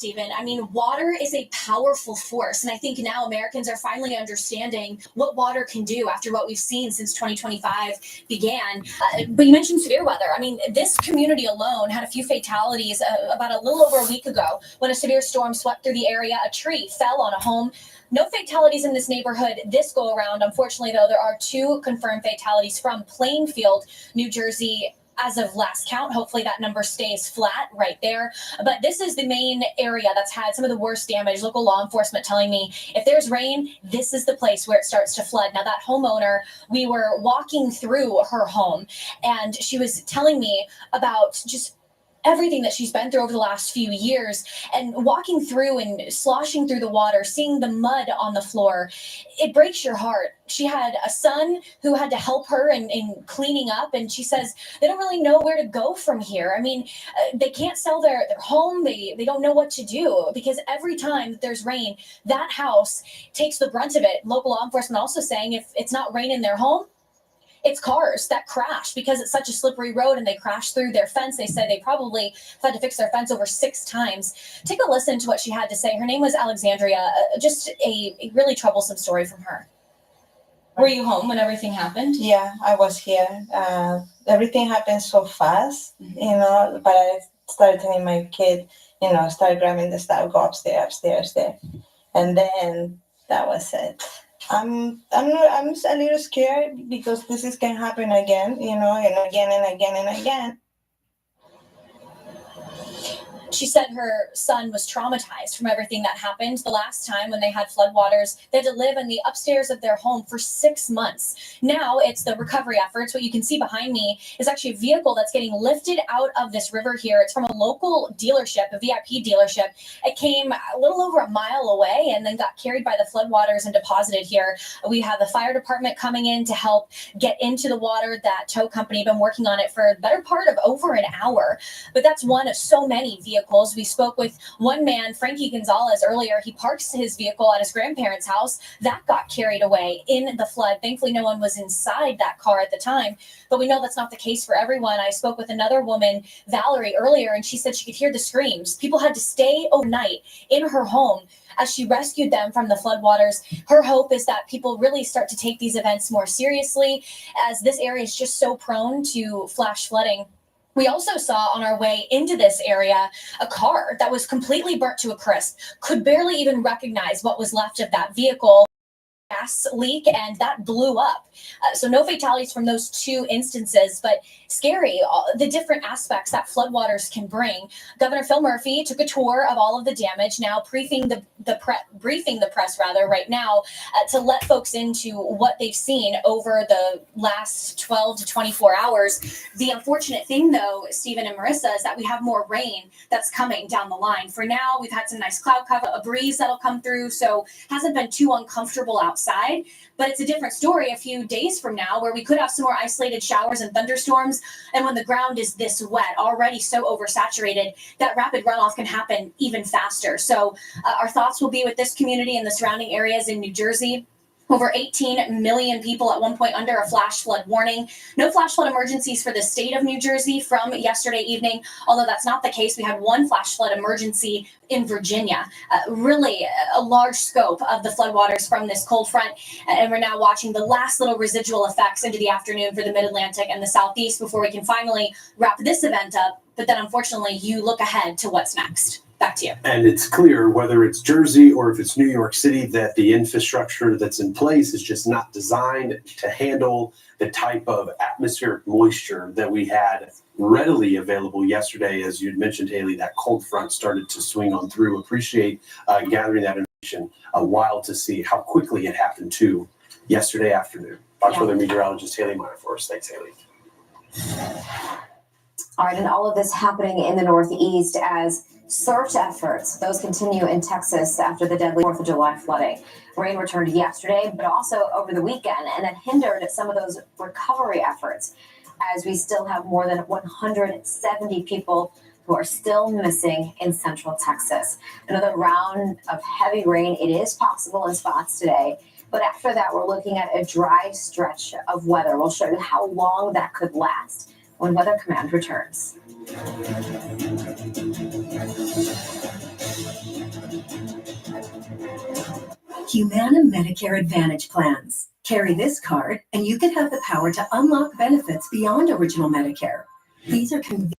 Stephen. I mean, water is a powerful force. And I think now Americans are finally understanding what water can do after what we've seen since 2025 began. But you mentioned severe weather. I mean, this community alone had a few fatalities about a little over a week ago when a severe storm swept through the area. A tree fell on a home. No fatalities in this neighborhood this go around. Unfortunately, though, there are 2 confirmed fatalities from Plainfield, New Jersey, as of last count. Hopefully that number stays flat right there. But this is the main area that's had some of the worst damage. Local law enforcement telling me if there's rain, this is the place where it starts to flood. Now, that homeowner, we were walking through her home and she was telling me about just everything that she's been through over the last few years, and walking through and sloshing through the water, seeing the mud on the floor, it breaks your heart. She had a son who had to help her in cleaning up, and she says they don't really know where to go from here. I mean, they can't sell their home. They don't know what to do because every time that there's rain, that house takes the brunt of it. Local law enforcement also saying if it's not rain in their home, it's cars that crash because it's such a slippery road and they crash through their fence. They said they probably had to fix their fence over 6 times. Take a listen to what she had to say. Her name was Alexandria. Just a really troublesome story from her. Were you home when everything happened? Yeah, I was here. Everything happened so fast, but I started telling my kid, start grabbing the stuff, go upstairs there. And then that was it. I'm a little scared because this can happen again, and again and again and again. She said her son was traumatized from everything that happened. The last time when they had floodwaters, they had to live in the upstairs of their home for 6 months. Now it's the recovery efforts. What you can see behind me is actually a vehicle that's getting lifted out of this river here. It's from a local dealership, a VIP dealership. It came a little over a mile away and then got carried by the floodwaters and deposited here. We have the fire department coming in to help get into the water. That tow company been working on it for the better part of over an hour. But that's one of so many vehicles. We spoke with one man, Frankie Gonzalez, earlier. He parks his vehicle at his grandparents' house. That got carried away in the flood. Thankfully, no one was inside that car at the time, but we know that's not the case for everyone. I spoke with another woman, Valerie, earlier, and she said she could hear the screams. People had to stay overnight in her home as she rescued them from the floodwaters. Her hope is that people really start to take these events more seriously, as this area is just so prone to flash flooding. We also saw on our way into this area a car that was completely burnt to a crisp, could barely even recognize what was left of that vehicle. Gas leak, and that blew up. So no fatalities from those 2 instances, but scary, the different aspects that floodwaters can bring. Governor Phil Murphy took a tour of all of the damage, now briefing the press right now to let folks into what they've seen over the last 12 to 24 hours. The unfortunate thing, though, Stephen and Marissa, is that we have more rain that's coming down the line. For now, we've had some nice cloud cover, a breeze that'll come through, so hasn't been too uncomfortable outside. But it's a different story a few days from now where we could have some more isolated showers and thunderstorms. And when the ground is this wet, already so oversaturated, that rapid runoff can happen even faster. So our thoughts will be with this community and the surrounding areas in New Jersey. Over 18 million people at one point under a flash flood warning. No flash flood emergencies for the state of New Jersey from yesterday evening, although that's not the case. We had one flash flood emergency in Virginia. Really a large scope of the floodwaters from this cold front. And we're now watching the last little residual effects into the afternoon for the mid-Atlantic and the southeast before we can finally wrap this event up. But then unfortunately, you look ahead to what's next. Back to you. And it's clear, whether it's Jersey or if it's New York City, that the infrastructure that's in place is just not designed to handle the type of atmospheric moisture that we had readily available yesterday. As you'd mentioned, Haley, that cold front started to swing on through. Appreciate gathering that information. A while to see how quickly it happened too yesterday afternoon. Fox Weather meteorologist Haley Meyer for us. Thanks, Haley. All right, and all of this happening in the Northeast as search efforts, those continue in Texas after the deadly 4th of July flooding. Rain returned yesterday, but also over the weekend, and that hindered some of those recovery efforts as we still have more than 170 people who are still missing in central Texas. Another round of heavy rain, it is possible in spots today, but after that, we're looking at a dry stretch of weather. We'll show you how long that could last when Weather Command returns. Humana Medicare Advantage plans. Carry this card, and you could have the power to unlock benefits beyond original Medicare. These are convenient.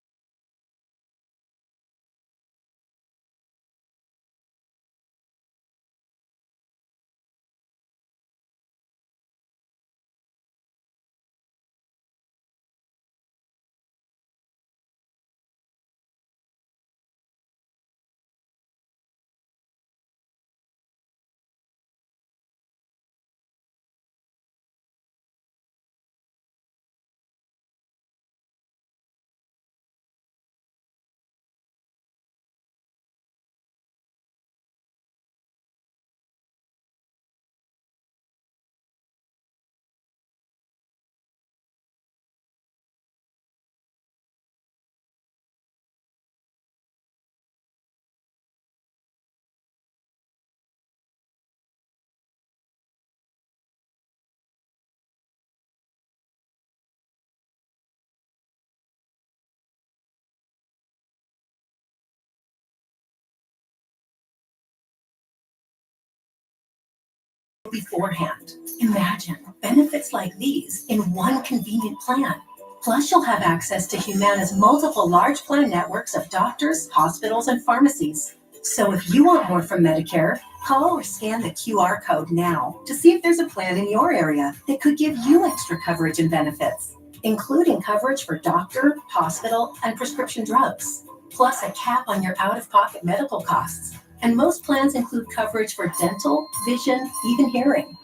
Beforehand. Imagine benefits like these in one convenient plan. Plus, you'll have access to Humana's multiple large plan networks of doctors, hospitals, and pharmacies. So if you want more from Medicare, call or scan the QR code now to see if there's a plan in your area that could give you extra coverage and benefits, including coverage for doctor, hospital, and prescription drugs, plus a cap on your out-of-pocket medical costs. And most plans include coverage for dental, vision, even hearing.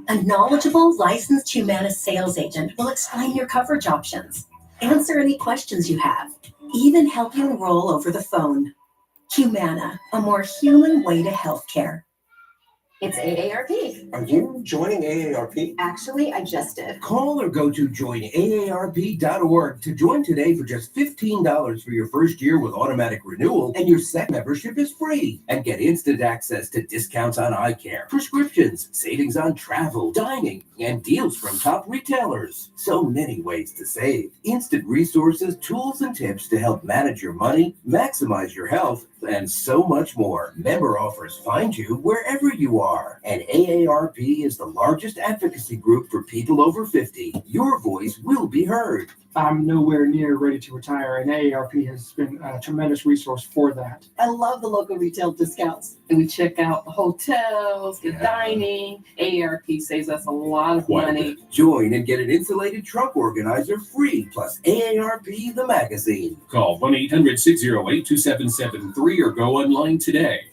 A knowledgeable, licensed Humana sales agent will explain your coverage options, answer any questions you have, even help you enroll over the phone. Humana, a more human way to healthcare. It's AARP. Are you joining AARP? Actually, I just did. Call or go to joinaarp.org to join today for just $15 for your first year with automatic renewal, and your second membership is free. And get instant access to discounts on eye care, prescriptions, savings on travel, dining, and deals from top retailers. So many ways to save. Instant resources, tools, and tips to help manage your money, maximize your health, and so much more. Member offers find you wherever you are. And AARP is the largest advocacy group for people over 50. Your voice will be heard. I'm nowhere near ready to retire, and AARP has been a tremendous resource for that. I love the local retail discounts. And we check out the hotels, the dining. AARP saves us a lot of money. Join and get an insulated truck organizer free, plus AARP the magazine. Call 1-800-608-2773 or go online today.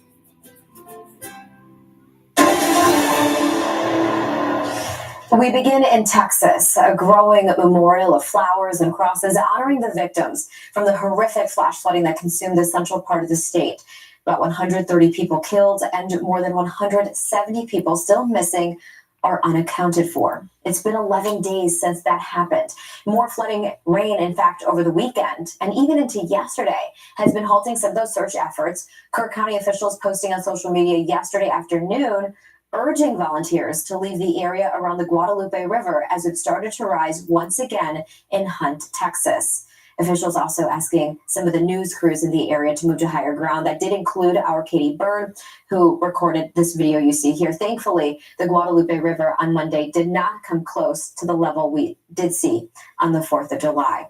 We begin in Texas, a growing memorial of flowers and crosses honoring the victims from the horrific flash flooding that consumed the central part of the state. About 130 people killed and more than 170 people still missing or unaccounted for. It's been 11 days since that happened. More flooding rain, in fact, over the weekend and even into yesterday has been halting some of those search efforts. Kirk County officials posting on social media yesterday afternoon urging volunteers to leave the area around the Guadalupe River as it started to rise once again in Hunt, Texas. Officials also asking some of the news crews in the area to move to higher ground. That did include our Katie Byrne, who recorded this video you see here. Thankfully, the Guadalupe River on Monday did not come close to the level we did see on the 4th of July.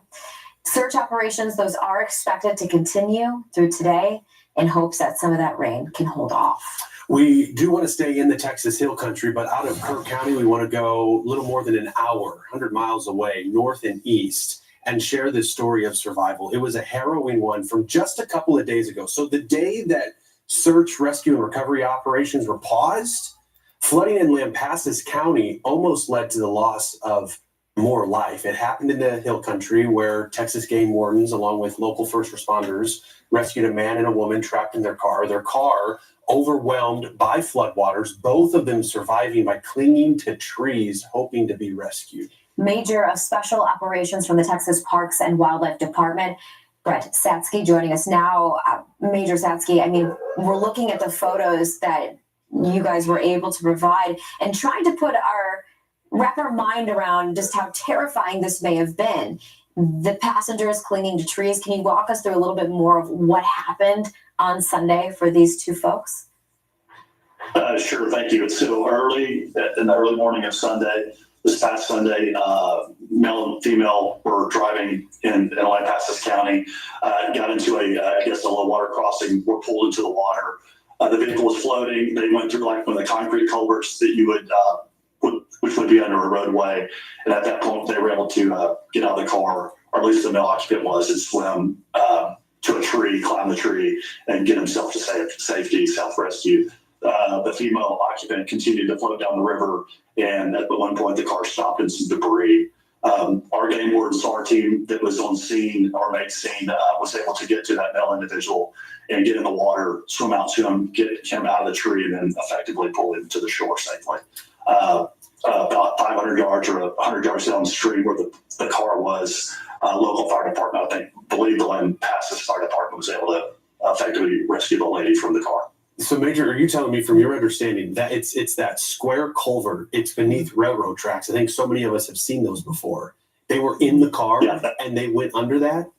Search operations, those are expected to continue through today in hopes that some of that rain can hold off. We do want to stay in the Texas Hill Country, but out of Kirk County, we want to go a little more than an hour, 100 miles away, north and east, and share this story of survival. It was a harrowing one from just a couple of days ago. So the day that search, rescue, and recovery operations were paused, flooding in Lampasas County almost led to the loss of more life. It happened in the Hill Country where Texas game wardens, along with local first responders, rescued a man and a woman trapped in their car. Their car overwhelmed by floodwaters, both of them surviving by clinging to trees, hoping to be rescued. Major of Special Operations from the Texas Parks and Wildlife Department, Brett Satsky, joining us now. Major Satsky, I mean, we're looking at the photos that you guys were able to provide and trying to wrap our mind around just how terrifying this may have been. The passengers clinging to trees. Can you walk us through a little bit more of what happened on Sunday for these two folks? Sure, thank you. So early, in the early morning of Sunday, this past Sunday, male and female were driving in Lampasas County, got into a low water crossing, were pulled into the water. The vehicle was floating. They went through like one of the concrete culverts that you which would be under a roadway. And at that point, they were able to get out of the car, or at least the male occupant was, and swim to a tree, climb the tree, and get himself to safety, self-rescue. The female occupant continued to float down the river, and at one point, the car stopped in some debris. Our game warden SAR team that was on scene, or made scene, was able to get to that male individual and get in the water, swim out to him, get him out of the tree, and then effectively pull him to the shore safely. About 500 yards or 100 yards down the street where the car was, local fire department, I believe the Lampasas Fire Department was able to effectively rescue the lady from the car. So, Major, are you telling me, from your understanding, that it's that square culvert, it's beneath railroad tracks? I think so many of us have seen those before. They were in the car, and they went under that?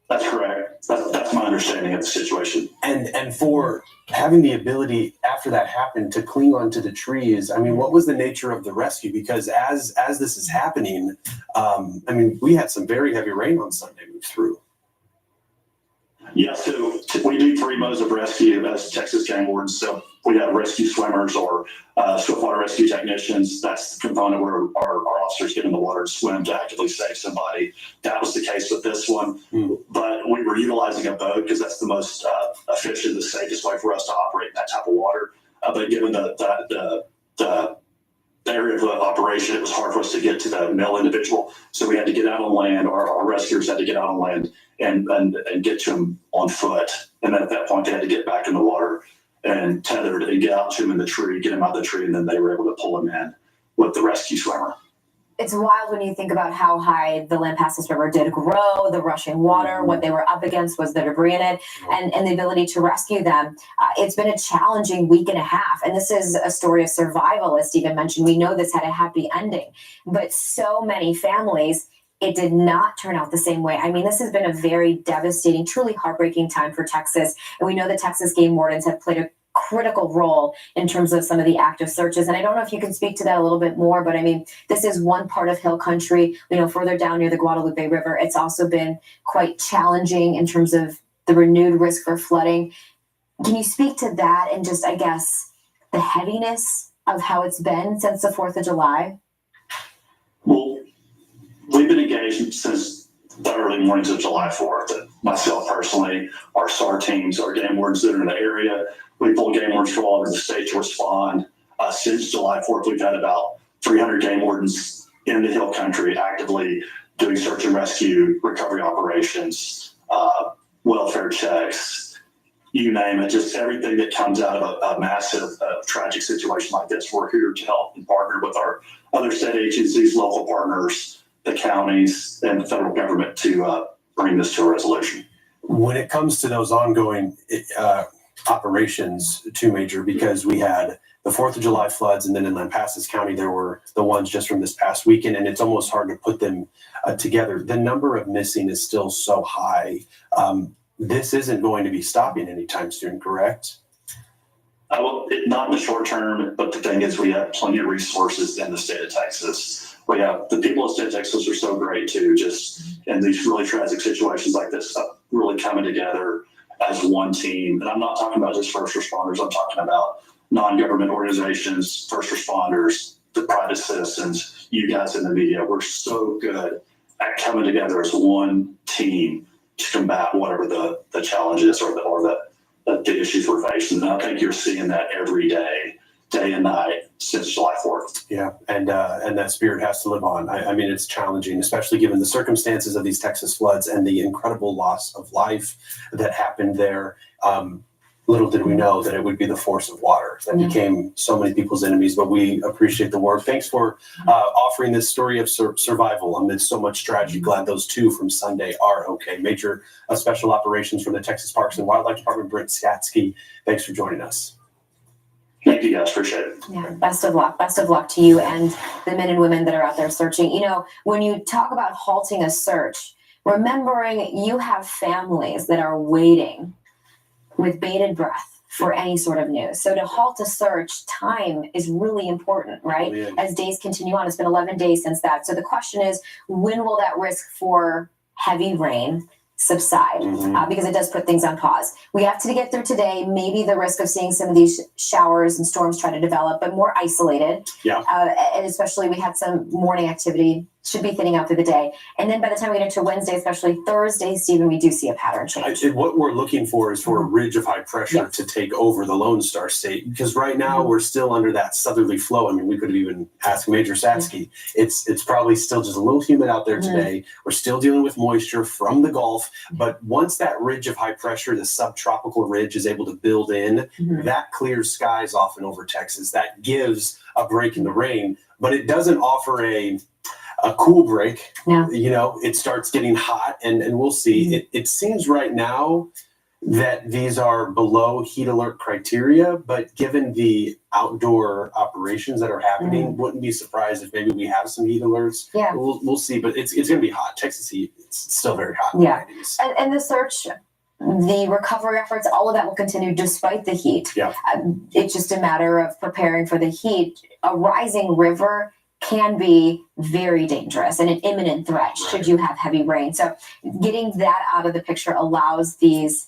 That's correct. That's my understanding of the situation. And for having the ability after that happened to cling onto the trees, I mean, what was the nature of the rescue? Because as this is happening, I mean, we had some very heavy rain on Sunday move through. Yeah, so we do 3 modes of rescue as Texas game wardens. So we have rescue swimmers or swiftwater rescue technicians. That's the component where our officers get in the water and swim to actively save somebody. That was the case with this one. But we were utilizing a boat because that's the most efficient, the safest way for us to operate in that type of water. But given the area of the operation, it was hard for us to get to the male individual. So we had to get out on land, or our rescuers had to get out on land and get to him on foot. And then at that point, they had to get back in the water and tethered and get out to him in the tree, get him out of the tree, and then they were able to pull him in with the rescue swimmer. It's wild when you think about how high the Lampasas River did grow, the rushing water, what they were up against was the debris in it, and the ability to rescue them. It's been a challenging week and a half, and this is a story of survival, as Stephen mentioned. We know this had a happy ending, but so many families, it did not turn out the same way. I mean, this has been a very devastating, truly heartbreaking time for Texas, and we know the Texas game wardens have played a critical role in terms of some of the active searches. And I don't know if you can speak to that a little bit more, but I mean, this is one part of hill country, further down near the Guadalupe River. It's also been quite challenging in terms of the renewed risk for flooding. Can you speak to that and just, I guess, the heaviness of how it's been since the 4th of July? Well, we've been engaged since the early mornings of July 4th. Myself personally, our SAR teams, our game wardens that are in the area, we pull game wardens from all over the state to respond. Since July 4th, we've had about 300 game wardens in the hill country actively doing search and rescue, recovery operations, welfare checks, you name it, just everything that comes out of a massive, tragic situation like this. We're here to help and partner with our other state agencies, local partners, the counties, and the federal government to bring this to a resolution. When it comes to those ongoing operations, too, Major, because we had the 4th of July floods, and then in Lampasas County, there were the ones just from this past weekend, and it's almost hard to put them together. The number of missing is still so high. This isn't going to be stopping anytime soon, correct? Well, not in the short term, but the thing is we have plenty of resources in the state of Texas. We have the people of the state of Texas are so great too, just in these really tragic situations like this, really coming together as one team. And I'm not talking about just first responders. I'm talking about non-government organizations, first responders, the private citizens, you guys in the media. We're so good at coming together as one team to combat whatever the challenge is or the issues we're facing. And I think you're seeing that every day and night since July 4th. Yeah, and that spirit has to live on. I mean, it's challenging, especially given the circumstances of these Texas floods and the incredible loss of life that happened there. Little did we know that it would be the force of water that became so many people's enemies, but we appreciate the work. Thanks for offering this story of survival amidst so much tragedy. Glad those two from Sunday are okay. Major Special Operations from the Texas Parks and Wildlife Department, Brent Skatsky. Thanks for joining us. Thank you, guys. Appreciate it. Yeah, best of luck. Best of luck to you and the men and women that are out there searching. When you talk about halting a search, remembering you have families that are waiting with bated breath for any sort of news. So to halt a search, time is really important, right? Yeah. As days continue on, it's been 11 days since that. So the question is, when will that risk for heavy rain subside? Because it does put things on pause. We have to get through today. Maybe the risk of seeing some of these showers and storms try to develop, but more isolated. Yeah. And especially we had some morning activity, should be thinning out through the day. And then by the time we get into Wednesday, especially Thursday, Stephen, we do see a pattern change. What we're looking for is for a ridge of high pressure to take over the Lone Star State, because right now we're still under that southerly flow. I mean, we could have even asked Major Satsky. It's probably still just a little humid out there today. We're still dealing with moisture from the Gulf, but once that ridge of high pressure, the subtropical ridge, is able to build in, that clears skies off and over Texas. That gives a break in the rain, but it doesn't offer a cool break. No. You know, it starts getting hot, and we'll see. It seems right now that these are below heat alert criteria, but given the outdoor operations that are happening, wouldn't be surprised if maybe we have some heat alerts. Yeah. We'll see, but it's going to be hot. Texas heat, it's still very hot. Yeah. And the search, the recovery efforts, all of that will continue despite the heat. Yeah. It's just a matter of preparing for the heat. A rising river can be very dangerous and an imminent threat should you have heavy rain. So getting that out of the picture allows these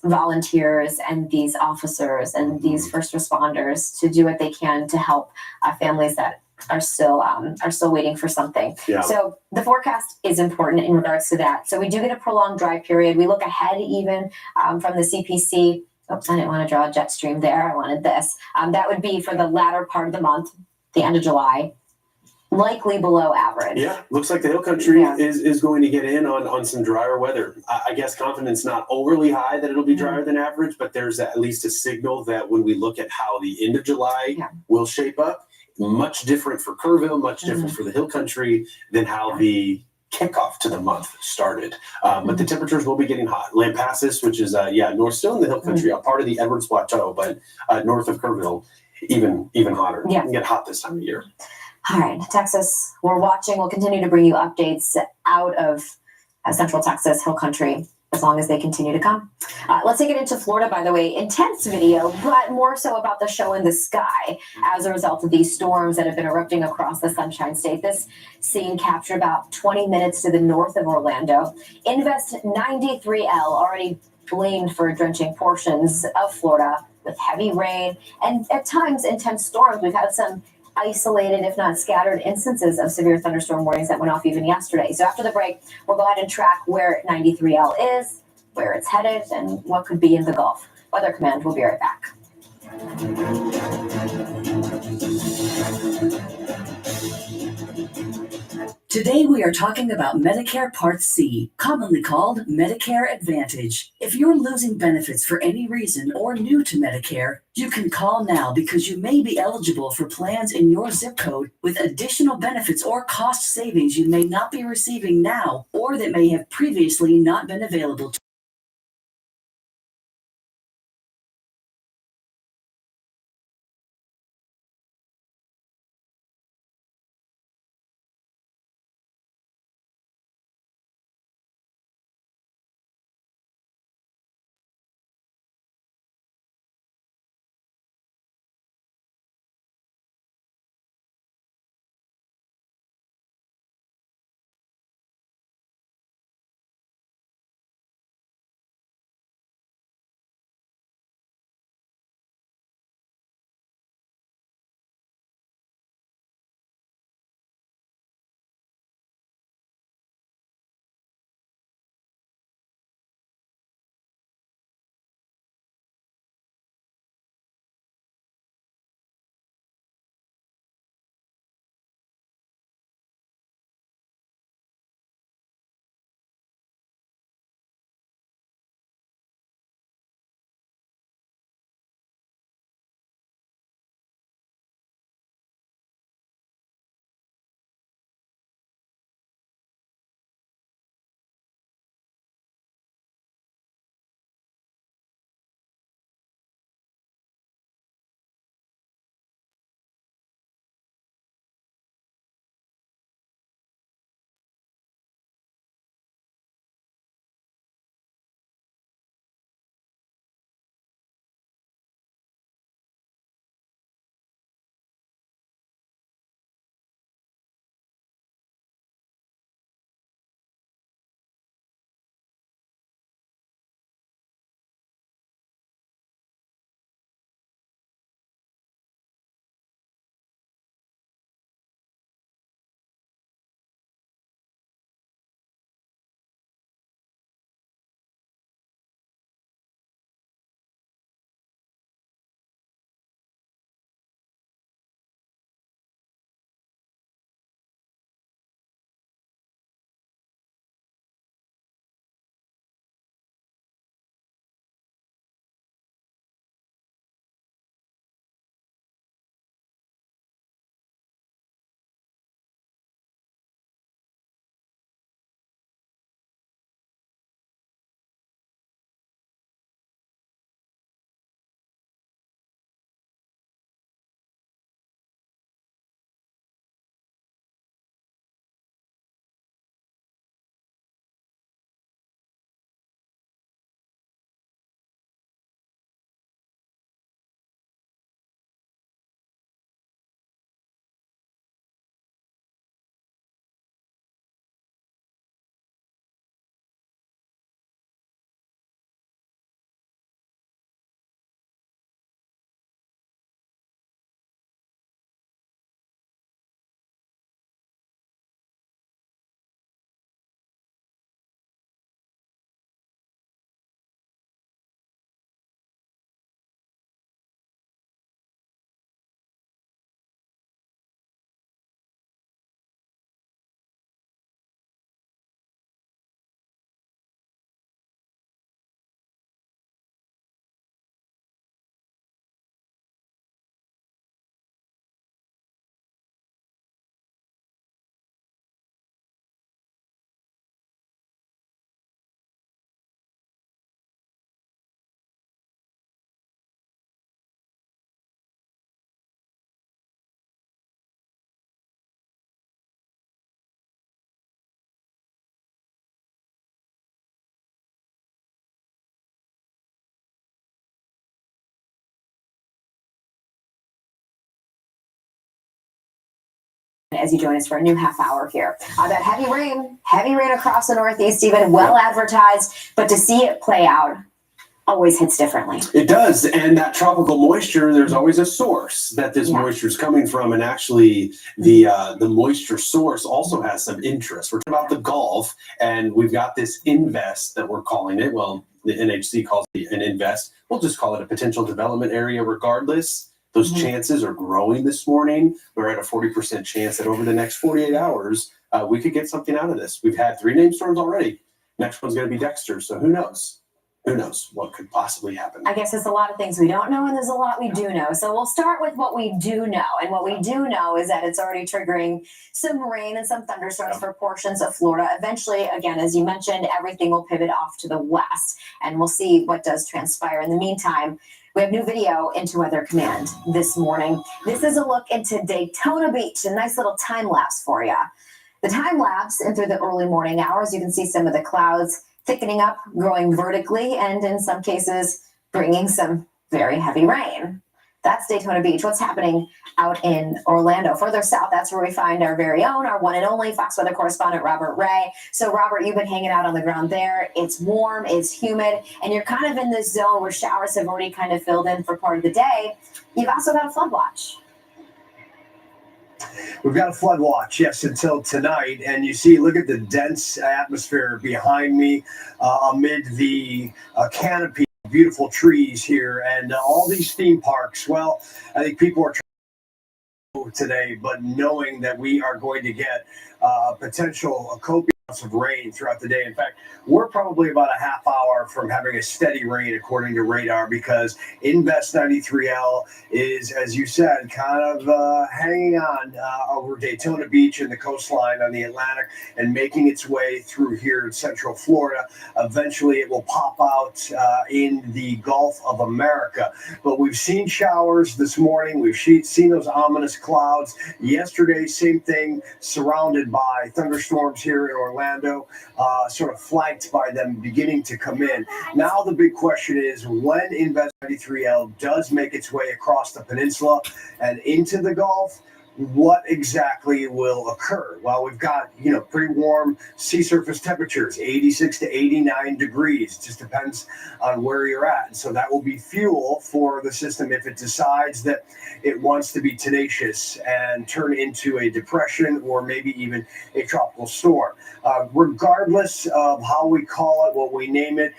volunteers and these officers and these first responders to do what they can to help families that are still waiting for something. Yeah. So the forecast is important in regards to that. So we do get a prolonged dry period. We look ahead even from the CPC. Oops, I didn't want to draw a jet stream there. I wanted this. That would be for the latter part of the month, the end of July, likely below average. Yeah, looks like the hill country is going to get in on some drier weather. I guess confidence not overly high that it'll be drier than average, but there's at least a signal that when we look at how the end of July will shape up, much different for Kerrville, much different for the hill country than how the kickoff to the month started. But the temperatures will be getting hot. Lampasas, which is north, still in the hill country, a part of the Edwards Plateau, but north of Kerrville, even hotter. Yeah. It can get hot this time of year. All right, Texas, we're watching. We'll continue to bring you updates out of Central Texas, hill country, as long as they continue to come. Let's take it into Florida, by the way. Intense video, but more so about the show in the sky as a result of these storms that have been erupting across the Sunshine State. This scene captured about 20 minutes to the north of Orlando. Invest 93L already blamed for drenching portions of Florida with heavy rain and at times intense storms. We've had some isolated, if not scattered, instances of severe thunderstorm warnings that went off even yesterday. So after the break, we'll go ahead and track where 93L is, where it's headed, and what could be in the Gulf. Weather Command will be right back. Today we are talking about Medicare Part C, commonly called Medicare Advantage. If you're losing benefits for any reason or new to Medicare, you can call now because you may be eligible for plans in your zip code with additional benefits or cost savings you may not be receiving now or that may have previously not been available to as you join us for a new half hour here. That heavy rain across the Northeast, even well advertised, but to see it play out always hits differently. It does. And that tropical moisture, there's always a source that this moisture is coming from. And actually the moisture source also has some interest. We're talking about the Gulf, and we've got this invest that we're calling it. Well, the NHC calls it an invest. We'll just call it a potential development area regardless. Those chances are growing this morning. We're at a 40% chance that over the next 48 hours, we could get something out of this. We've had 3 named storms already. Next one's going to be Dexter. So who knows? Who knows what could possibly happen? I guess there's a lot of things we don't know, and there's a lot we do know. So we'll start with what we do know. And what we do know is that it's already triggering some rain and some thunderstorms for portions of Florida. Eventually, again, as you mentioned, everything will pivot off to the west, and we'll see what does transpire. In the meantime, we have new video into Weather Command this morning. This is a look into Daytona Beach, a nice little time lapse for you. The time lapse and through the early morning hours, you can see some of the clouds thickening up, growing vertically, and in some cases, bringing some very heavy rain. That's Daytona Beach. What's happening out in Orlando? Further south, that's where we find our very own, our one and only Fox Weather correspondent, Robert Ray. So, Robert, you've been hanging out on the ground there. It's warm, it's humid, and you're kind of in this zone where showers have already kind of filled in for part of the day. You've also got a flood watch. We've got a flood watch, yes, until tonight. And you see, look at the dense atmosphere behind me amid the canopy of beautiful trees here. And all these theme parks, well, I think people are trying today, but knowing that we are going to get potential copious of rain throughout the day. In fact, we're probably about a half hour from having a steady rain according to radar, because Invest 93L is, as you said, kind of hanging on over Daytona Beach and the coastline on the Atlantic and making its way through here in Central Florida. Eventually it will pop out in the Gulf of America. But we've seen showers this morning. We've seen those ominous clouds. Yesterday, same thing, surrounded by thunderstorms here in Orlando, sort of flanked by them beginning to come in. Now the big question is, when Invest 93L does make its way across the peninsula and into the Gulf, what exactly will occur? Well, we've got, pretty warm sea surface temperatures, 86 to 89 degrees. It just depends on where you're at. And so that will be fuel for the system if it decides that it wants to be tenacious and turn into a depression or maybe even a tropical storm. Regardless of how we call it, what we name it,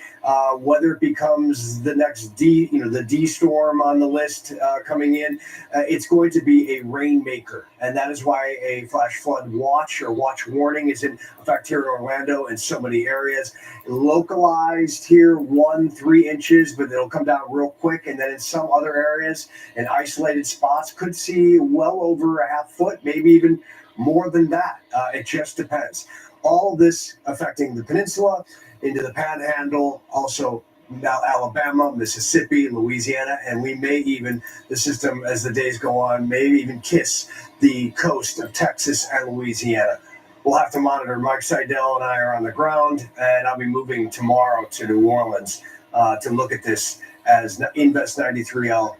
whether it becomes the next the D storm on the list coming in, it's going to be a rainmaker. And that is why a flash flood watch or watch warning is in effect here in Orlando and so many areas. Localized here, 1-3 inches, but it'll come down real quick. And then in some other areas and isolated spots, could see well over a half foot, maybe even more than that. It just depends. All this affecting the peninsula, into the panhandle, also now Alabama, Mississippi, Louisiana, and we may even, the system as the days go on, maybe even kiss the coast of Texas and Louisiana. We'll have to monitor. Mike Seidel and I are on the ground, and I'll be moving tomorrow to New Orleans to look at this as Invest 93L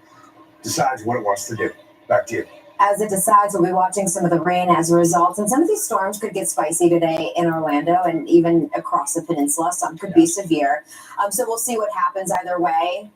decides what it wants to do. Back to you. As it decides, we'll be watching some of the rain as a result. And some of these storms could get spicy today in Orlando and even across the peninsula. Some could be severe. So we'll see what happens either way,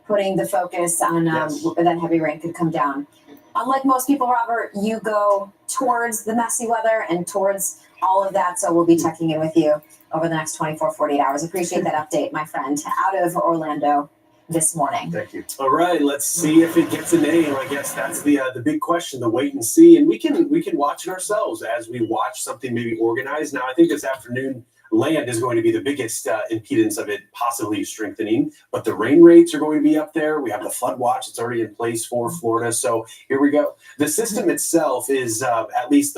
putting the focus on that heavy rain could come down. Unlike most people, Robert, you go towards the messy weather and towards all of that. So we'll be checking in with you over the next 24, 48 hours. Appreciate that update, my friend, out of Orlando this morning. Thank you. All right, let's see if it gets a name. I guess that's the big question, the wait and see. And we can watch it ourselves as we watch something maybe organized. Now, I think this afternoon, land is going to be the biggest impedance of it possibly strengthening, but the rain rates are going to be up there. We have the flood watch that's already in place for Florida. So here we go. The system itself is at least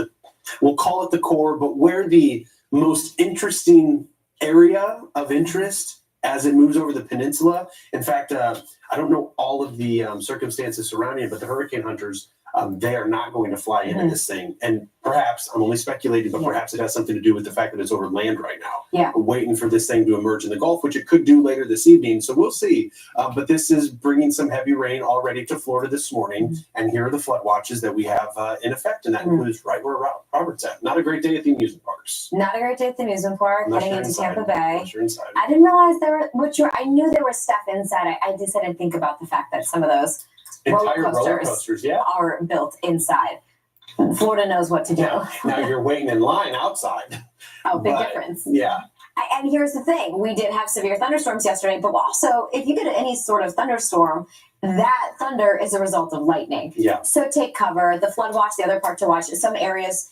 we'll call it the core, but where the most interesting area of interest as it moves over the peninsula. In fact, I don't know all of the circumstances surrounding it, but the hurricane hunters They are not going to fly into this thing. And perhaps, I'm only speculating, but perhaps it has something to do with the fact that it's over land right now. Yeah. Waiting for this thing to emerge in the Gulf, which it could do later this evening. So we'll see. But this is bringing some heavy rain already to Florida this morning. And here are the flood watches that we have in effect. And that includes right where Robert's at. Not a great day at the amusement parks. Not a great day at the amusement park, Unless heading you're into inside. Tampa Bay. Unless you're inside. I didn't realize I knew there was stuff inside. I just didn't think about the fact that some of those Entire roller roller coasters, yeah. are built inside. Florida knows what to do. Now you're waiting in line outside. Oh, big But, difference. Yeah. And here's the thing. We did have severe thunderstorms yesterday, but also if you get any sort of thunderstorm, that thunder is a result of lightning. Yeah. So take cover. The flood watch, the other part to watch, some areas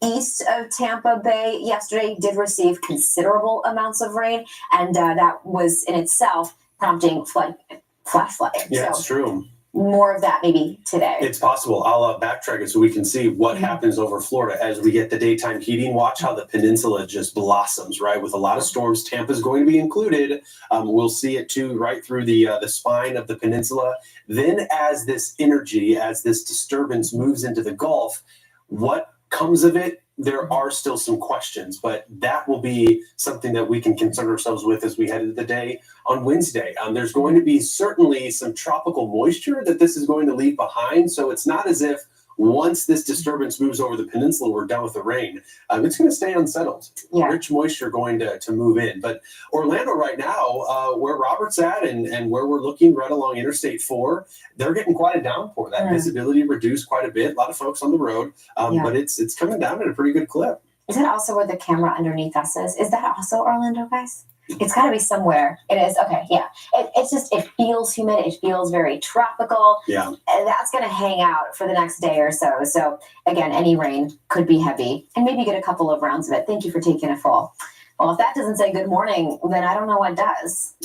east of Tampa Bay yesterday did receive considerable amounts of rain, and that was in itself prompting flash flooding. Yeah, So it's true. more of that maybe today. It's possible. I'll backtrack it so we can see what happens over Florida as we get the daytime heating. Watch how the peninsula just blossoms, right? With a lot of storms. Tampa's going to be included. We'll see it too right through the spine of the peninsula. Then as this energy, as this disturbance moves into the Gulf, what comes of it? There are still some questions, but that will be something that we can concern ourselves with as we head into the day on Wednesday. There's going to be certainly some tropical moisture that this is going to leave behind. So it's not as if once this disturbance moves over the peninsula, we're done with the rain. It's going to stay unsettled. Yeah. Rich moisture going to move in. But Orlando right now, where Robert's at and where we're looking right along Interstate 4, they're getting quite a downpour. That visibility reduced quite a bit. A lot of folks on the road, but it's coming down at a pretty good clip. Is that also where the camera underneath us is? Is that also Orlando, guys? It's got to be somewhere. It is. Okay, yeah. It feels humid. It feels very tropical. Yeah. And that's going to hang out for the next day or so. So, again, any rain could be heavy and maybe get a couple of rounds of it. Thank you for taking a full. Well, if that doesn't say good morning, then I don't know what does.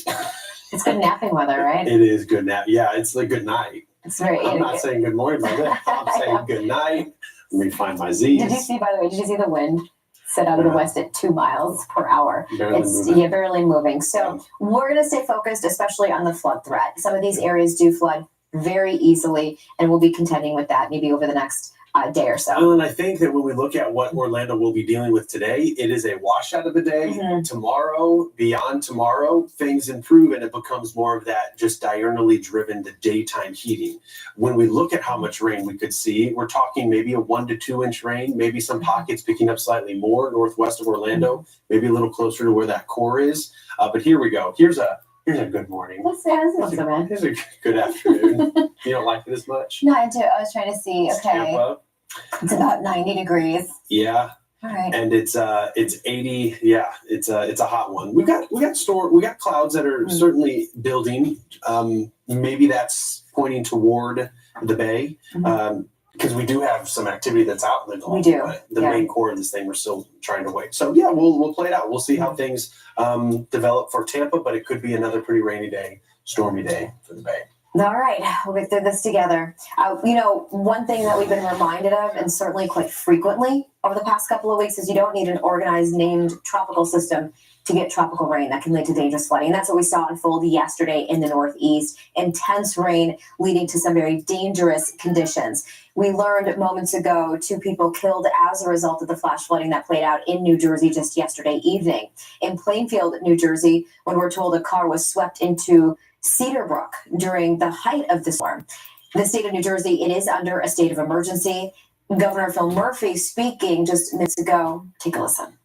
It's good napping weather, right? It is good nap. Yeah, it's the good night. It's very. I'm not saying good morning by that. I'm saying good night. Let me find my Z's. Did you see, by the way, the wind set out of the west at 2 miles per hour? Barely It's moving. barely moving. So we're going to stay focused, especially on the flood threat. Some of these areas do flood very easily, and we'll be contending with that maybe over the next day or so. And I think that when we look at what Orlando will be dealing with today, it is a washout of a day. Tomorrow, beyond tomorrow, things improve and it becomes more of that just diurnally driven the daytime heating. When we look at how much rain we could see, we're talking maybe a 1 to 2 inch rain, maybe some pockets picking up slightly more northwest of Orlando, maybe a little closer to where that core is. But here we go. Here's a good morning. That's not so bad. Here's a good afternoon. You don't like it as much? No, I do. I was trying to see. Okay, Tampa. it's about 90 degrees. Yeah. All right. And it's 80. Yeah, it's a hot one. We got clouds that are certainly building. Maybe that's pointing toward the bay. Because we do have some activity that's out in the Gulf. We do. But the main core of this thing, we're still trying to wait. So yeah, we'll play it out. We'll see how things develop for Tampa, but it could be another pretty rainy day, stormy day for the Bay. All right, we'll get through this together. One thing that we've been reminded of, and certainly quite frequently over the past couple of weeks, is you don't need an organized named tropical system to get tropical rain that can lead to dangerous flooding. And that's what we saw unfold yesterday in the Northeast. Intense rain leading to some very dangerous conditions. We learned moments ago 2 people killed as a result of the flash flooding that played out in New Jersey just yesterday evening. In Plainfield, New Jersey, when we're told a car was swept into Cedar Brook during the height of the storm. The state of New Jersey, it is under a state of emergency. Governor Phil Murphy speaking just minutes ago. Take a listen.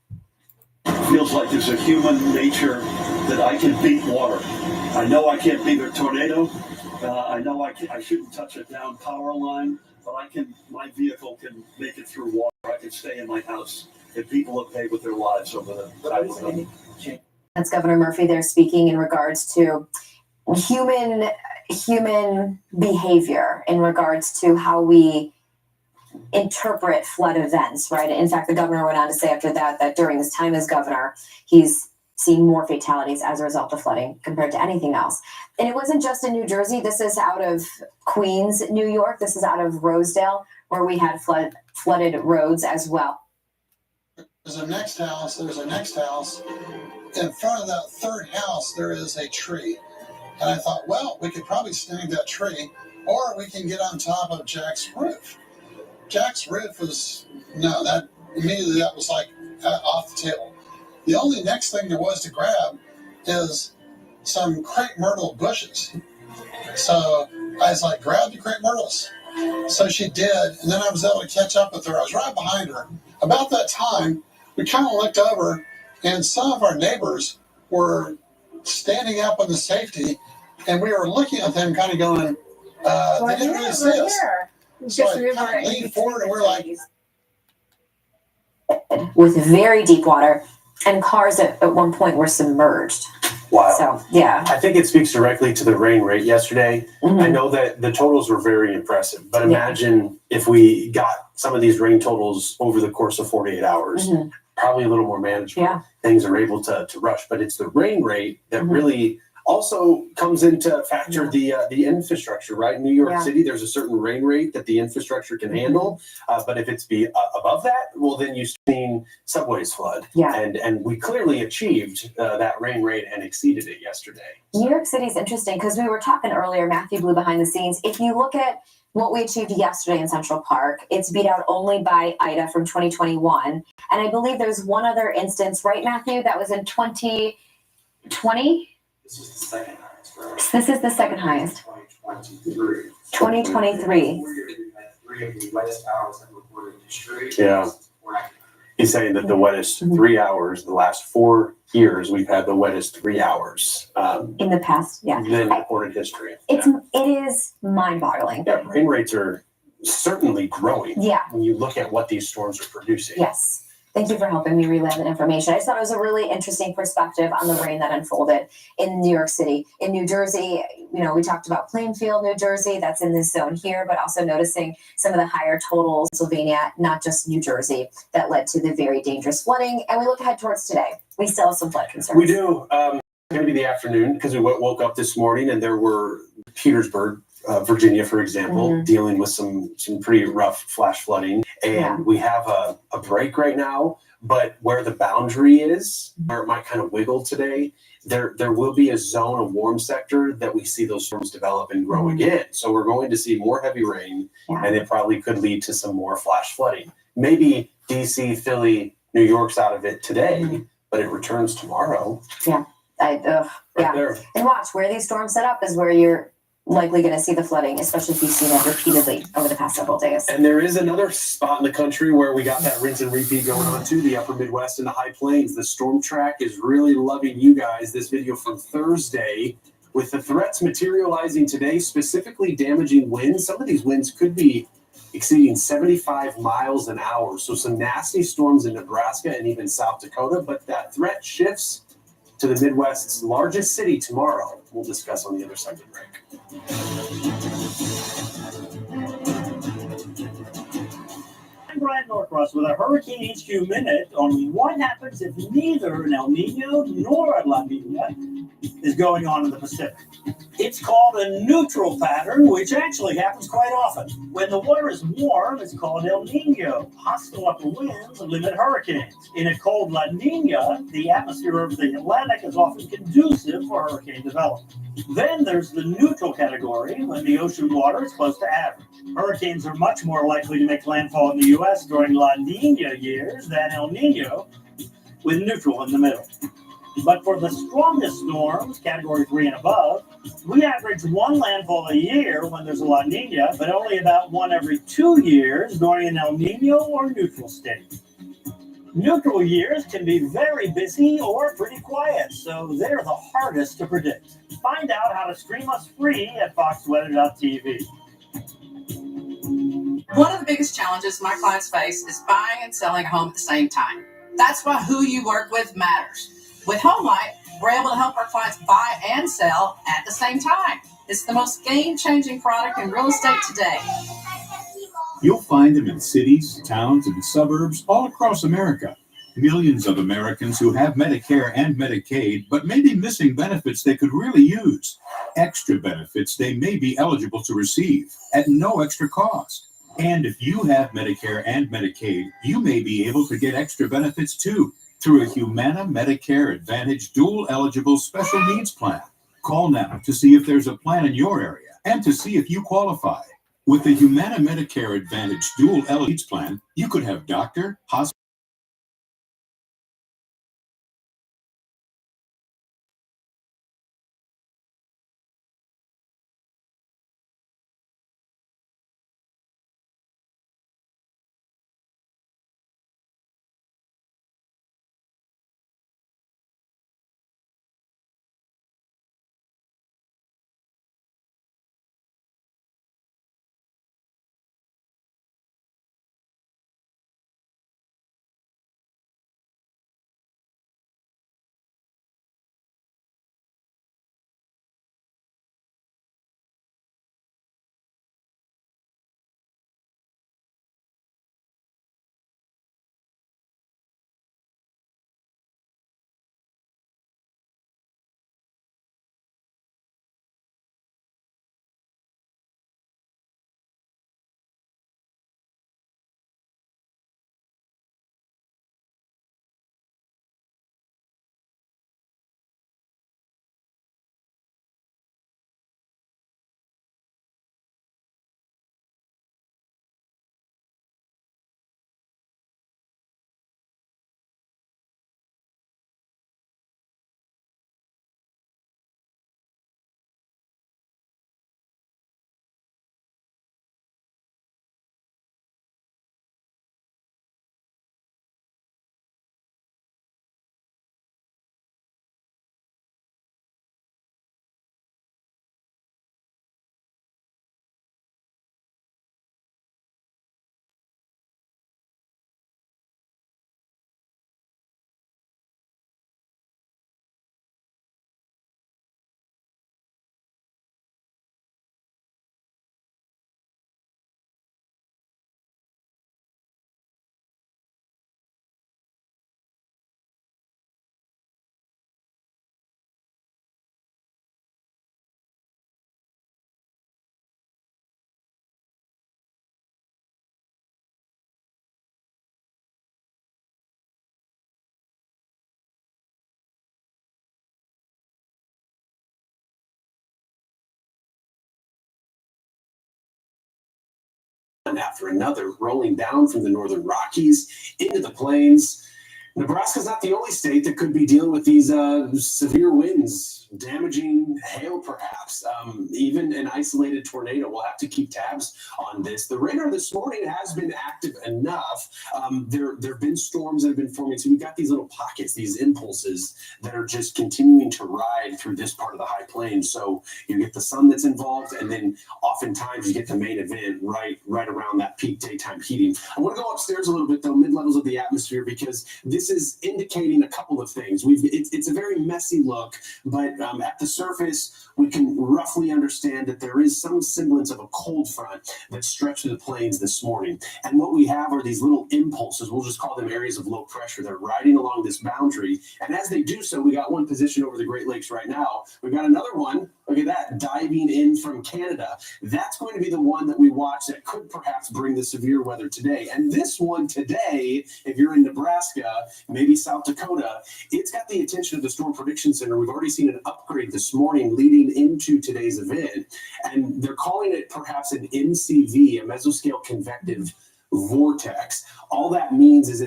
Feels like there's a human nature that I can beat water. I know I can't beat a tornado. I know I shouldn't touch a down power line, but my vehicle can make it through water. I can stay in my house. And people have paid with their lives over the time. That's Governor Murphy there speaking in regards to human behavior, in regards to how we interpret flood events, right? In fact, the governor went on to say after that during his time as governor, he's seen more fatalities as a result of flooding compared to anything else. And it wasn't just in New Jersey. This is out of Queens, New York. This is out of Rosedale, where we had flooded roads as well. There's a next house. In front of that third house, there is a tree. And I thought, well, we could probably snag that tree, or we can get on top of Jack's roof. Jack's roof was, no, that immediately that was like off the table. The only next thing there was to grab is some crepe myrtle bushes. So I was like, grab the crepe myrtles. So she did, and then I was able to catch up with her. I was right behind her. About that time, we kind of looked over, and some of our neighbors were standing up on the safety, and we were looking at them kind of going, they didn't really see us. So I kind of leaned forward, and we're like, with very deep water, and cars at one point were submerged. Wow. So, yeah. I think it speaks directly to the rain rate yesterday. I know that the totals were very impressive, but imagine if we got some of these rain totals over the course of 48 hours, probably a little more manageable. Yeah. Things are able to rush, but it's the rain rate that really also comes into factor the infrastructure, right? In New York City, there's a certain rain rate that the infrastructure can handle, but if it's above that, well, then you've seen subways flood. Yeah. And we clearly achieved that rain rate and exceeded it yesterday. New York City is interesting because we were talking earlier, Matthew Blue behind the scenes. If you look at what we achieved yesterday in Central Park, it's beat out only by Ida from 2021. And I believe there's one other instance, right, Matthew, that was in 2020? This is the second highest, right? This is the second highest. 2023. 2023. Three of the wettest hours ever recorded in history. Yeah. He's saying that the wettest 3 hours, the last 4 years, we've had the wettest 3 hours. In the past, yeah. Than recorded history. It is mind-boggling. Yeah, rain rates are certainly growing. Yeah. When you look at what these storms are producing. Yes. Thank you for helping me relay that information. I just thought it was a really interesting perspective on the rain that unfolded in New York City. In New Jersey, we talked about Plainfield, New Jersey, that's in this zone here, but also noticing some of the higher totals, Pennsylvania, not just New Jersey, that led to the very dangerous flooding. And we look ahead towards today. We still have some flood concerns. We do. Maybe the afternoon, because we woke up this morning and there were Petersburg, Virginia, for example, dealing with some pretty rough flash flooding. And we have a break right now, but where the boundary is, where it might kind of wiggle today, there will be a zone, a warm sector that we see those storms develop and grow again. So we're going to see more heavy rain, and it probably could lead to some more flash flooding. Maybe DC, Philly, New York's out of it today, but it returns tomorrow. Yeah. There. And watch, where these storms set up is where you're likely going to see the flooding, especially if you've seen it repeatedly over the past several days. And there is another spot in the country where we got that rinse and repeat going on too, the upper Midwest and the high plains. The storm track is really loving you guys. This video from Thursday, with the threats materializing today, specifically damaging winds. Some of these winds could be exceeding 75 miles an hour. So some nasty storms in Nebraska and even South Dakota, but that threat shifts to the Midwest's largest city tomorrow. We'll discuss on the other side of the break. I'm Brian Norcross with a Hurricane HQ Minute on what happens if neither an El Nino nor a La Nina is going on in the Pacific. It's called a neutral pattern, which actually happens quite often. When the water is warm, it's called El Nino. Hostile upper winds limit hurricanes. In a cold La Nina, the atmosphere of the Atlantic is often conducive for hurricane development. Then there's the neutral category, when the ocean water is close to average. Hurricanes are much more likely to make landfall in the U.S. during La Nina years than El Nino, with neutral in the middle. But for the strongest storms, category 3 and above, we average one landfall a year when there's a La Nina, but only about one every 2 years during an El Nino or neutral state. Neutral years can be very busy or pretty quiet, so they're the hardest to predict. Find out how to stream us free at foxweather.tv. One of the biggest challenges my clients face is buying and selling a home at the same time. That's why who you work with matters. With HomeLight, we're able to help our clients buy and sell at the same time. It's the most game-changing product in real estate today. You'll find them in cities, towns, and suburbs all across America. Millions of Americans who have Medicare and Medicaid, but may be missing benefits they could really use. Extra benefits they may be eligible to receive at no extra cost. And if you have Medicare and Medicaid, you may be able to get extra benefits too through a Humana Medicare Advantage dual eligible special needs plan. Call now to see if there's a plan in your area and to see if you qualify. With the Humana Medicare Advantage dual eligibility plan, you could have doctor, hospital, after another, rolling down from the northern Rockies into the plains. Nebraska's not the only state that could be dealing with these severe winds, damaging hail perhaps, even an isolated tornado. We'll have to keep tabs on this. The radar this morning has been active enough. There have been storms that have been forming. So we've got these little pockets, these impulses that are just continuing to ride through this part of the high plains. So you get the sun that's involved, and then oftentimes you get the main event right around that peak daytime heating. I want to go upstairs a little bit though, mid-levels of the atmosphere, because this is indicating a couple of things. It's a very messy look, but at the surface, we can roughly understand that there is some semblance of a cold front that stretched through the plains this morning. And what we have are these little impulses, we'll just call them areas of low pressure. They're riding along this boundary. And as they do so, we got one position over the Great Lakes right now. We've got another one, look at that, diving in from Canada. That's going to be the one that we watch that could perhaps bring the severe weather today. And this one today, if you're in Nebraska, maybe South Dakota, it's got the attention of the Storm Prediction Center. We've already seen an upgrade this morning leading into today's event, and they're calling it perhaps an MCV, a mesoscale convective vortex. All that means is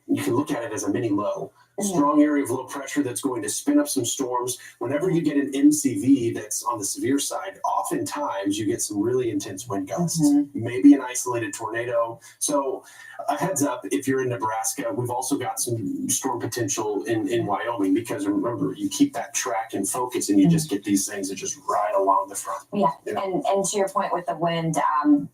you can look at it as a mini low. Strong area of low pressure that's going to spin up some storms. Whenever you get an MCV that's on the severe side, oftentimes you get some really intense wind gusts, maybe an isolated tornado. So a heads up, if you're in Nebraska, we've also got some storm potential in Wyoming, because remember, you keep that track and focus and you just get these things that just ride along the front. Yeah, and to your point with the wind,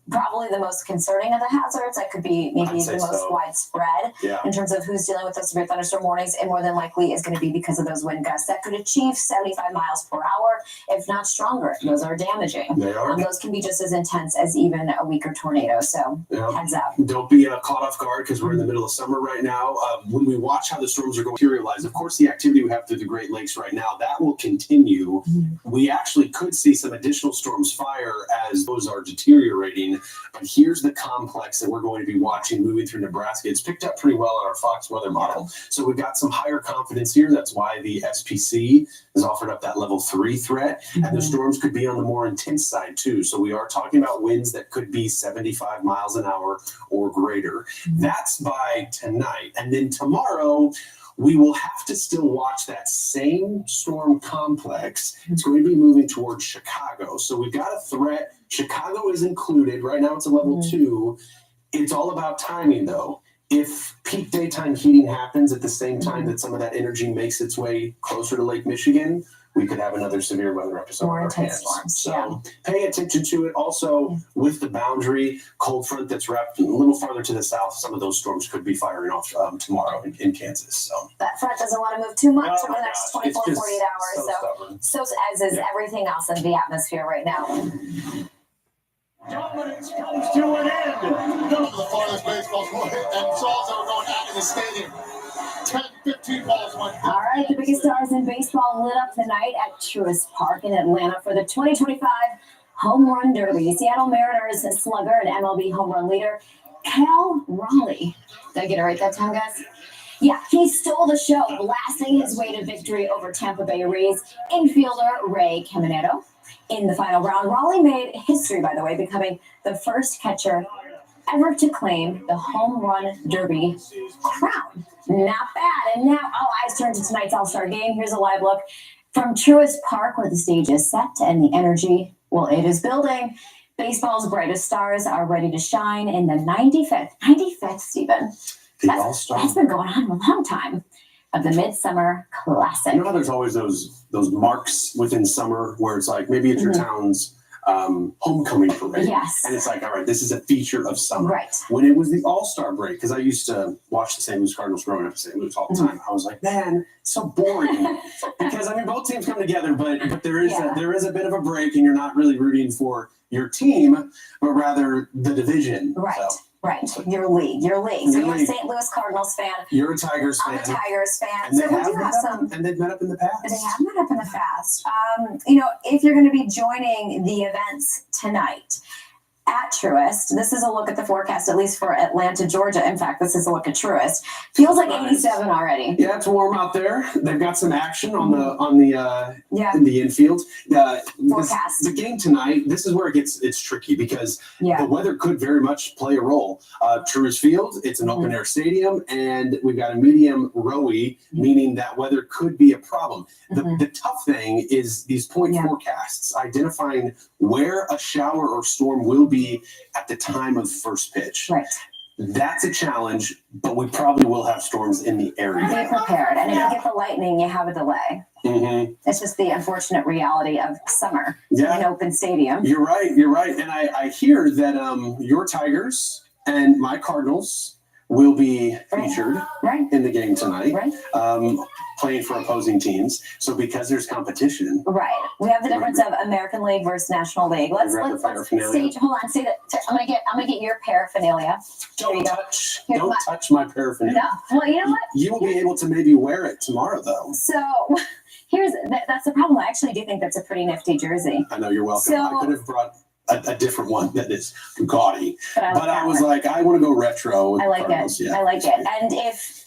probably the most concerning of the hazards, that could be maybe the most widespread in terms of who's dealing with those severe thunderstorm warnings, and more than likely is going to be because of those wind gusts that could achieve 75 miles per hour, if not stronger. Those are damaging. They are. Those can be just as intense as even a weaker tornado, so heads up. Don't be caught off guard, because we're in the middle of summer right now. When we watch how the storms are going to materialize, of course, the activity we have through the Great Lakes right now, that will continue. We actually could see some additional storms fire as those are deteriorating. But here's the complex that we're going to be watching moving through Nebraska. It's picked up pretty well in our Fox weather model. So we've got some higher confidence here. That's why the SPC has offered up that level 3 threat. And the storms could be on the more intense side too. So we are talking about winds that could be 75 miles an hour or greater. That's by tonight. And then tomorrow, we will have to still watch that same storm complex. It's going to be moving towards Chicago. So we've got a threat. Chicago is included. Right now it's a level 2. It's all about timing though. If peak daytime heating happens at the same time that some of that energy makes its way closer to Lake Michigan, we could have another severe weather episode. More on our intense hands. storms. So pay attention to it. Also, with the boundary cold front that's wrapped a little farther to the south, some of those storms could be firing off tomorrow in Kansas. So That front doesn't want to move too much Oh over my the next gosh, 24, it's just 48 hours. So as is everything else in the atmosphere right now. Dominance comes to an end. None of the farthest baseballs will hit, and balls that were going out in the stadium. 10, 15 balls went. All right, the biggest stars in baseball lit up the night at Truist Park in Atlanta for the 2025 Home Run Derby. Seattle Mariners slugger and MLB home run leader Cal Raleigh. Did I get it right that time, guys? Yeah, he stole the show, blasting his way to victory over Tampa Bay Rays infielder Ray Caminero. In the final round, Raleigh made history, by the way, becoming the first catcher ever to claim the Home Run Derby crown. Not bad. And now all eyes turn to tonight's All-Star game. Here's a live look from Truist Park, where the stage is set and the energy, well, it is building. Baseball's brightest stars are ready to shine in the 95th, Stephen. That's been going on a long time. Of the Midsummer Classic. You know how there's always those marks within summer where it's like maybe it's your town's homecoming parade. Yes. And it's like, all right, this is a feature of summer. Right. When it was the All-Star break, because I used to watch the St. Louis Cardinals growing up in St. Louis all the time, I was like, man, it's so boring. Because I mean, both teams come together, but there is a bit of a break, and you're not really rooting for your team, but rather the division. Right. So, Right, your league. So you're a St. Louis Cardinals fan. You're a Tigers fan. I'm a Tigers fan. And So we do have some. And they've met up in the past. They have met up in the past. If you're going to be joining the events tonight at Truist, this is a look at the forecast, at least for Atlanta, Georgia. In fact, this is a look at Truist. Feels like 87 already. Yeah, it's warm out there. They've got some action on the in the infield. Forecast. The game tonight, this is where it's tricky because the weather could very much play a role. Truist Field, it's an open air stadium, and we've got a medium rowy, meaning that weather could be a problem. The tough thing is these point forecasts, identifying where a shower or storm will be at the time of first pitch. Right. That's a challenge, but we probably will have storms in the area. Be prepared. And if you get the lightning, you have a delay. It's just the unfortunate reality of summer in an open stadium. You're right. And I hear that your Tigers and my Cardinals will be featured in the game tonight, playing for opposing teams. So because there's competition, we have the difference of American League versus National League. Let's stage. Hold on, say that. I'm gonna get your paraphernalia. Don't touch my paraphernalia. No. Well, you know what? You will be able to maybe wear it tomorrow, though. So that's the problem. I actually do think that's a pretty nifty jersey. I know, you're welcome. So, I could have brought a different one that is gaudy, but I was like, I want to go retro. With I like Cardinals. it. I like it. And if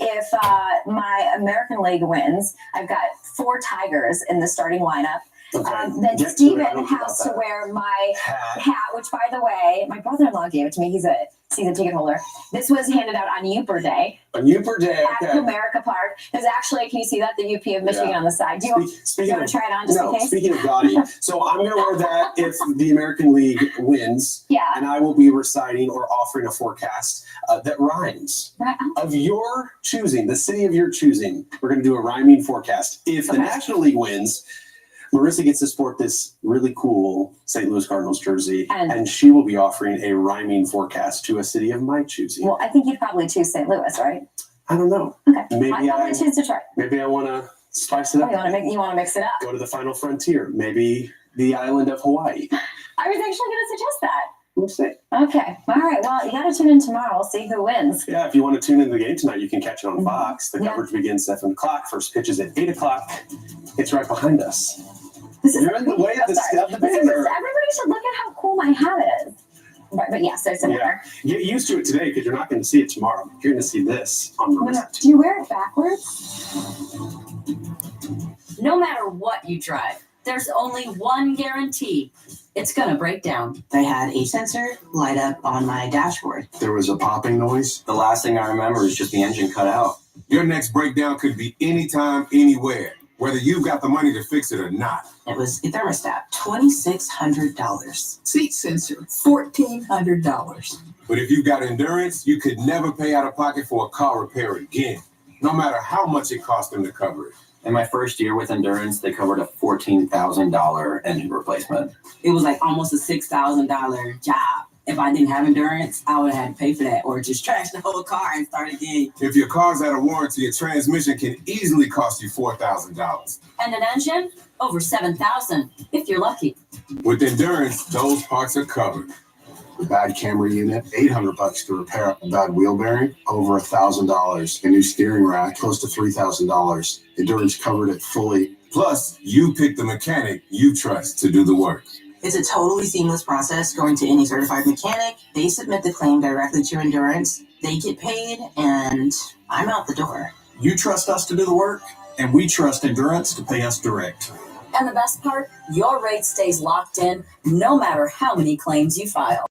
my American League wins, I've got 4 Tigers in the starting lineup. Then Steven has to wear my hat, which, by the way, my brother-in-law gave it to me. He's a season ticket holder. This was handed out on Uper Day. On Uper Day, at Comerica Park. There's actually, can you see that? The UP of Michigan on the side. Do you want to try it on just in case? Speaking of gaudy, so I'm going to wear that if the American League wins. And I will be reciting or offering a forecast that rhymes. Of your choosing, the city of your choosing. We're going to do a rhyming forecast. If the National League wins, Marissa gets to sport this really cool St. Louis Cardinals jersey, and she will be offering a rhyming forecast to a city of my choosing. Well, I think you'd probably choose St. Louis, right? I don't know. Okay. Maybe I choose Detroit. Maybe I want to spice it up. You want to mix it up. Go to the final frontier. Maybe the island of Hawaii. I was actually going to suggest that. We'll see. Okay. All right. Well, you got to tune in tomorrow. We'll see who wins. Yeah, if you want to tune in the game tonight, you can catch it on Fox. The coverage begins 7 o'clock. First pitch is at 8 o'clock. It's right behind us. You're in the way of the banner. Everybody should look at how cool my hat is. But yeah, so similar. Yeah. Get used to it today because you're not going to see it tomorrow. You're going to see this on the wrist. Do you wear it backwards? No matter what you drive, there's only one guarantee. It's going to break down. I had a sensor light up on my dashboard. There was a popping noise. The last thing I remember is just the engine cut out. Your next breakdown could be anytime, anywhere, whether you've got the money to fix it or not. It was a thermostat, $2,600. Seat sensor, $1,400. But if you've got endurance, you could never pay out of pocket for a car repair again, no matter how much it cost them to cover it. In my first year with Endurance, they covered a $14,000 engine replacement. It was like almost a $6,000 job. If I didn't have Endurance, I would have had to pay for that or just trash the whole car and start again. If your car's out of warranty, a transmission can easily cost you $4,000. And an engine? Over $7,000, if you're lucky. With Endurance, those parts are covered. A bad camera unit, $800 to repair a bad wheel bearing, over $1,000. A new steering rack, close to $3,000. Endurance covered it fully. Plus, you pick the mechanic you trust to do the work. It's a totally seamless process going to any certified mechanic. They submit the claim directly to Endurance. They get paid, and I'm out the door. You trust us to do the work, and we trust Endurance to pay us direct. And the best part, your rate stays locked in no matter how many claims you file.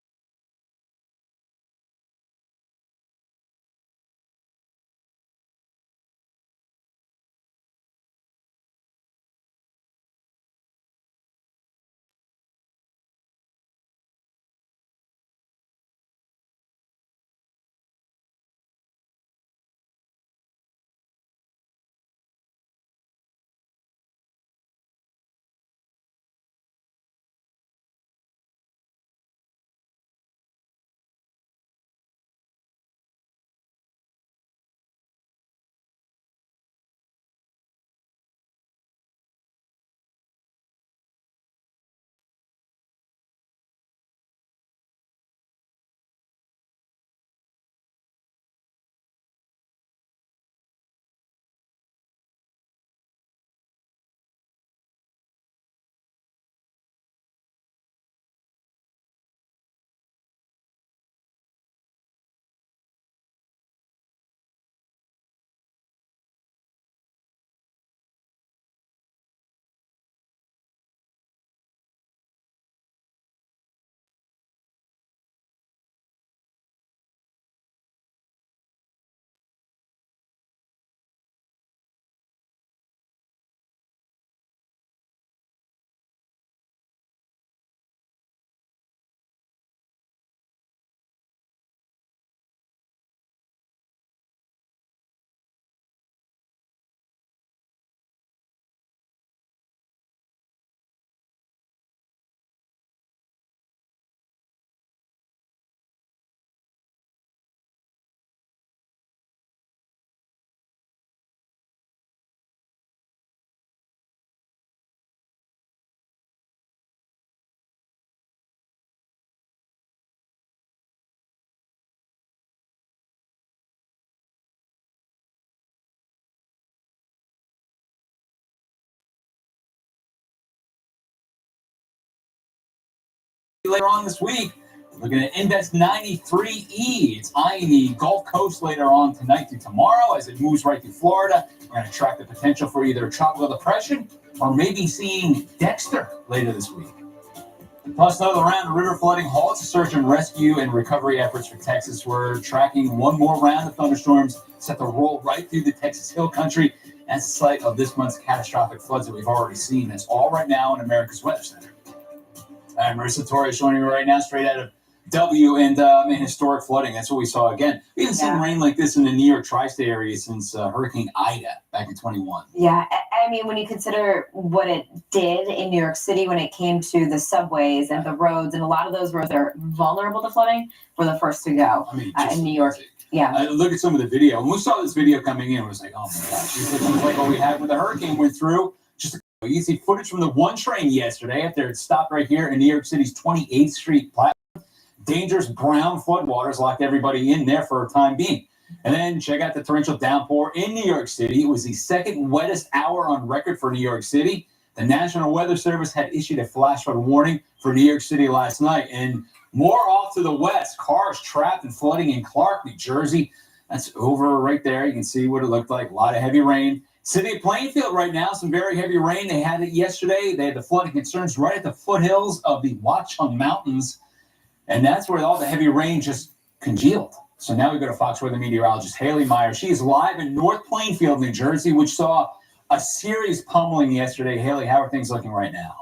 Later on this week, looking at Index 93E. It's eyeing the Gulf Coast later on tonight to tomorrow as it moves right through Florida. We're going to track the potential for either a tropical depression or maybe seeing Dexter later this week. Plus, another round of river flooding halts the search and rescue and recovery efforts for Texas. We're tracking one more round of thunderstorms set to roll right through the Texas Hill Country. That's the site of this month's catastrophic floods that we've already seen. That's all right now in America's Weather Center. And Marissa Torres joining me right now, straight out of W and historic flooding. That's what we saw again. We haven't seen rain like this in the New York tri-state area since Hurricane Ida back in 21. Yeah, I mean, when you consider what it did in New York City when it came to the subways and the roads, and a lot of those roads are vulnerable to flooding, were the first to go in New York. Yeah. Look at some of the video. When we saw this video coming in, it was like, oh my gosh, it was like what we had when the hurricane went through. You can see footage from the one train yesterday after it stopped right here in New York City's 28th Street platform. Dangerous brown floodwaters locked everybody in there for a time being. And then check out the torrential downpour in New York City. It was the second wettest hour on record for New York City. The National Weather Service had issued a flash flood warning for New York City last night. And more off to the west, cars trapped in flooding in Clark, New Jersey. That's over right there. You can see what it looked like. A lot of heavy rain. City of Plainfield right now, some very heavy rain. They had it yesterday. They had the flooding concerns right at the foothills of the Watchung Mountains. And that's where all the heavy rain just congealed. So now we go to Fox Weather meteorologist Haley Meyer. She is live in North Plainfield, New Jersey, which saw a serious pummeling yesterday. Haley, how are things looking right now?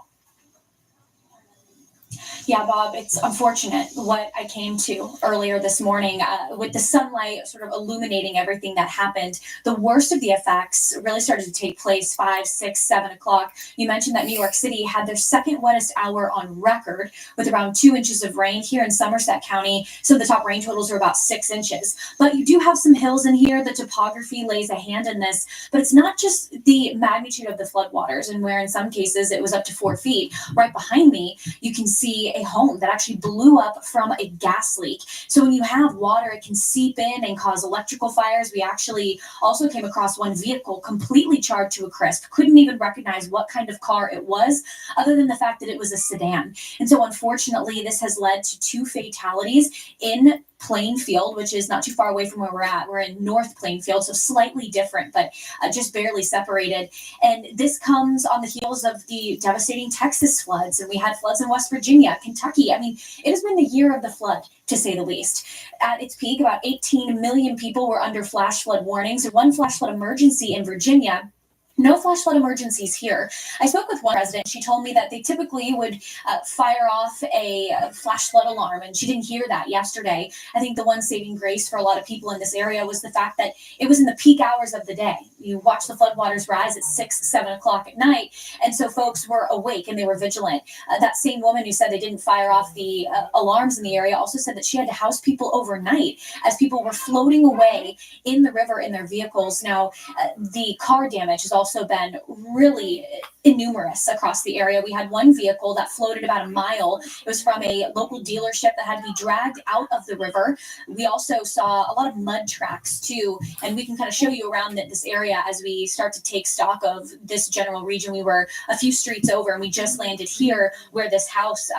Yeah, Bob, it's unfortunate what I came to earlier this morning with the sunlight sort of illuminating everything that happened. The worst of the effects really started to take place 5, 6, 7 o'clock. You mentioned that New York City had their second wettest hour on record with around 2 inches of rain here in Somerset County. Some of the top rain totals are about 6 inches. But you do have some hills in here. The topography lays a hand in this. But it's not just the magnitude of the floodwaters, and where in some cases it was up to 4 feet. Right behind me, you can see a home that actually blew up from a gas leak. So when you have water, it can seep in and cause electrical fires. We actually also came across one vehicle completely charred to a crisp. Couldn't even recognize what kind of car it was, other than the fact that it was a sedan. And so unfortunately, this has led to 2 fatalities in Plainfield, which is not too far away from where we're at. We're in North Plainfield, so slightly different, but just barely separated. And this comes on the heels of the devastating Texas floods. And we had floods in West Virginia, Kentucky. I mean, it has been the year of the flood, to say the least. At its peak, about 18 million people were under flash flood warnings. One flash flood emergency in Virginia. No flash flood emergencies here. I spoke with one resident. She told me that they typically would fire off a flash flood alarm, and she didn't hear that yesterday. I think the one saving grace for a lot of people in this area was the fact that it was in the peak hours of the day. You watch the floodwaters rise at 6, 7 o'clock at night, and so folks were awake and they were vigilant. That same woman who said they didn't fire off the alarms in the area also said that she had to house people overnight as people were floating away in the river in their vehicles. Now, the car damage has also been really innumerous across the area. We had one vehicle that floated about a mile. It was from a local dealership that had to be dragged out of the river. We also saw a lot of mud tracks too, and we can kind of show you around this area as we start to take stock of this general region. We were a few streets over, and we just landed here where this house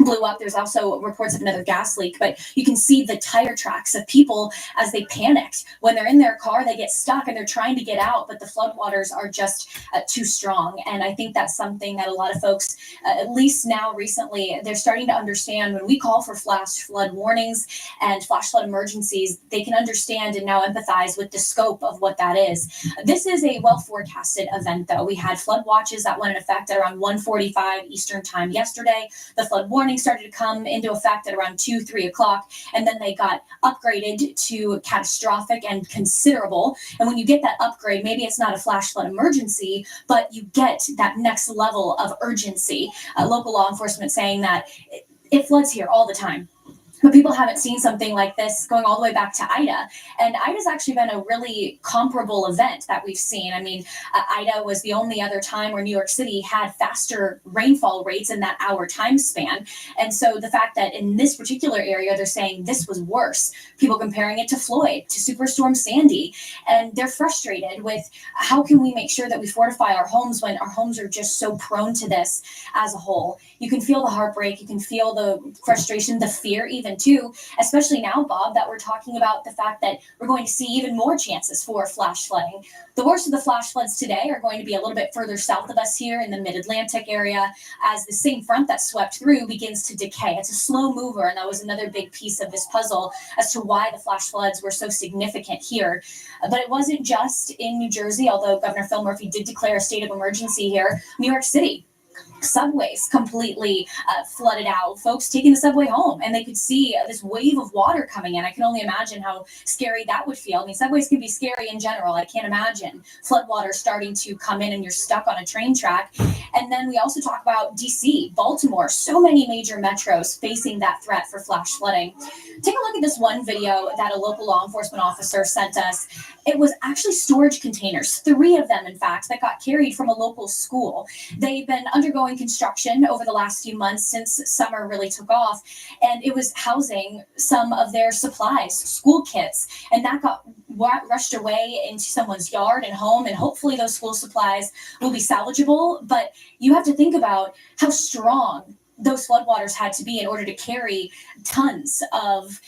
blew up. There's also reports of another gas leak, but you can see the tire tracks of people as they panicked. When they're in their car, they get stuck and they're trying to get out, but the floodwaters are just too strong. And I think that's something that a lot of folks, at least now recently, they're starting to understand. When we call for flash flood warnings and flash flood emergencies, they can understand and now empathize with the scope of what that is. This is a well forecasted event, though. We had flood watches that went in effect at around 1:45 Eastern time yesterday. The flood warning started to come into effect at around 2, 3 o'clock, and then they got upgraded to catastrophic and considerable. And when you get that upgrade, maybe it's not a flash flood emergency, but you get that next level of urgency. Local law enforcement saying that it floods here all the time. But people haven't seen something like this going all the way back to Ida. And Ida's actually been a really comparable event that we've seen. I mean, Ida was the only other time where New York City had faster rainfall rates in that hour time span. And so the fact that in this particular area, they're saying this was worse, people comparing it to Floyd, to Superstorm Sandy. And they're frustrated with how can we make sure that we fortify our homes when our homes are just so prone to this as a whole. You can feel the heartbreak, you can feel the frustration, the fear even too, especially now, Bob, that we're talking about the fact that we're going to see even more chances for flash flooding. The worst of the flash floods today are going to be a little bit further south of us here in the mid-Atlantic area as the same front that swept through begins to decay. It's a slow mover, and that was another big piece of this puzzle as to why the flash floods were so significant here. But it wasn't just in New Jersey, although Governor Phil Murphy did declare a state of emergency here. New York City, subways completely flooded out, folks taking the subway home, and they could see this wave of water coming in. I can only imagine how scary that would feel. I mean, subways can be scary in general. I can't imagine floodwater starting to come in and you're stuck on a train track. And then we also talk about DC, Baltimore, so many major metros facing that threat for flash flooding. Take a look at this one video that a local law enforcement officer sent us. It was actually storage containers, 3 of them, in fact, that got carried from a local school. They've been undergoing undergoing construction over the last few months since summer really took off, and it was housing some of their supplies, school kits, and that got rushed away into someone's yard and home, and hopefully those school supplies will be salvageable. But you have to think about how strong those floodwaters had to be in order to carry tons of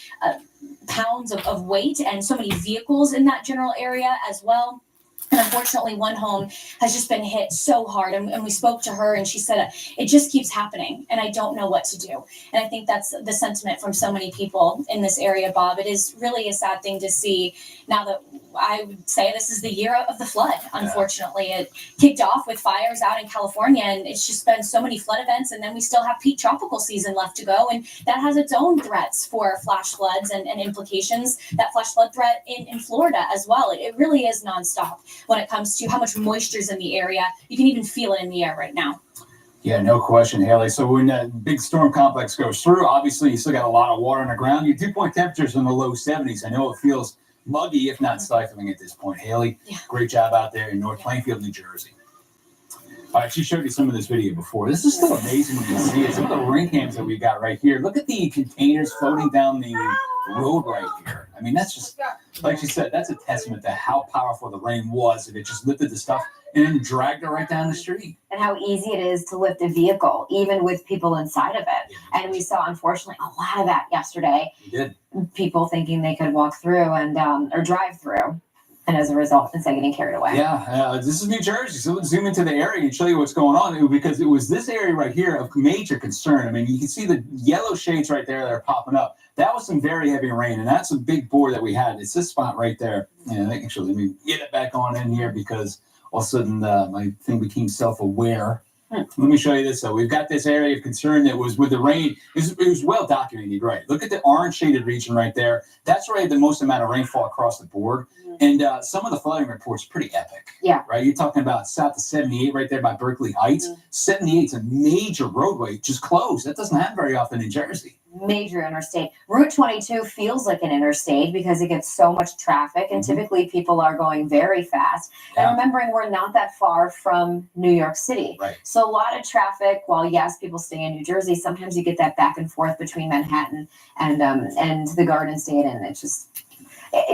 pounds of weight, and so many vehicles in that general area as well. And unfortunately, one home has just been hit so hard. And we spoke to her, and she said, it just keeps happening, and I don't know what to do. And I think that's the sentiment from so many people in this area, Bob. It is really a sad thing to see now that I would say this is the year of the flood, unfortunately. Yeah. It kicked off with fires out in California, and it's just been so many flood events. And then we still have peak tropical season left to go. And that has its own threats for flash floods and implications. That flash flood threat in Florida as well. It really is nonstop when it comes to how much moisture is in the area. You can even feel it in the air right now. Yeah, no question, Haley. So when that big storm complex goes through, obviously you still got a lot of water on the ground. Your dew point temperatures in the low 70s. I know it feels muggy, if not stifling at this point. Haley, great job out there in North Plainfield, New Jersey. All right, she showed you some of this video before. This is still amazing when you see it. Some of the rain cams that we got right here. Look at the containers floating down the road right here. I mean, that's just, like she said, that's a testament to how powerful the rain was. And it just lifted the stuff and then dragged it right down the street. And how easy it is to lift a vehicle, even with people inside of it. And we saw, unfortunately, a lot of that yesterday. We did. People thinking they could walk through and or drive through. And as a result, instead of getting carried away. Yeah, this is New Jersey. So let's zoom into the area and show you what's going on, because it was this area right here of major concern. I mean, you can see the yellow shades right there that are popping up. That was some very heavy rain, and that's a big bore that we had. It's this spot right there. And actually, let me get it back on in here because all of a sudden my thing became self-aware. Let me show you this. So we've got this area of concern that was with the rain. It was well documented, right? Look at the orange shaded region right there. That's where the most amount of rainfall across the board. And some of the flooding reports are pretty epic. Yeah. Right? You're talking about south of 78 right there by Berkeley Heights. 78 is a major roadway just closed. That doesn't happen very often in Jersey. Major interstate. Route 22 feels like an interstate because it gets so much traffic, and typically people are going very fast. And remembering we're not that far from New York City. Right. So a lot of traffic. While yes, people stay in New Jersey, sometimes you get that back and forth between Manhattan and the Garden State, and it's just.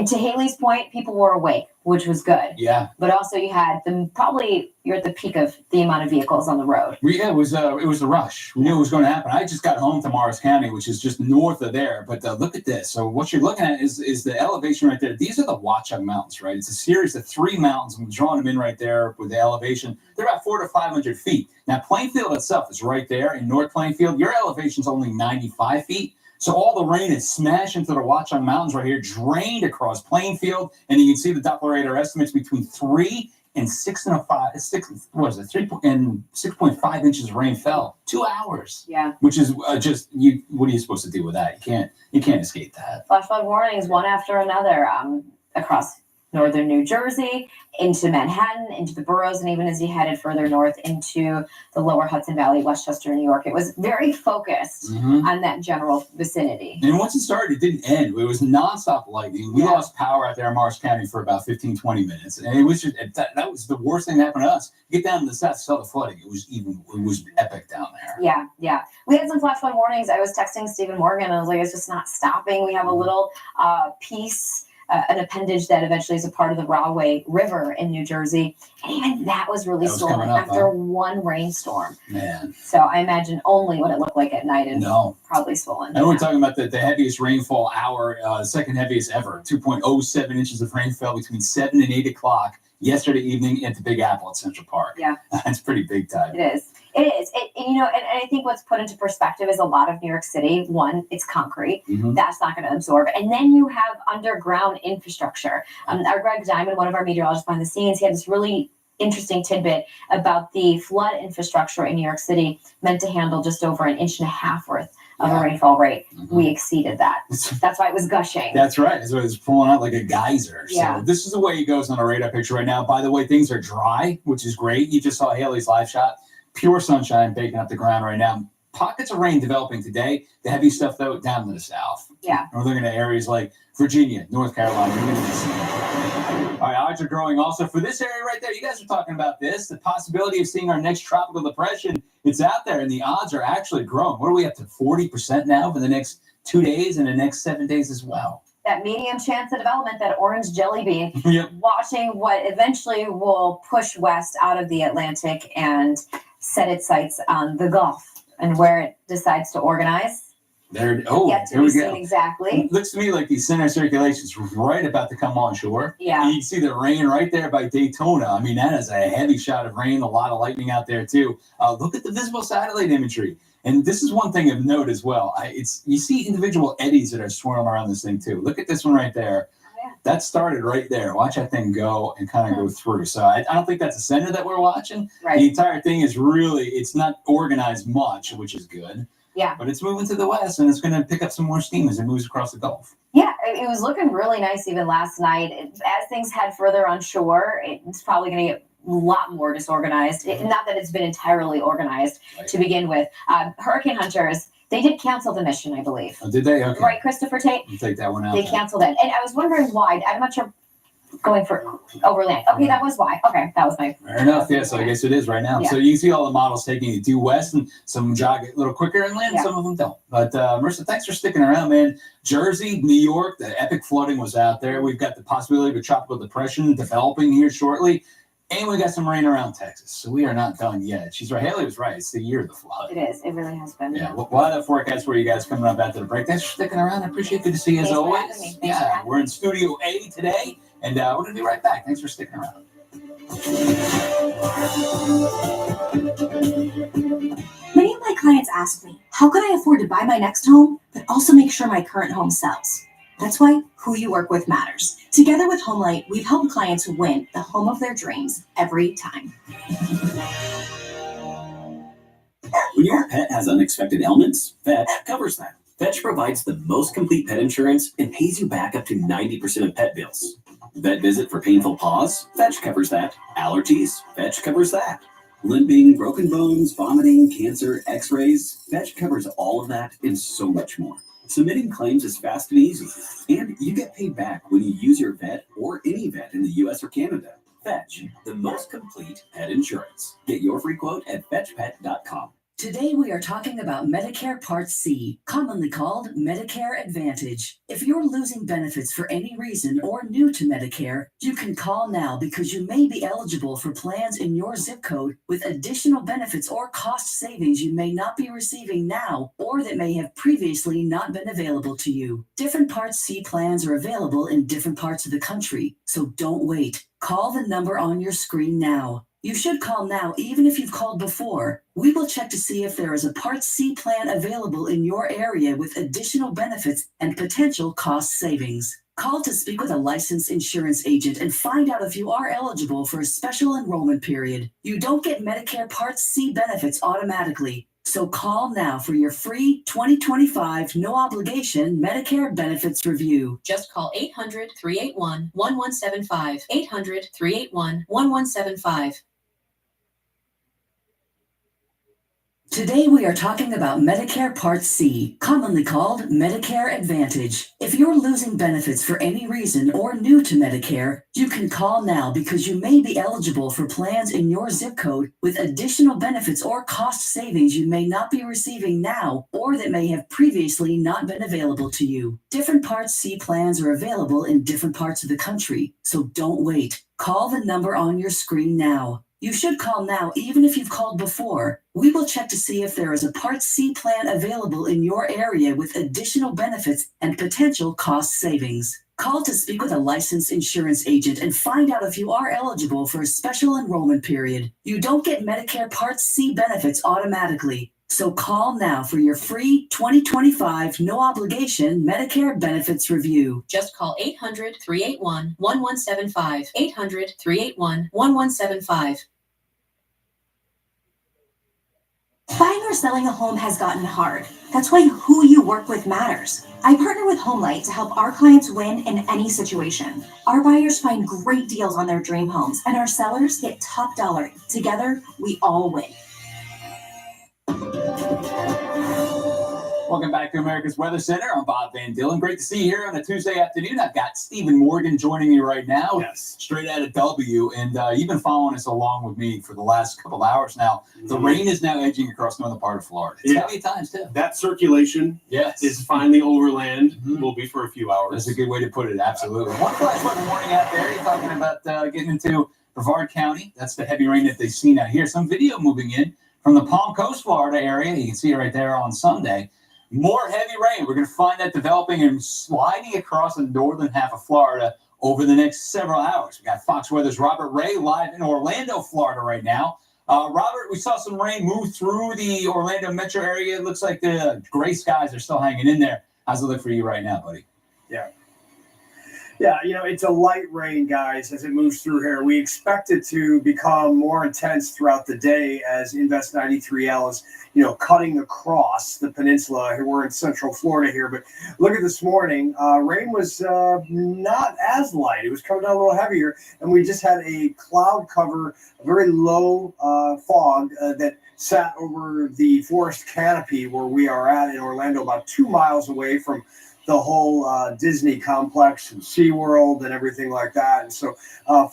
To Haley's point, people were awake, which was good. Yeah. But also you had you're at the peak of the amount of vehicles on the road. Yeah, it was a rush. We knew it was going to happen. I just got home to Morris County, which is just north of there. But look at this. So what you're looking at is the elevation right there. These are the Watchung Mountains, right? It's a series of 3 mountains, and we're drawing them in right there with the elevation. They're about 400 to 500 feet. Now, Plainfield itself is right there in North Plainfield. Your elevation's only 95 feet. So all the rain is smashed into the Watchung Mountains right here, drained across Plainfield, and you can see the Doppler radar estimates between 3 and 6.5 inches of rain fell. 2 hours. Yeah. Which is just you. What are you supposed to do with that? You can't escape that. Flash flood warnings, one after another, across northern New Jersey, into Manhattan, into the boroughs, and even as you headed further north into the lower Hudson Valley, Westchester, New York. It was very focused on that general vicinity. And once it started, it didn't end. It was nonstop lightning. We lost power out there in Morris County for about 15, 20 minutes. And it was just, that was the worst thing that happened to us. You get down to the south, saw the flooding. It was epic down there. Yeah, yeah. We had some flash flood warnings. I was texting Stephen Morgan. I was like, it's just not stopping. We have a little piece, an appendage that eventually is a part of the Rahway River in New Jersey. And even that was really swollen after one rainstorm. Man. So I imagine only what it looked like at night and probably swollen. And we're talking about the heaviest rainfall hour, second heaviest ever. 2.07 inches of rain fell between 7 and 8 o'clock yesterday evening at the Big Apple at Central Park. Yeah. That's pretty big time. It is. It is. And I think what's put into perspective is a lot of New York City. One, it's concrete. That's not going to absorb. And then you have underground infrastructure. Our Greg Diamond, one of our meteorologists behind the scenes, he had this really interesting tidbit about the flood infrastructure in New York City meant to handle just over 1.5 inches worth of a rainfall rate. We exceeded that. That's why it was gushing. That's right. That's why it's pulling out like a geyser. Yeah. So this is the way it goes on a radar picture right now. By the way, things are dry, which is great. You just saw Haley's live shot. Pure sunshine baking up the ground right now. Pockets of rain developing today. The heavy stuff, though, down to the south. Yeah. We're looking at areas like Virginia, North Carolina. All right, odds are growing also for this area right there. You guys are talking about this, the possibility of seeing our next tropical depression. It's out there, and the odds are actually growing. What are we up to, 40% now for the next 2 days and the next 7 days as well? That medium chance of development, that orange jelly bean, Yep. watching what eventually will push west out of the Atlantic and set its sights on the Gulf, and where it decides to organize. There, Yet to here be we seen go. exactly. It looks to me like the center circulation is right about to come on shore. Yeah. And you can see the rain right there by Daytona. I mean, that is a heavy shot of rain, a lot of lightning out there too. Look at the visible satellite imagery. And this is one thing of note as well. You see individual eddies that are swirling around this thing too. Look at this one right there. That started right there. Watch that thing go and kind of go through. So I don't think that's the center that we're watching. Right. The entire thing is really, it's not organized much, which is good. Yeah. But it's moving to the west, and it's going to pick up some more steam as it moves across the Gulf. Yeah, it was looking really nice even last night. As things head further on shore, it's probably going to get a lot more disorganized. Not that it's been entirely organized to begin with. Hurricane hunters, they did cancel the mission, I believe. Oh, did they? Okay. Right, Christopher Tate? We'll take that one out. They canceled it. And I was wondering why. I'm not sure. Going for overland. Okay, that was why. Okay, that was my. Fair enough. Yeah, so I guess it is right now. Yeah. So you can see all the models taking it due west, and some jog a little quicker inland, Yeah. some of them don't. But Marissa, thanks for sticking around, man. Jersey, New York, the epic flooding was out there. We've got the possibility of a tropical depression developing here shortly. And we got some rain around Texas. So we are not done yet. She's right. Haley was right. It's the year of the flood. It is. It really has been. Yeah, we'll have that forecast for you guys coming up after the break. Thanks for sticking around. I appreciate it. Good to see you as Thanks for always. having me. Thanks for Yeah, having we're in Studio A today, and we're going to be right back. Thanks for sticking around. Many of my clients ask me, how could I afford to buy my next home, but also make sure my current home sells? That's why who you work with matters. Together with HomeLight, we've helped clients win the home of their dreams every time. When your pet has unexpected ailments, Fetch covers that. Fetch provides the most complete pet insurance and pays you back up to 90% of pet bills. Vet visit for painful paws? Fetch covers that. Allergies? Fetch covers that. Limping, broken bones, vomiting, cancer, x-rays? Fetch covers all of that and so much more. Submitting claims is fast and easy, and you get paid back when you use your vet or any vet in the US or Canada. Fetch, the most complete pet insurance. Get your free quote at fetchpet.com. Today we are talking about Medicare Part C, commonly called Medicare Advantage. If you're losing benefits for any reason or new to Medicare, you can call now because you may be eligible for plans in your zip code with additional benefits or cost savings you may not be receiving now or that may have previously not been available to you. Different Part C plans are available in different parts of the country, so don't wait. Call the number on your screen now. You should call now even if you've called before. We will check to see if there is a Part C plan available in your area with additional benefits and potential cost savings. Call to speak with a licensed insurance agent and find out if you are eligible for a special enrollment period. You don't get Medicare Part C benefits automatically, so call now for your free 2025 no-obligation Medicare benefits review. Just call 800-381-1175. 800-381-1175. Today we are talking about Medicare Part C, commonly called Medicare Advantage. If you're losing benefits for any reason or new to Medicare, you can call now because you may be eligible for plans in your zip code with additional benefits or cost savings you may not be receiving now or that may have previously not been available to you. Different Part C plans are available in different parts of the country, so don't wait. Call the number on your screen now. You should call now even if you've called before. We will check to see if there is a Part C plan available in your area with additional benefits and potential cost savings. Call to speak with a licensed insurance agent and find out if you are eligible for a special enrollment period. You don't get Medicare Part C benefits automatically, so call now for your free 2025 no-obligation Medicare benefits review. Just call 800-381-1175. 800-381-1175. Buying or selling a home has gotten hard. That's why who you work with matters. I partner with HomeLight to help our clients win in any situation. Our buyers find great deals on their dream homes, and our sellers get top dollar. Together, we all win. Welcome back to America's Weather Center. I'm Bob Van Dillen. Great to see you here on a Tuesday afternoon. I've got Stephen Morgan joining me right now, straight out of W. And you've been following us along with me for the last couple hours now. The rain is now edging across northern part of Florida. It's heavy times, too. That circulation is finally overland. Will be for a few hours. That's a good way to put it, absolutely. One flash flood warning out there. You're talking about getting into Brevard County. That's the heavy rain that they've seen out here. Some video moving in from the Palm Coast, Florida area. You can see it right there on Sunday. More heavy rain. We're going to find that developing and sliding across the northern half of Florida over the next several hours. We got Fox Weather's Robert Ray live in Orlando, Florida right now. Robert, we saw some rain move through the Orlando metro area. It looks like the gray skies are still hanging in there. How's it look for you right now, buddy? Yeah, it's a light rain, guys, as it moves through here. We expect it to become more intense throughout the day as Invest 93L is, cutting across the peninsula. Here we're in central Florida here, but look at this morning. Rain was not as light. It was coming down a little heavier, and we just had a cloud cover, a very low fog that sat over the forest canopy where we are at in Orlando, about 2 miles away from the whole Disney complex and SeaWorld and everything like that. And so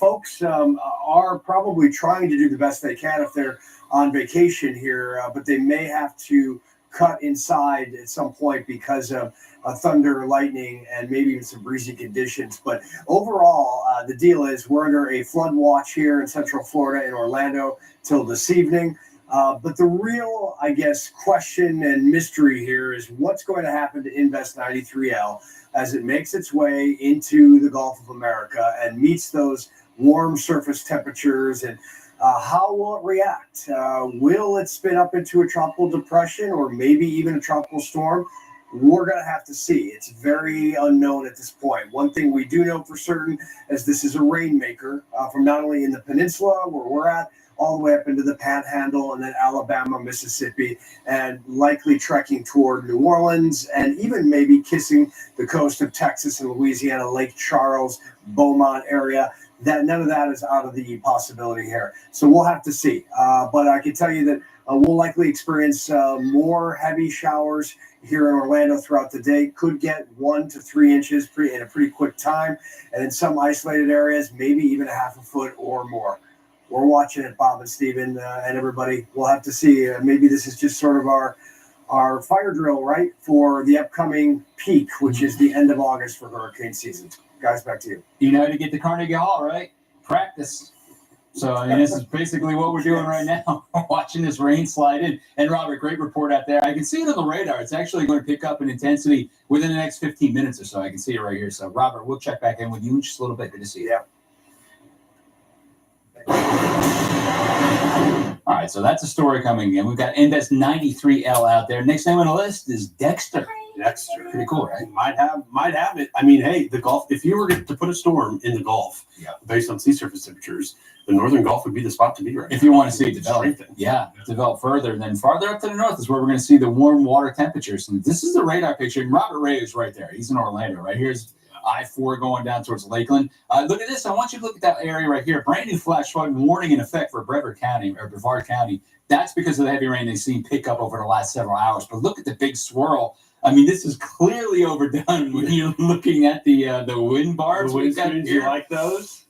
folks are probably trying to do the best they can if they're on vacation here, but they may have to cut inside at some point because of thunder, lightning, and maybe even some breezy conditions. But overall, the deal is we're under a flood watch here in Central Florida in Orlando till this evening. But the real, question and mystery here is what's going to happen to Invest 93L as it makes its way into the Gulf of America and meets those warm surface temperatures, and how will it react? Will it spin up into a tropical depression or maybe even a tropical storm? We're going to have to see. It's very unknown at this point. One thing we do know for certain is this is a rainmaker from not only in the peninsula where we're at, all the way up into the Panhandle and then Alabama, Mississippi, and likely trekking toward New Orleans and even maybe kissing the coast of Texas and Louisiana, Lake Charles, Beaumont area. That none of that is out of the possibility here. So we'll have to see. But I can tell you that we'll likely experience more heavy showers here in Orlando throughout the day. Could get 1 to 3 inches in a pretty quick time. And in some isolated areas, maybe even a half a foot or more. We're watching it, Bob and Steven, and everybody. We'll have to see. Maybe this is just sort of our fire drill, right, for the upcoming peak, which is the end of August for hurricane season. Guys, back to you. You know how to get to Carnegie Hall, right? Practice. So, this is basically what we're doing right now, watching this rain slide in. And, Robert, great report out there. I can see it on the radar. It's actually going to pick up in intensity within the next 15 minutes or so. I can see it right here. So, Robert, we'll check back in with you in just a little bit. Good to see you. Yeah. All right, so that's a story coming in. We've got Invest 93L out there. Next name on the list is Dexter. Dexter. Pretty cool, right? Might have it. I mean, hey, the Gulf, if you were to put a storm in the Gulf based on sea surface temperatures, the northern Gulf would be the spot to be right if you want to see it develop. Develop further. And then farther up to the north is where we're going to see the warm water temperatures. And this is the radar picture. And Robert Ray is right there. He's in Orlando, right? Here's I-4 going down towards Lakeland. Look at this. I want you to look at that area right here. Brand new flash flood warning in effect for Brevard County. That's because of the heavy rain they've seen pick up over the last several hours. But look at the big swirl. I mean, this is clearly overdone when you're looking at the wind bars. The wind screens, you like those?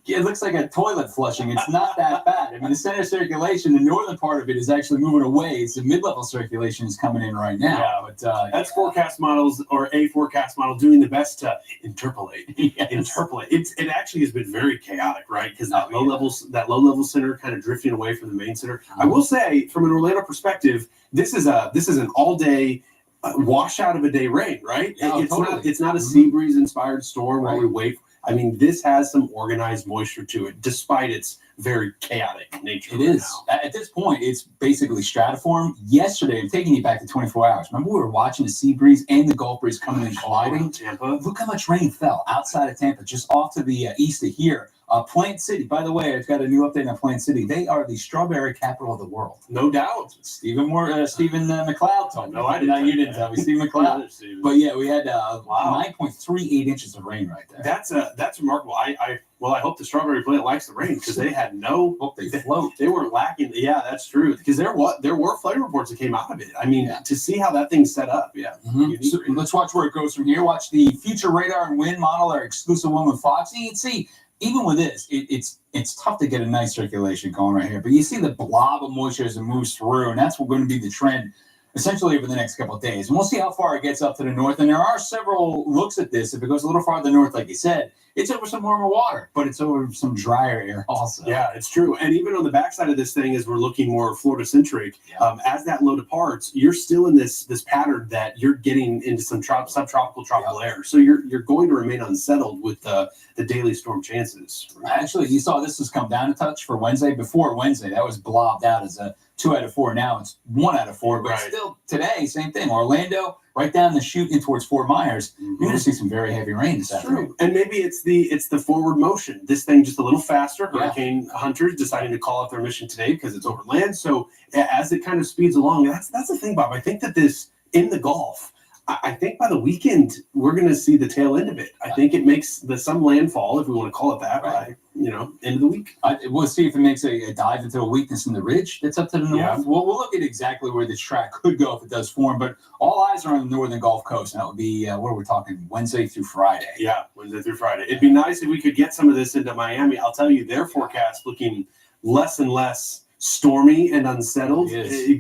It looks like a toilet flushing. It's not that bad. I mean, the center circulation, the northern part of it is actually moving away. It's the mid-level circulation is coming in right now. Yeah, but that's forecast models or a forecast model doing the best to interpolate. Interpolate. It actually has been very chaotic, right? Because that low level center kind of drifting away from the main center. I will say, from an Orlando perspective, this is an all day washout of a day rain, right? It's not a sea breeze inspired storm while we wait. I mean, this has some organized moisture to it, despite its very chaotic nature. It is. At this point, it's basically stratiform. Yesterday, I'm taking you back to 24 hours. Remember, we were watching the sea breeze and the Gulf breeze coming and colliding? Tampa. Look how much rain fell outside of Tampa, just off to the east of here. Plant City, by the way, I've got a new update on Plant City. They are the strawberry capital of the world. No doubt. Stephen McLeod told me. No, I didn't. No, you didn't tell me. Stephen McLeod. But yeah, we had 9.38 inches of rain right there. That's remarkable. I hope the strawberry plant likes the rain because they had no. Hope they float. They weren't lacking. Yeah, that's true. Because there were flight reports that came out of it. I mean, to see how that thing's set up. Yeah. So let's watch where it goes from here. Watch the future radar and wind model, our exclusive one with Fox. You can see. Even with this, it's tough to get a nice circulation going right here. But you see the blob of moisture as it moves through, and that's going to be the trend essentially over the next couple of days. And we'll see how far it gets up to the north. And there are several looks at this. If it goes a little farther north, like you said, it's over some warmer water, but it's over some drier air also. Yeah, it's true. And even on the backside of this thing, as we're looking more Florida-centric, as that low departs, you're still in this pattern that you're getting into some subtropical tropical air. So you're going to remain unsettled with the daily storm chances. Actually, you saw this has come down a touch for Wednesday. Before Wednesday, that was blobbed out as a 2 out of 4. Now it's 1 out of 4. But still, today, same thing. Orlando, right down the chute in towards Fort Myers, you're going to see some very heavy rain this afternoon. And maybe it's the forward motion. This thing just a little faster. Hurricane hunters deciding to call off their mission today because it's over land. So as it kind of speeds along, that's the thing, Bob. I think that this in the Gulf. I think by the weekend we're going to see the tail end of it. I think it makes some landfall, if we want to call it that, by end of the week. We'll see if it makes a dive into a weakness in the ridge that's up to the north. Yeah. We'll look at exactly where this track could go if it does form. But all eyes are on the northern Gulf Coast, and that would be what are we talking? Wednesday through Friday. Yeah, Wednesday through Friday. It'd be nice if we could get some of this into Miami. I'll tell you, their forecast looking less and less stormy and unsettled,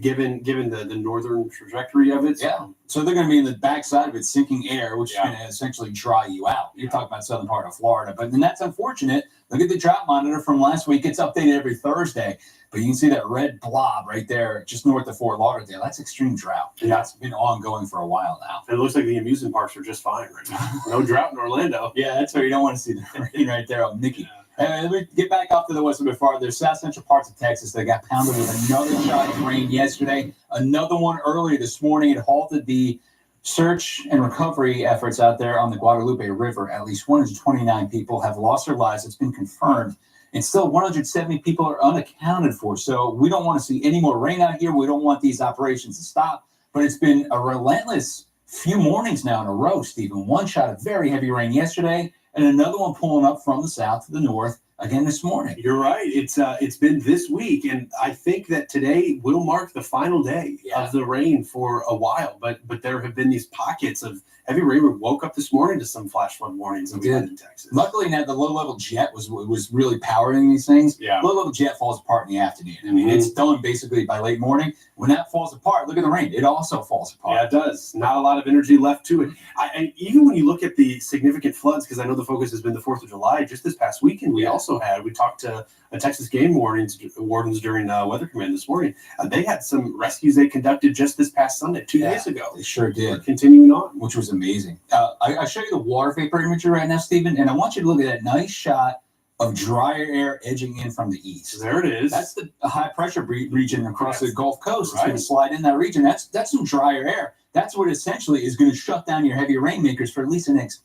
given the northern trajectory of it. Yeah. So they're going to be in the backside of it, sinking air, which is going to essentially dry you out. You're talking about southern part of Florida, but then that's unfortunate. Look at the drought monitor from last week. It's updated every Thursday, but you can see that red blob right there, just north of Fort Lauderdale. That's extreme drought. Yeah. It's been ongoing for a while now. It looks like the amusement parks are just fine right now. No drought in Orlando. Yeah, that's where you don't want to see the rain right there on Mickey. Let me get back up to the west a bit farther. There's south central parts of Texas that got pounded with another shot of rain yesterday. Another one earlier this morning. It halted the search and recovery efforts out there on the Guadalupe River. At least 129 people have lost their lives. It's been confirmed. And still 170 people are unaccounted for. So we don't want to see any more rain out here. We don't want these operations to stop. But it's been a relentless few mornings now in a row, Stephen. One shot of very heavy rain yesterday, and another one pulling up from the south to the north again this morning. You're right. It's been this week, and I think that today will mark the final day of the rain for a while. But there have been these pockets of heavy rain. We woke up this morning to some flash flood warnings that we had in Texas. Luckily, now the low-level jet was really powering these things. Yeah. Low-level jet falls apart in the afternoon. I mean, it's done basically by late morning. When that falls apart, look at the rain. It also falls apart. Yeah, it does. Not a lot of energy left to it. And even when you look at the significant floods, because I know the focus has been the 4th of July, just this past weekend, we talked to Texas game wardens during Weather Command this morning. They had some rescues they conducted just this past Sunday, 2 days ago. They sure did. We're continuing on. Which was amazing. I show you the water vapor imagery right now, Stephen, and I want you to look at that nice shot of drier air edging in from the east. There it is. That's the high pressure region across the Gulf Coast. It's going to slide in that region. That's some drier air. That's what essentially is going to shut down your heavy rainmakers for at least the next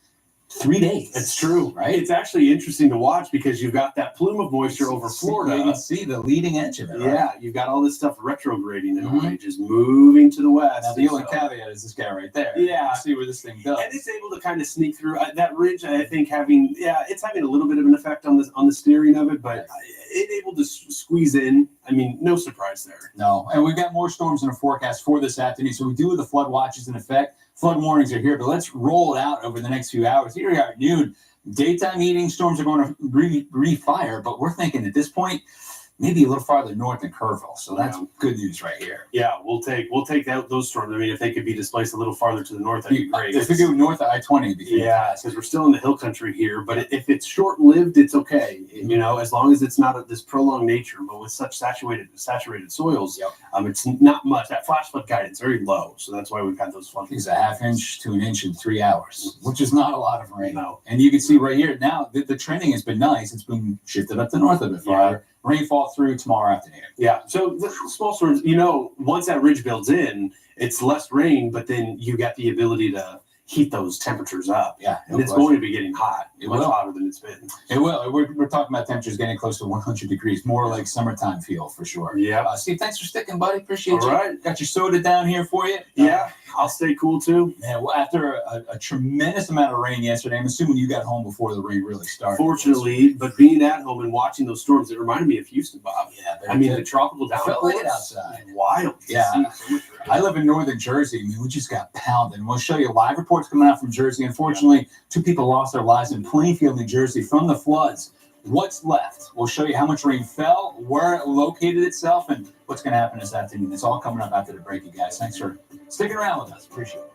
3 days. It's true, right? It's actually interesting to watch because you've got that plume of moisture over Florida. You can see the leading edge of it. Yeah, right? You've got all this stuff retrograding in a way, just moving to the west. Now, the only caveat is this guy right there. Yeah. See where this thing does. And it's able to kind of sneak through that ridge. I think it's having a little bit of an effect on the steering of it, but it's able to squeeze in. I mean, no surprise there. No, and we've got more storms in our forecast for this afternoon. So we do have the flood watches in effect. Flood warnings are here, but let's roll it out over the next few hours. Here we are at noon. Daytime heating storms are going to refire, but we're thinking at this point, maybe a little farther north than Kerrville. So that's good news right here. Yeah, we'll take those storms. I mean, if they could be displaced a little farther to the north, that'd be great. If we go north of I-20, yeah, because we're still in the hill country here. But if it's short-lived, it's okay. You know, as long as it's not of this prolonged nature. But with such saturated soils, it's not much. That flash flood guidance very low, so that's why we've had those floods. It's a half inch to an inch in 3 hours, which is not a lot of rain. No. And you can see right here now that the trending has been nice. It's been shifted up to north a bit farther. Rainfall through tomorrow afternoon. Yeah. So the small storms, once that ridge builds in, it's less rain, but then you got the ability to, heat those temperatures up. Yeah, and it's going to be getting hot. Much will. hotter than it's been. It will. We're talking about temperatures getting close to 100 degrees, more like summertime feel for sure. Yeah. Steve, thanks for sticking, buddy. Appreciate All you. right. Got your soda down here for you. Yeah, I'll stay cool too. Yeah, well, after a tremendous amount of rain yesterday, I'm assuming you got home before the rain really started. Fortunately, but being at home and watching those storms, it reminded me of Houston, Bob. Yeah, I mean, the tropical It felt downpours. like it outside. Wild. Yeah. I live in northern Jersey. I mean, we just got pounded. And we'll show you live reports coming out from Jersey. Unfortunately, 2 people lost their lives in Plainfield, New Jersey from the floods. What's left? We'll show you how much rain fell, where it located itself, and what's going to happen this afternoon. It's all coming up after the break, you guys. Thanks for sticking around with us. Appreciate it.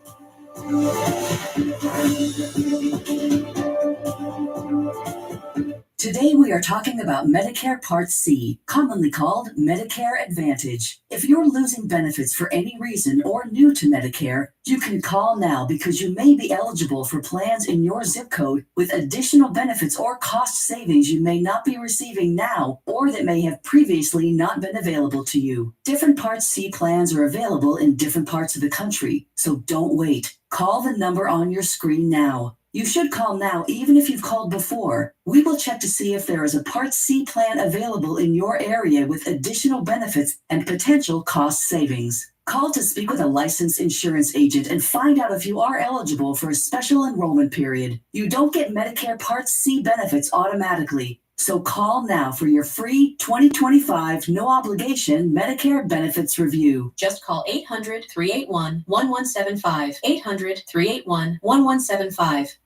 Today we are talking about Medicare Part C, commonly called Medicare Advantage. If you're losing benefits for any reason or new to Medicare, you can call now because you may be eligible for plans in your zip code with additional benefits or cost savings you may not be receiving now or that may have previously not been available to you. Different Part C plans are available in different parts of the country, so don't wait. Call the number on your screen now. You should call now even if you've called before. We will check to see if there is a Part C plan available in your area with additional benefits and potential cost savings. Call to speak with a licensed insurance agent and find out if you are eligible for a special enrollment period. You don't get Medicare Part C benefits automatically, so call now for your free 2025 no-obligation Medicare benefits review. Just call 800-381-1175. 800-381-1175.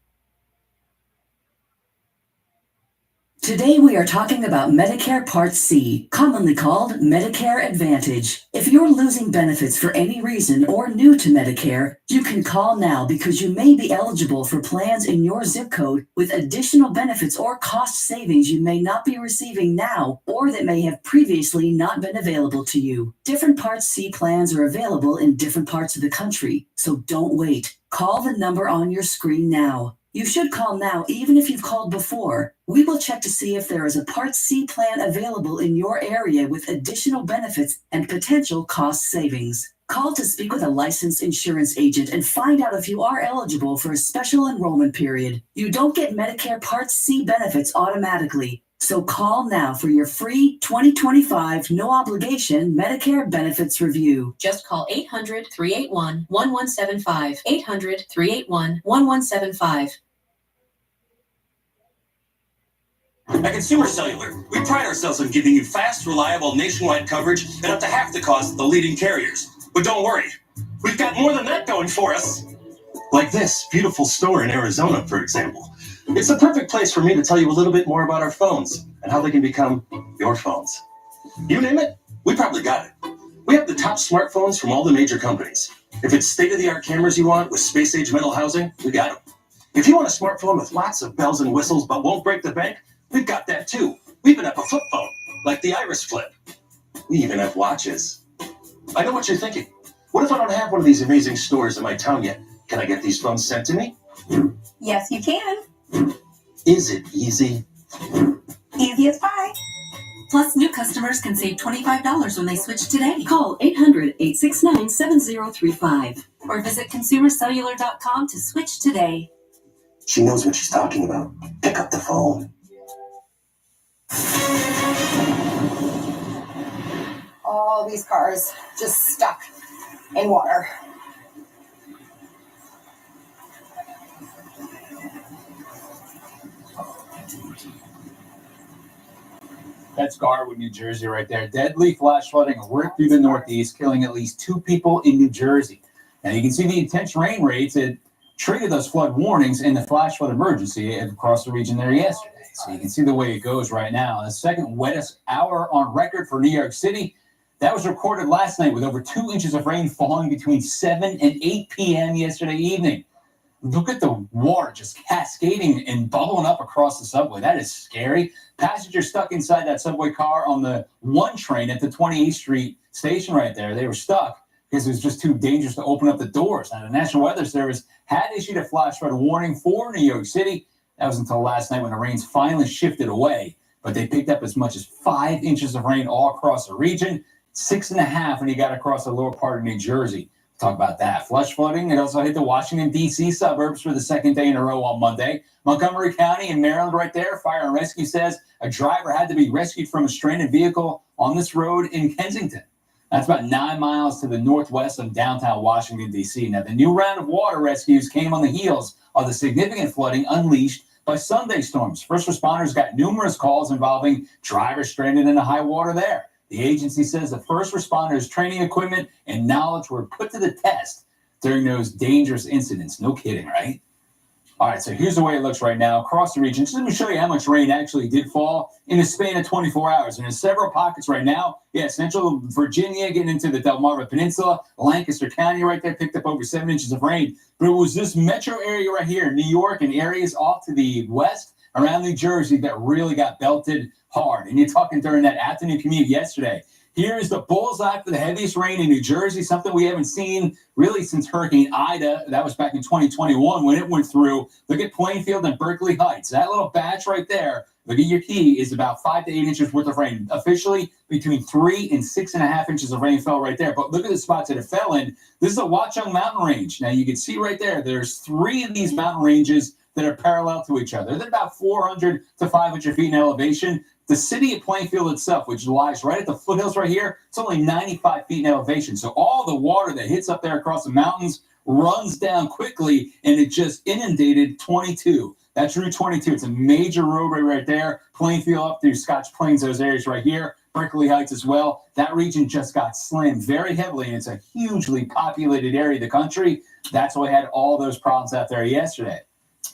Today we are talking about Medicare Part C, commonly called Medicare Advantage. If you're losing benefits for any reason or new to Medicare, you can call now because you may be eligible for plans in your zip code with additional benefits or cost savings you may not be receiving now or that may have previously not been available to you. Different Part C plans are available in different parts of the country, so don't wait. Call the number on your screen now. You should call now even if you've called before. We will check to see if there is a Part C plan available in your area with additional benefits and potential cost savings. Call to speak with a licensed insurance agent and find out if you are eligible for a special enrollment period. You don't get Medicare Part C benefits automatically, so call now for your free 2025 no-obligation Medicare benefits review. Just call 800-381-1175. 800-381-1175. At Consumer Cellular, we pride ourselves on giving you fast, reliable, nationwide coverage at up to half the cost of the leading carriers. But don't worry, we've got more than that going for us. Like this beautiful store in Arizona, for example. It's the perfect place for me to tell you a little bit more about our phones and how they can become your phones. You name it, we probably got it. We have the top smartphones from all the major companies. If it's state-of-the-art cameras you want with space-age metal housing, we got them. If you want a smartphone with lots of bells and whistles but won't break the bank, we've got that too. We even have a flip phone, like the Iris Flip. We even have watches. I know what you're thinking. What if I don't have one of these amazing stores in my town yet? Can I get these phones sent to me? Yes, you can. Is it easy? Easy as pie. Plus, new customers can save $25 when they switch today. Call 800-869-7035 or visit consumercellular.com to switch today. She knows what she's talking about. Pick up the phone. All these cars just stuck in water. That's Garwood, New Jersey right there. Deadly flash flooding ripped through the Northeast, killing at least 2 people in New Jersey. Now you can see the intense rain rates that triggered those flood warnings and the flash flood emergency across the region there yesterday. So you can see the way it goes right now. The second wettest hour on record for New York City. That was recorded last night with over 2 inches of rain falling between 7 and 8 p.m. yesterday evening. Look at the water just cascading and bubbling up across the subway. That is scary. Passengers stuck inside that subway car on the 1 train at the 28th Street station right there. They were stuck because it was just too dangerous to open up the doors. Now, the National Weather Service had issued a flash flood warning for New York City. That was until last night when the rains finally shifted away. But they picked up as much as 5 inches of rain all across the region, 6.5 when you got across the lower part of New Jersey. Talk about that. Flash flooding. It also hit the Washington, D.C. suburbs for the second day in a row on Monday. Montgomery County in Maryland right there. Fire and Rescue says a driver had to be rescued from a stranded vehicle on this road in Kensington. That's about 9 miles to the northwest of downtown Washington, D.C. Now, the new round of water rescues came on the heels of the significant flooding unleashed by Sunday storms. First responders got numerous calls involving drivers stranded in the high water there. The agency says the first responders' training equipment and knowledge were put to the test during those dangerous incidents. No kidding, right? All right, so here's the way it looks right now across the region. Just let me show you how much rain actually did fall in a span of 24 hours. And in several pockets right now, central Virginia getting into the Delmarva Peninsula, Lancaster County right there picked up over 7 inches of rain. But it was this metro area right here, New York and areas off to the west around New Jersey that really got belted hard. And you're talking during that afternoon commute yesterday. Here is the bullseye for the heaviest rain in New Jersey, something we haven't seen really since Hurricane Ida. That was back in 2021 when it went through. Look at Plainfield and Berkeley Heights. That little batch right there, look at your key, is about 5 to 8 inches worth of rain. Officially, between 3 and 6.5 inches of rain fell right there. But look at the spots that it fell in. This is a Watchung mountain range. Now, you can see right there, there's 3 of these mountain ranges that are parallel to each other. They're about 400 to 500 feet in elevation. The city of Plainfield itself, which lies right at the foothills right here, it's only 95 feet in elevation. So all the water that hits up there across the mountains runs down quickly, and it just inundated 22. That's Route 22. It's a major roadway right there. Plainfield up through Scotch Plains, those areas right here. Berkeley Heights as well. That region just got slammed very heavily, and it's a hugely populated area of the country. That's why I had all those problems out there yesterday.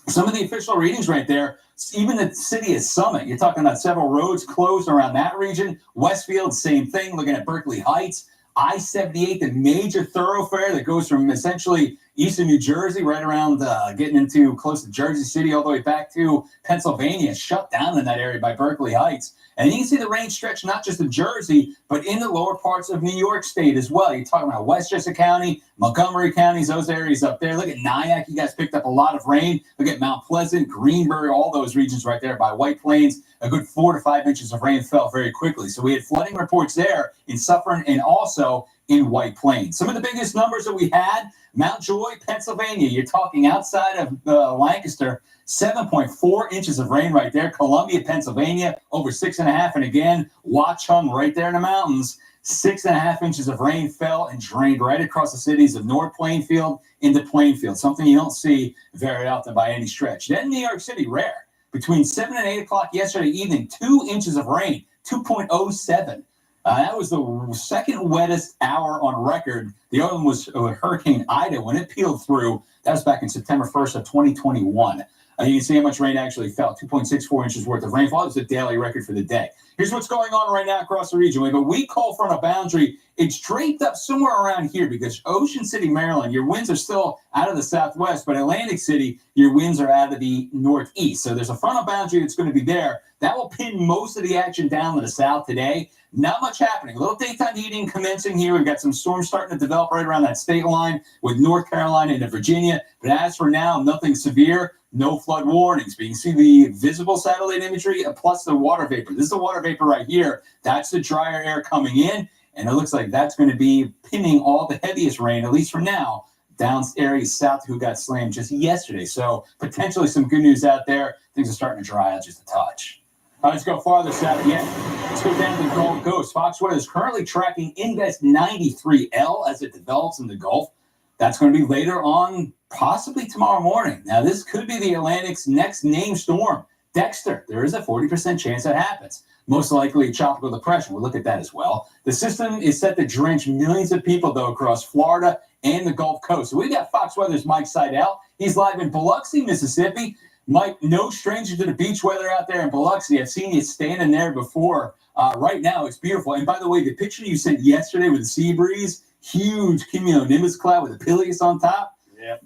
Some of the official readings right there, even the city of Summit, you're talking about several roads closed around that region. Westfield, same thing, looking at Berkeley Heights. I-78, the major thoroughfare that goes from essentially eastern New Jersey right around getting into close to Jersey City all the way back to Pennsylvania, shut down in that area by Berkeley Heights. And you can see the rain stretch not just in Jersey, but in the lower parts of New York State as well. You're talking about Westchester County, Montgomery counties, those areas up there. Look at Nyack. You guys picked up a lot of rain. Look at Mount Pleasant, Greenberg, all those regions right there by White Plains. A good 4 to 5 inches of rain fell very quickly. So we had flooding reports there in Suffern and also in White Plains. Some of the biggest numbers that we had, Mount Joy, Pennsylvania. You're talking outside of Lancaster, 7.4 inches of rain right there. Columbia, Pennsylvania, over 6.5. And again, Watchung right there in the mountains, 6.5 inches of rain fell and drained right across the cities of North Plainfield into Plainfield, something you don't see very often by any stretch. Then New York City, rare. Between 7 and 8 o'clock yesterday evening, 2 inches of rain, 2.07. That was the second wettest hour on record. The other one was Hurricane Ida. When it peeled through, that was back in September 1st of 2021. You can see how much rain actually fell, 2.64 inches worth of rainfall. It was a daily record for the day. Here's what's going on right now across the region. We have a weak cold front of boundary. It's draped up somewhere around here because Ocean City, Maryland, your winds are still out of the southwest, but Atlantic City, your winds are out of the northeast. So there's a front of boundary that's going to be there. That will pin most of the action down to the south today. Not much happening. A little daytime heating commencing here. We've got some storms starting to develop right around that state line with North Carolina into Virginia. But as for now, nothing severe. No flood warnings. But you can see the visible satellite imagery plus the water vapor. This is the water vapor right here. That's the drier air coming in. And it looks like that's going to be pinning all the heaviest rain, at least for now, down areas south who got slammed just yesterday. So potentially some good news out there. Things are starting to dry out just a touch. All right, let's go farther south yet. Let's go down to the Gulf Coast. Fox weather is currently tracking Index 93L as it develops in the Gulf. That's going to be later on, possibly tomorrow morning. Now, this could be the Atlantic's next named storm, Dexter. There is a 40% chance that happens. Most likely a tropical depression. We'll look at that as well. The system is set to drench millions of people, though, across Florida and the Gulf Coast. So we got Fox Weather's Mike Seidel. He's live in Biloxi, Mississippi. Mike, no stranger to the beach weather out there in Biloxi. I've seen you standing there before. Right now, it's beautiful. And by the way, the picture you sent yesterday with the sea breeze, huge cumulonimbus cloud with a Peleus on top. Yeah.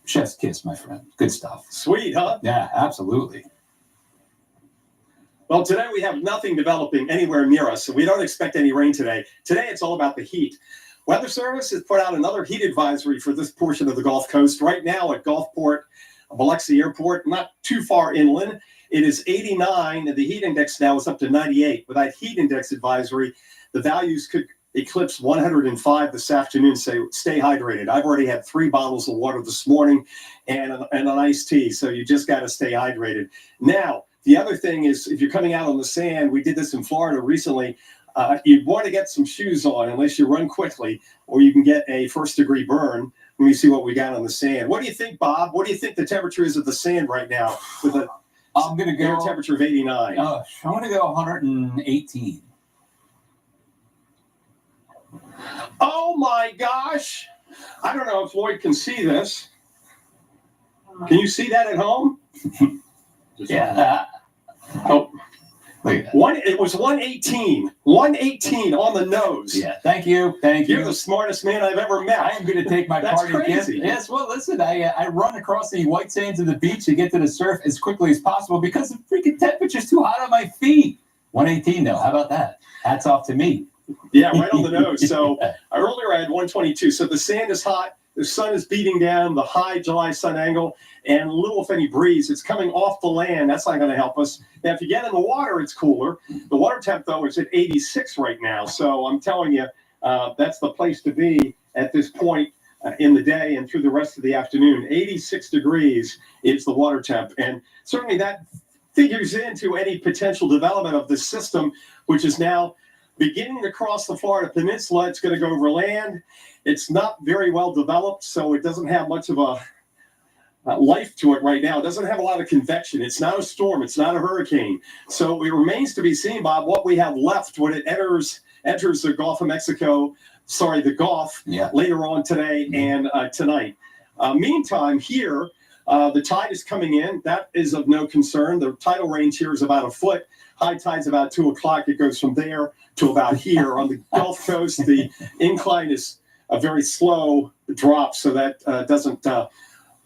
Chef's kiss, my friend. Good stuff. Sweet, huh? Yeah, absolutely. Well, today we have nothing developing anywhere near us, so we don't expect any rain today. Today, it's all about the heat. Weather Service has put out another heat advisory for this portion of the Gulf Coast. Right now at Gulfport, Biloxi Airport, not too far inland, it is 89, and the heat index now is up to 98. With that heat index advisory, the values could eclipse 105 this afternoon. Say, stay hydrated. I've already had 3 bottles of water this morning and an iced tea. So you just got to stay hydrated. Now, the other thing is, if you're coming out on the sand, we did this in Florida recently. You want to get some shoes on unless you run quickly, or you can get a first-degree burn. Let me see what we got on the sand. What do you think, Bob? What do you think the temperature is of the sand right now with a air temperature of 89? I'm going to go 118. Oh my gosh! I don't know if Lloyd can see this. Can you see that at home? Yeah. It was 118. 118 on the nose. Yeah. Thank you. You're the smartest man I've ever met. I am going to take my That's party gift. crazy. Yes. Well, listen, I run across the white sands of the beach to get to the surf as quickly as possible because the freaking temperature's too hot on my feet. 118 though. How about that? Hats off to me. Yeah, right on the nose. So earlier I had 122. So the sand is hot. The sun is beating down, the high July sun angle, and little, if any, breeze. It's coming off the land. That's not going to help us. Now, if you get in the water, it's cooler. The water temp, though, is at 86 right now. So I'm telling you, that's the place to be at this point in the day and through the rest of the afternoon. 86 degrees is the water temp. And certainly that figures into any potential development of this system, which is now beginning to cross the Florida Peninsula. It's going to go over land. It's not very well developed, so it doesn't have much of a life to it right now. It doesn't have a lot of convection. It's not a storm. It's not a hurricane. So it remains to be seen, Bob, what we have left when it enters the Gulf of Mexico, the Gulf, later on today and tonight. Meantime, here, the tide is coming in. That is of no concern. The tidal range here is about a foot. High tide's about 2 o'clock. It goes from there to about here. On the Gulf Coast, the incline is a very slow drop, so that doesn't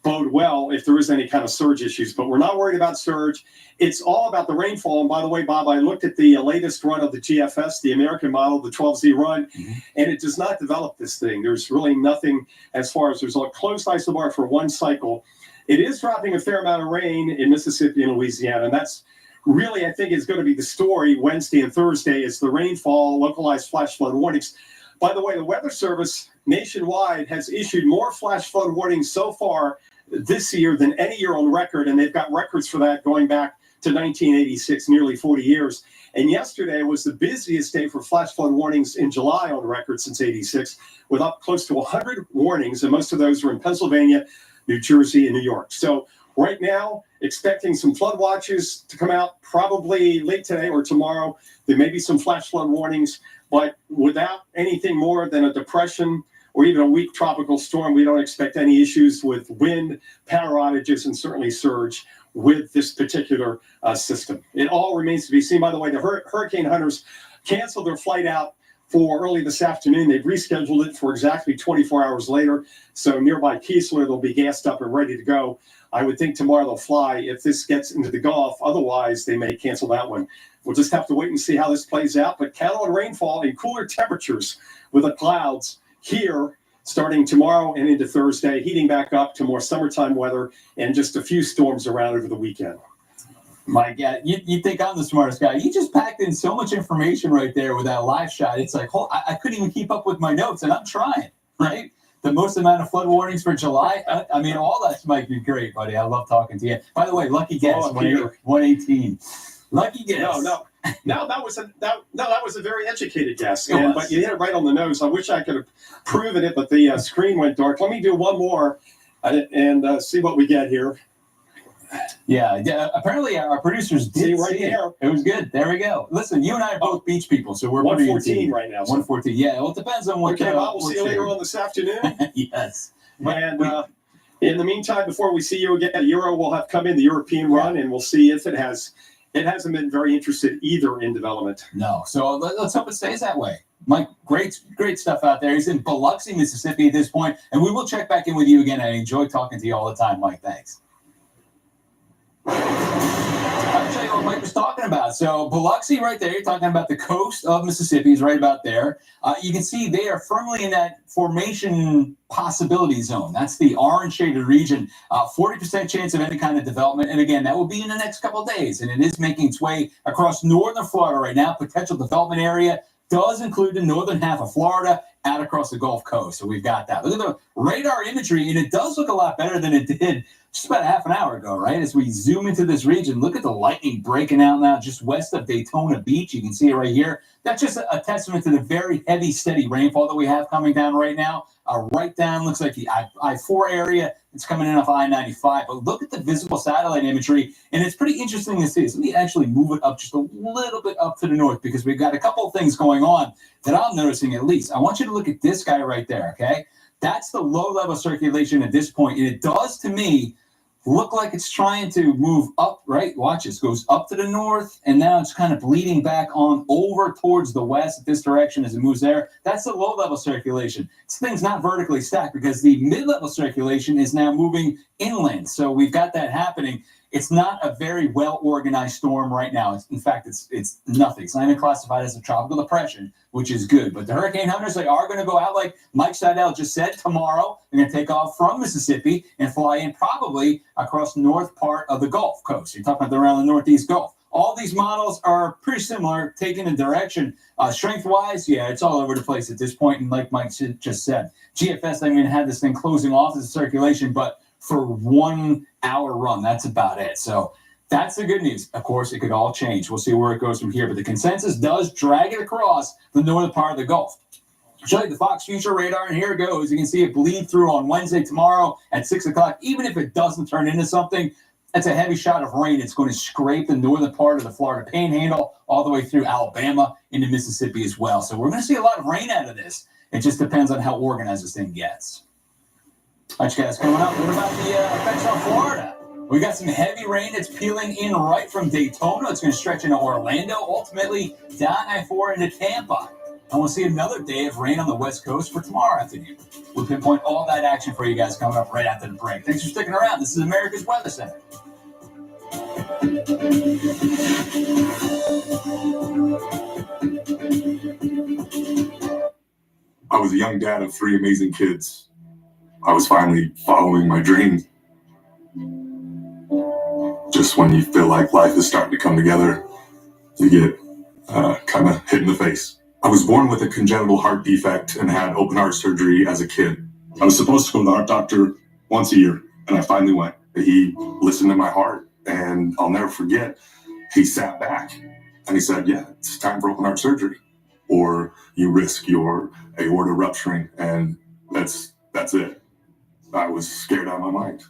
bode well if there is any kind of surge issues. But we're not worried about surge. It's all about the rainfall. And by the way, Bob, I looked at the latest run of the GFS, the American model, the 12Z run, and it does not develop this thing. There's really nothing as far as there's a close isobar for one cycle. It is dropping a fair amount of rain in Mississippi and Louisiana, and that's really, I think, is going to be the story Wednesday and Thursday. Is the rainfall, localized flash flood warnings. By the way, the Weather Service nationwide has issued more flash flood warnings so far this year than any year on record, and they've got records for that going back to 1986, nearly 40 years. And yesterday was the busiest day for flash flood warnings in July on record since 86, with up close to 100 warnings, and most of those were in Pennsylvania, New Jersey, and New York. So right now, expecting some flood watches to come out probably late today or tomorrow. There may be some flash flood warnings, but without anything more than a depression or even a weak tropical storm, we don't expect any issues with wind, power outages, and certainly surge with this particular system. It all remains to be seen. By the way, the hurricane hunters canceled their flight out for early this afternoon. They've rescheduled it for exactly 24 hours later. So nearby Keesler, they'll be gassed up and ready to go. I would think tomorrow they'll fly if this gets into the Gulf. Otherwise, they may cancel that one. We'll just have to wait and see how this plays out. But count on rainfall and cooler temperatures with the clouds here starting tomorrow and into Thursday, heating back up to more summertime weather and just a few storms around over the weekend. My God, you think I'm the smartest guy. You just packed in so much information right there with that live shot. It's like, I couldn't even keep up with my notes, and I'm trying, right? The most amount of flood warnings for July. I mean, all that might be great, buddy. I love talking to you. By the way, lucky guess, 118. Lucky guess. No, that was a very educated guess. But you hit it right on the nose. I wish I could have proven it, but the screen went dark. Let me do one more and see what we get here. Yeah. Apparently, our producers did see right there. It was good. There we go. Listen, you and I are both beach people, so we're 114 right now. 114. Yeah. Well, it depends on what. Okay, Bob. We'll see you later on this afternoon. Yes. And in the meantime, before we see you again, the Euro will have come in, the European run, and we'll see if it has. It hasn't been very interested either in development. No. So let's hope it stays that way. Mike, great stuff out there. He's in Biloxi, Mississippi at this point, and we will check back in with you again. I enjoy talking to you all the time, Mike. Thanks. I'll tell you what Mike was talking about. So Biloxi right there, you're talking about the coast of Mississippi is right about there. You can see they are firmly in that formation possibility zone. That's the orange shaded region. 40% chance of any kind of development. And again, that will be in the next couple of days. And it is making its way across northern Florida right now. Potential development area does include the northern half of Florida out across the Gulf Coast. So we've got that. Look at the radar imagery, and it does look a lot better than it did just about half an hour ago, right? As we zoom into this region, look at the lightning breaking out now just west of Daytona Beach. You can see it right here. That's just a testament to the very heavy, steady rainfall that we have coming down right now. Right down, looks like the I-4 area. It's coming in off I-95. But look at the visible satellite imagery, and it's pretty interesting to see. So let me actually move it up just a little bit up to the north because we've got a couple of things going on that I'm noticing at least. I want you to look at this guy right there, okay? That's the low-level circulation at this point, and it does, to me, look like it's trying to move up, right? Watch, this goes up to the north, and now it's kind of bleeding back on over towards the west this direction as it moves there. That's the low-level circulation. This thing's not vertically stacked because the mid-level circulation is now moving inland. So we've got that happening. It's not a very well-organized storm right now. In fact, it's nothing. It's not even classified as a tropical depression, which is good. But the hurricane hunters, they are going to go out, like Mike Seidel just said, tomorrow. They're going to take off from Mississippi and fly in probably across the north part of the Gulf Coast. You're talking about around the Northeast Gulf. All these models are pretty similar, taking a direction. Strength-wise, yeah, it's all over the place at this point. And like Mike just said, GFS, I mean, had this thing closing off as a circulation, but for 1 hour run, that's about it. So that's the good news. Of course, it could all change. We'll see where it goes from here. But the consensus does drag it across the northern part of the Gulf. I'll show you the Fox Future radar, and here it goes. You can see it bleed through on Wednesday, tomorrow at 6 o'clock. Even if it doesn't turn into something, that's a heavy shot of rain. It's going to scrape the northern part of the Florida Panhandle all the way through Alabama into Mississippi as well. So we're going to see a lot of rain out of this. It just depends on how organized this thing gets. All right, you guys, coming up, what about the effects on Florida? We got some heavy rain that's peeling in right from Daytona. It's going to stretch into Orlando, ultimately down I-4 into Tampa. And we'll see another day of rain on the West Coast for tomorrow afternoon. We'll pinpoint all that action for you guys coming up right after the break. Thanks for sticking around. This is America's Weather Center. I was a young dad of 3 amazing kids. I was finally following my dream. Just when you feel like life is starting to come together, you get kind of hit in the face. I was born with a congenital heart defect and had open heart surgery as a kid. I was supposed to go to the heart doctor once a year, and I finally went. He listened to my heart, and I'll never forget, he sat back and he said, yeah, it's time for open heart surgery, or you risk your aorta rupturing, and that's it. I was scared out of my mind.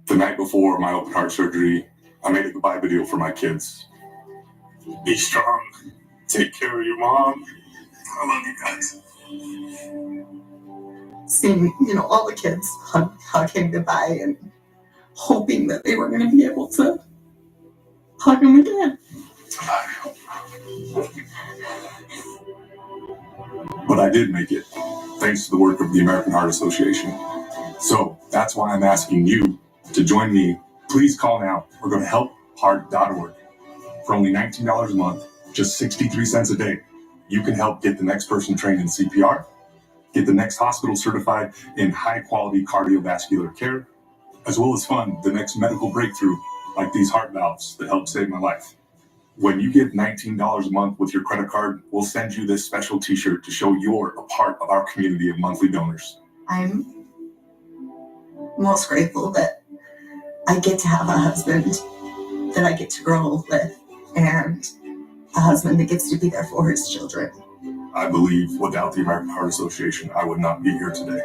The night before my open heart surgery, I made a goodbye video for my kids. Be strong. Take care of your mom. I love you guys. Seeing, all the kids hugging goodbye and hoping that they were going to be able to hug him again. But I did make it, thanks to the work of the American Heart Association. So that's why I'm asking you to join me. Please call now or go to helpheart.org. For only $19 a month, just 63 cents a day, you can help get the next person trained in CPR, get the next hospital certified in high-quality cardiovascular care, as well as fund the next medical breakthrough like these heart valves that helped save my life. When you give $19 a month with your credit card, we'll send you this special t-shirt to show you're a part of our community of monthly donors. I'm most grateful that I get to have a husband that I get to grow old with, and a husband that gets to be there for his children. I believe without the American Heart Association, I would not be here today.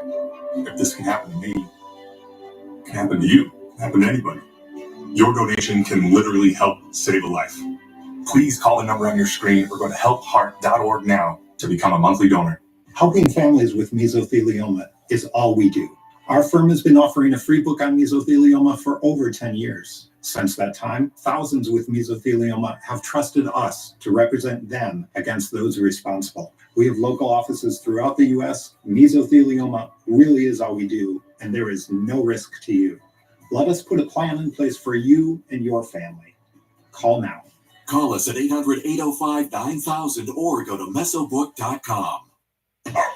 If this can happen to me, it can happen to you, it can happen to anybody. Your donation can literally help save a life. Please call the number on your screen or go to helpheart.org now to become a monthly donor. Helping families with mesothelioma is all we do. Our firm has been offering a free book on mesothelioma for over 10 years. Since that time, thousands with mesothelioma have trusted us to represent them against those responsible. We have local offices throughout the U.S. Mesothelioma really is all we do, and there is no risk to you. Let us put a plan in place for you and your family. Call now. Call us at 800-805-9000 or go to mesobook.com.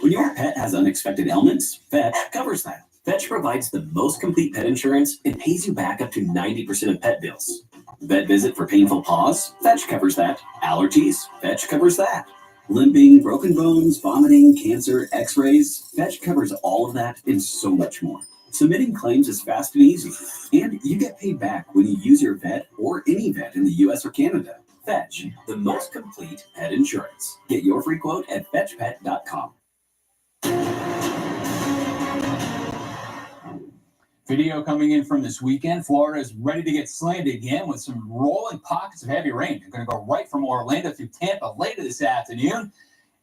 When your pet has unexpected ailments, Fetch covers that. Fetch provides the most complete pet insurance and pays you back up to 90% of pet bills. Vet visit for painful paws? Fetch covers that. Allergies? Fetch covers that. Limping, broken bones, vomiting, cancer, x-rays. Fetch covers all of that and so much more. Submitting claims is fast and easy, and you get paid back when you use your vet or any vet in the U.S. or Canada. Fetch, the most complete pet insurance. Get your free quote at fetchpet.com. Video coming in from this weekend. Florida is ready to get slammed again with some rolling pockets of heavy rain. They're going to go right from Orlando through Tampa later this afternoon.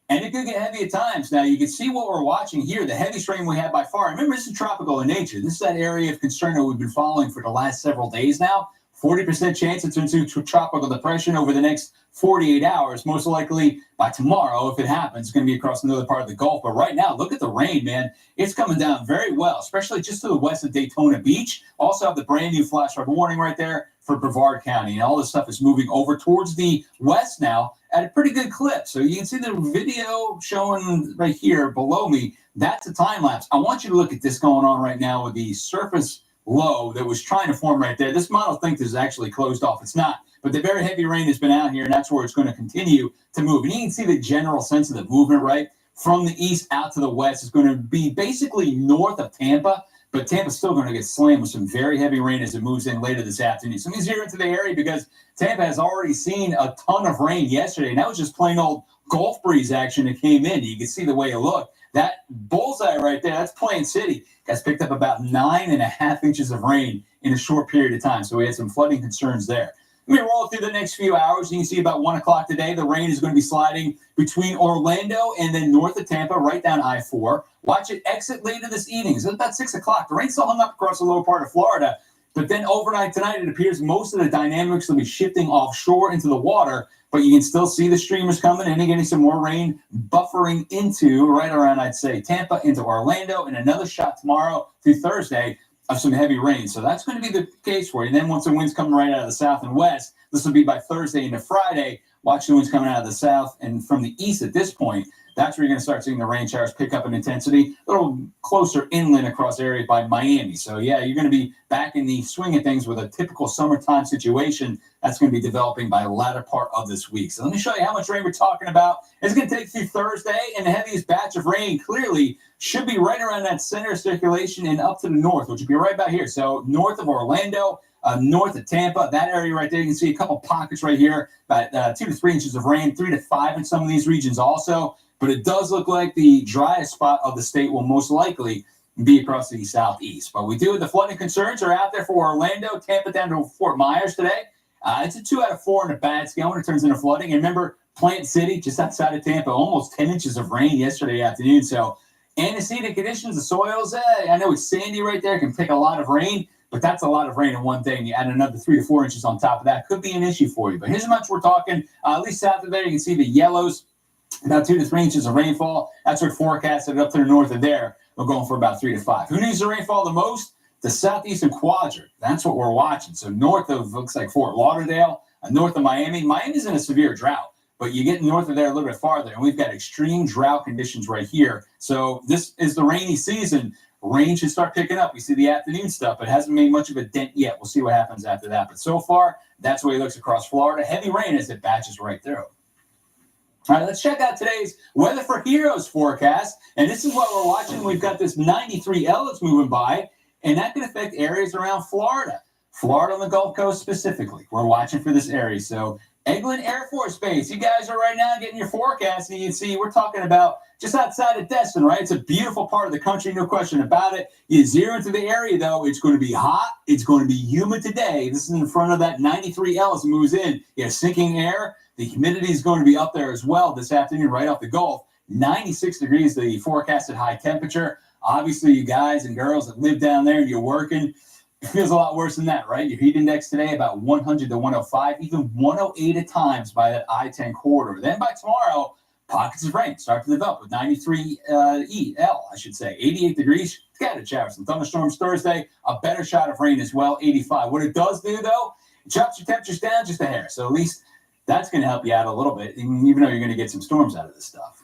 And it could get heavy at times. Now, you can see what we're watching here. The heaviest rain we had by far. Remember, this is tropical in nature. This is that area of concern that we've been following for the last several days now. 40% chance it turns into a tropical depression over the next 48 hours. Most likely by tomorrow, if it happens, it's going to be across another part of the Gulf. But right now, look at the rain, man. It's coming down very well, especially just to the west of Daytona Beach. Also have the brand new flash flood warning right there for Brevard County. And all this stuff is moving over towards the west now at a pretty good clip. So you can see the video showing right here below me. That's a time lapse. I want you to look at this going on right now with the surface low that was trying to form right there. This model thinks this is actually closed off. It's not. But the very heavy rain has been out here, and that's where it's going to continue to move. And you can see the general sense of the movement, right? From the east out to the west is going to be basically north of Tampa. But Tampa's still going to get slammed with some very heavy rain as it moves in later this afternoon. So let me zero into the area because Tampa has already seen a ton of rain yesterday. And that was just plain old Gulf breeze action that came in. You can see the way it looked. That bullseye right there, that's Plant City. Guys picked up about 9.5 inches of rain in a short period of time. So we had some flooding concerns there. Let me roll through the next few hours. You can see about 1 o'clock today, the rain is going to be sliding between Orlando and then north of Tampa, right down I-4. Watch it exit later this evening. It's about 6 o'clock. The rain's still hung up across the lower part of Florida. But then overnight tonight, it appears most of the dynamics will be shifting offshore into the water. But you can still see the streamers coming in and getting some more rain buffering into right around, I'd say, Tampa into Orlando, and another shot tomorrow through Thursday of some heavy rain. So that's going to be the case for you. And then once the winds come right out of the south and west, this will be by Thursday into Friday. Watch the winds coming out of the south and from the east at this point. That's where you're going to start seeing the rain showers pick up in intensity, a little closer inland across areas by Miami. So, yeah, you're going to be back in the swing of things with a typical summertime situation that's going to be developing by the latter part of this week. So let me show you how much rain we're talking about. It's going to take through Thursday, and the heaviest batch of rain clearly should be right around that center of circulation and up to the north, which would be right about here. So north of Orlando, north of Tampa, that area right there. You can see a couple pockets right here, about 2 to 3 inches of rain, 3 to 5 in some of these regions also. But it does look like the driest spot of the state will most likely be across the southeast. But we do. The flooding concerns are out there for Orlando, Tampa down to Fort Myers today. It's a 2 out of 4 on a bad scale when it turns into flooding. And remember, Plant City, just outside of Tampa, almost 10 inches of rain yesterday afternoon. So antecedent conditions, the soils, I know it's sandy right there, can take a lot of rain. But that's a lot of rain in one day, and you add another 3 to 4 inches on top of that. Could be an issue for you. But here's how much we're talking. At least south of there, you can see the yellows. About 2 to 3 inches of rainfall. That's what forecasted up to the north of there. We're going for about 3 to 5. Who needs the rainfall the most? The southeastern quadrant. That's what we're watching. So north of, looks like Fort Lauderdale, north of Miami. Miami's in a severe drought, but you get north of there a little bit farther, and we've got extreme drought conditions right here. So this is the rainy season. Rain should start picking up. We see the afternoon stuff. It hasn't made much of a dent yet. We'll see what happens after that. But so far, that's the way it looks across Florida. Heavy rain as it batches right through. All right, let's check out today's Weather for Heroes forecast. And this is what we're watching. We've got this 93L that's moving by, and that can affect areas around Florida. Florida on the Gulf Coast specifically. We're watching for this area. So Eglin Air Force Base, you guys are right now getting your forecast, and you can see we're talking about just outside of Destin, right? It's a beautiful part of the country, no question about it. You zero into the area, though, it's going to be hot. It's going to be humid today. This is in front of that 93L as it moves in. You have sinking air. The humidity is going to be up there as well this afternoon, right off the Gulf. 96 degrees, the forecasted high temperature. Obviously, you guys and girls that live down there and you're working, it feels a lot worse than that, right? Your heat index today about 100 to 105, even 108 at times by that I-10 corridor. Then by tomorrow, pockets of rain start to develop with 93L, I should say. 88 degrees, scattered showers. Some thunderstorms Thursday, a better shot of rain as well, 85. What it does do, though, it drops your temperatures down just a hair. So at least that's going to help you out a little bit, even though you're going to get some storms out of this stuff.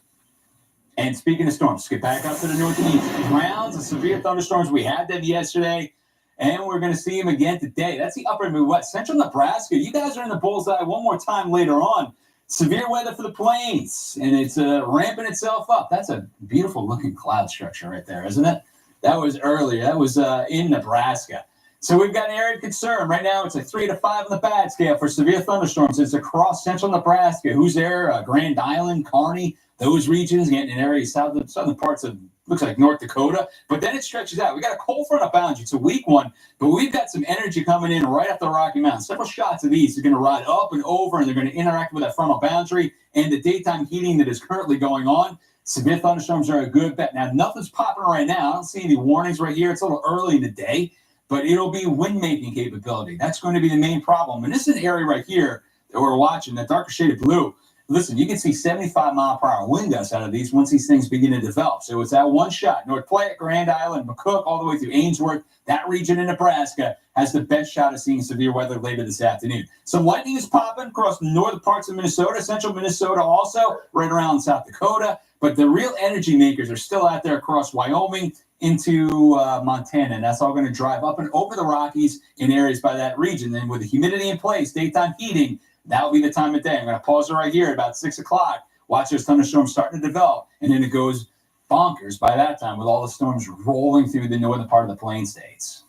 And speaking of storms, let's get back up to the north and east. Rounds of severe thunderstorms. We had them yesterday, and we're going to see them again today. That's the upper Midwest. Central Nebraska, you guys are in the bullseye one more time later on. Severe weather for the plains, and it's ramping itself up. That's a beautiful looking cloud structure right there, isn't it? That was earlier. That was in Nebraska. So we've got an area of concern. Right now, it's a 3 to 5 on the bad scale for severe thunderstorms. It's across central Nebraska. Who's there? Grand Island, Kearney, those regions, getting in areas southern parts of, looks like North Dakota. But then it stretches out. We got a cold front up boundary. It's a weak one, but we've got some energy coming in right up the Rocky Mountains. Several shots of these are going to ride up and over, and they're going to interact with that frontal boundary and the daytime heating that is currently going on. Severe thunderstorms are a good bet. Now, nothing's popping right now. I don't see any warnings right here. It's a little early in the day, but it'll be wind-making capability. That's going to be the main problem. And this is an area right here that we're watching, that darker shade of blue. Listen, you can see 75-mile-per-hour wind gusts out of these once these things begin to develop. So it's that one shot. North Platte, Grand Island, McCook, all the way through Ainsworth. That region in Nebraska has the best shot of seeing severe weather later this afternoon. Some lightning is popping across the northern parts of Minnesota, central Minnesota also, right around South Dakota. But the real energy makers are still out there across Wyoming into Montana, and that's all going to drive up and over the Rockies in areas by that region. Then with the humidity in place, daytime heating, that'll be the time of day. I'm going to pause it right here at about 6 o'clock. Watch those thunderstorms starting to develop, and then it goes bonkers by that time with all the storms rolling through the northern part of the Plain States.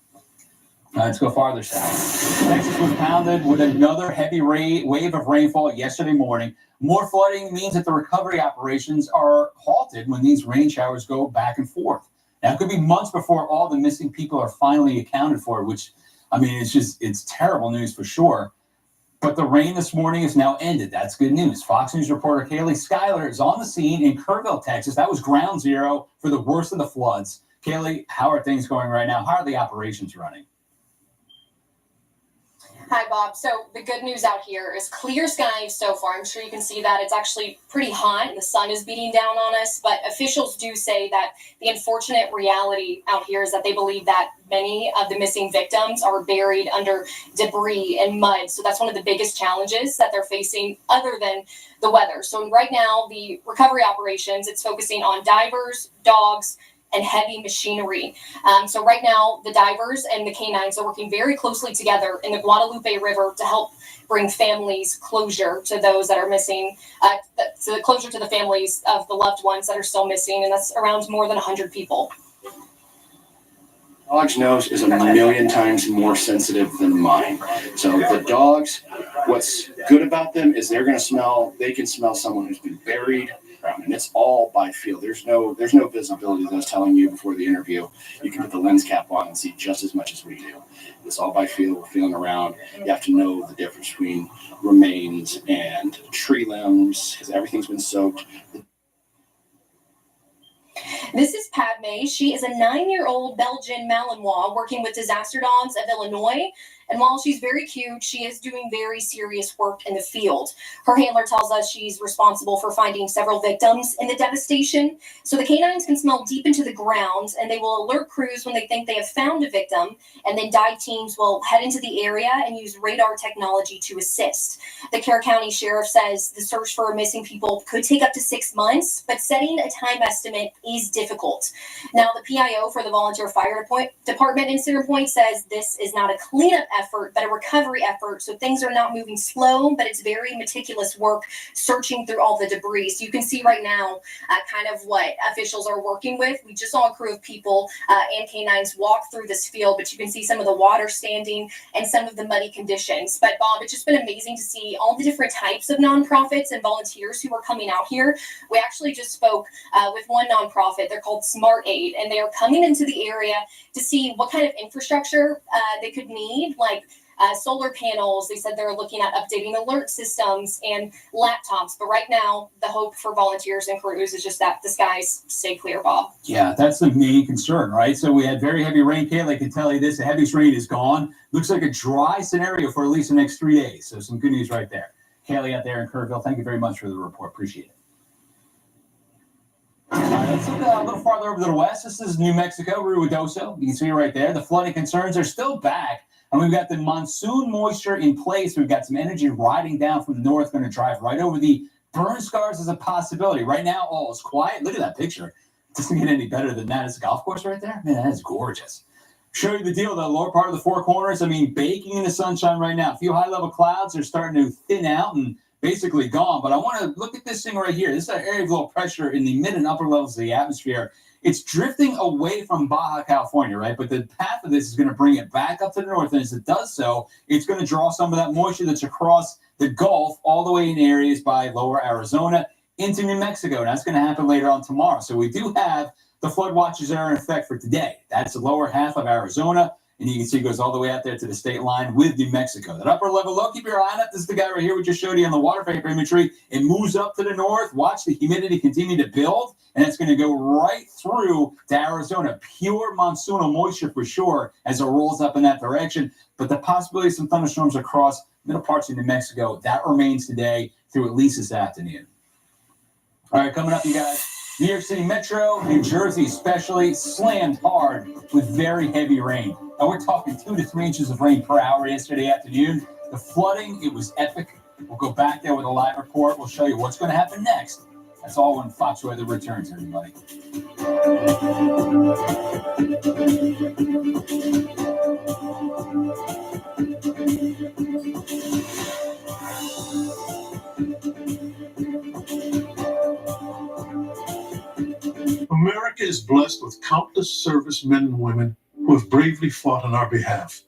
Let's go farther south. Texas was pounded with another heavy wave of rainfall yesterday morning. More flooding means that the recovery operations are halted when these rain showers go back and forth. Now, it could be months before all the missing people are finally accounted for, which, I mean, it's terrible news for sure. But the rain this morning is now ended. That's good news. Fox News reporter Kaylee Schuyler is on the scene in Kerrville, Texas. That was ground zero for the worst of the floods. Kaylee, how are things going right now? How are the operations running? Hi, Bob. So the good news out here is clear skies so far. I'm sure you can see that. It's actually pretty hot. The sun is beating down on us. But officials do say that the unfortunate reality out here is that they believe that many of the missing victims are buried under debris and mud. So that's one of the biggest challenges that they're facing other than the weather. So right now, the recovery operations, it's focusing on divers, dogs, and heavy machinery. So right now, the divers and the canines are working very closely together in the Guadalupe River to help bring families closure to those that are missing, so closure to the families of the loved ones that are still missing, and that's around more than 100 people. Dog's nose is a million times more sensitive than mine. So the dogs, what's good about them is they can smell someone who's been buried, and it's all by feel. There's no visibility that I was telling you before the interview. You can put the lens cap on and see just as much as we do. It's all by feel. We're feeling around. You have to know the difference between remains and tree limbs because everything's been soaked. This is Padme. She is a 9-year-old Belgian Malinois working with Disaster Dogs of Illinois. And while she's very cute, she is doing very serious work in the field. Her handler tells us she's responsible for finding several victims in the devastation. So the canines can smell deep into the ground, and they will alert crews when they think they have found a victim. And then dive teams will head into the area and use radar technology to assist. The Kerr County Sheriff says the search for missing people could take up to 6 months, but setting a time estimate is difficult. Now, the PIO for the Volunteer Fire Department in Cedar Point says this is not a cleanup effort, but a recovery effort. So things are not moving slow, but it's very meticulous work searching through all the debris. So you can see right now kind of what officials are working with. We just saw a crew of people and canines walk through this field, but you can see some of the water standing and some of the muddy conditions. But Bob, it's just been amazing to see all the different types of nonprofits and volunteers who are coming out here. We actually just spoke with one nonprofit. They're called Smart Aid, and they are coming into the area to see what kind of infrastructure they could need, like solar panels. They said they're looking at updating alert systems and laptops. But right now, the hope for volunteers and crews is just that the skies stay clear, Bob. Yeah, that's the main concern, right? So we had very heavy rain. Kaylee can tell you this. The heaviest rain is gone. Looks like a dry scenario for at least the next 3 days. So some good news right there. Kaylee out there in Kerrville, thank you very much for the report. Appreciate it. Let's look a little farther over to the west. This is New Mexico, Ruidoso. You can see right there. The flooding concerns are still back. And we've got the monsoon moisture in place. We've got some energy riding down from the north, going to drive right over the burn scars as a possibility. Right now, all is quiet. Look at that picture. It doesn't get any better than that. It's a golf course right there. Man, that is gorgeous. Show you the deal, the lower part of the Four Corners. I mean, baking in the sunshine right now. A few high-level clouds are starting to thin out and basically gone. But I want to look at this thing right here. This is an area of low pressure in the mid and upper levels of the atmosphere. It's drifting away from Baja California, right? But the path of this is going to bring it back up to the north. And as it does so, it's going to draw some of that moisture that's across the Gulf all the way in areas by lower Arizona into New Mexico. And that's going to happen later on tomorrow. So we do have the flood watches that are in effect for today. That's the lower half of Arizona. And you can see it goes all the way out there to the state line with New Mexico. That upper level low, keep your eye on it. This is the guy right here we just showed you on the water vapor imagery. It moves up to the north. Watch the humidity continue to build. And it's going to go right through to Arizona. Pure monsoonal moisture for sure as it rolls up in that direction. But the possibility of some thunderstorms across middle parts of New Mexico, that remains today through at least this afternoon. All right, coming up, you guys. New York City Metro, New Jersey especially, slammed hard with very heavy rain. Now we're talking 2 to 3 inches of rain per hour yesterday afternoon. The flooding, it was epic. We'll go back there with a live report. We'll show you what's going to happen next. That's all when Fox Weather returns, everybody. America is blessed with countless servicemen and women who have bravely fought on our behalf.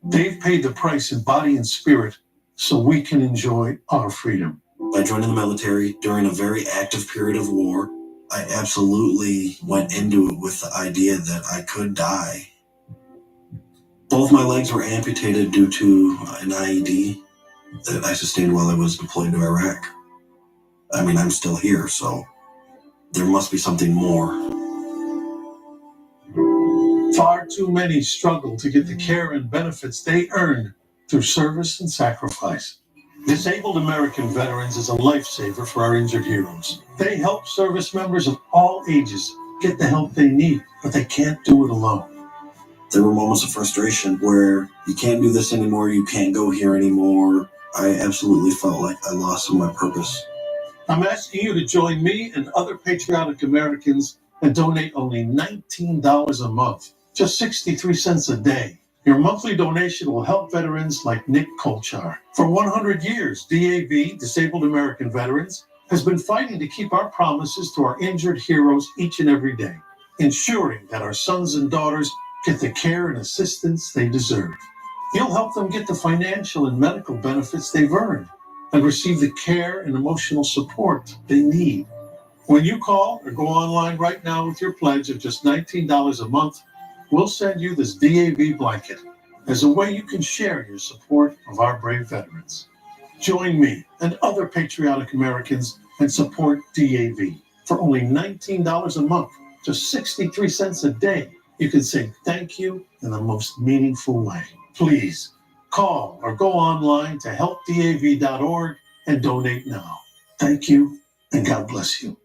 They've paid the price in body and spirit so we can enjoy our freedom. By joining the military during a very active period of war, I absolutely went into it with the idea that I could die. Both my legs were amputated due to an IED that I sustained while I was deployed to Iraq. I mean, I'm still here, so there must be something more. Far too many struggle to get the care and benefits they earned through service and sacrifice. Disabled American Veterans is a lifesaver for our injured heroes. They help service members of all ages get the help they need, but they can't do it alone. There were moments of frustration where you can't do this anymore, you can't go here anymore. I absolutely felt like I lost some of my purpose. I'm asking you to join me and other patriotic Americans and donate only $19 a month, just 63 cents a day. Your monthly donation will help veterans like Nick Kolchar. For 100 years, DAV, Disabled American Veterans, has been fighting to keep our promises to our injured heroes each and every day, ensuring that our sons and daughters get the care and assistance they deserve. You'll help them get the financial and medical benefits they've earned and receive the care and emotional support they need. When you call or go online right now with your pledge of just $19 a month, we'll send you this DAV blanket as a way you can share your support of our brave veterans. Join me and other patriotic Americans and support DAV. For only $19 a month, just 63 cents a day, you can say thank you in the most meaningful way. Please call or go online to helpdav.org and donate now. Thank you, and God bless you.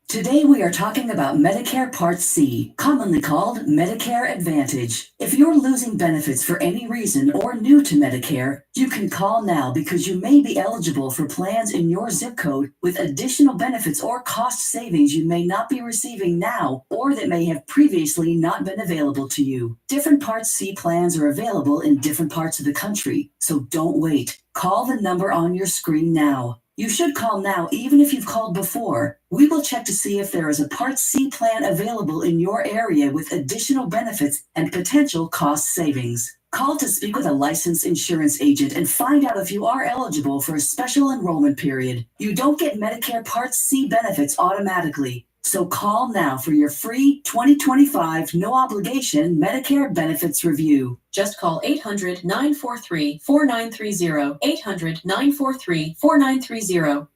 Today we are talking about Medicare Part C, commonly called Medicare Advantage. If you're losing benefits for any reason or new to Medicare, you can call now because you may be eligible for plans in your zip code with additional benefits or cost savings you may not be receiving now or that may have previously not been available to you. Different Part C plans are available in different parts of the country, so don't wait. Call the number on your screen now. You should call now even if you've called before. We will check to see if there is a Part C plan available in your area with additional benefits and potential cost savings. Call to speak with a licensed insurance agent and find out if you are eligible for a special enrollment period. You don't get Medicare Part C benefits automatically, so call now for your free 2025 no-obligation Medicare benefits review. Just call 800-943-4930, 800-943-4930.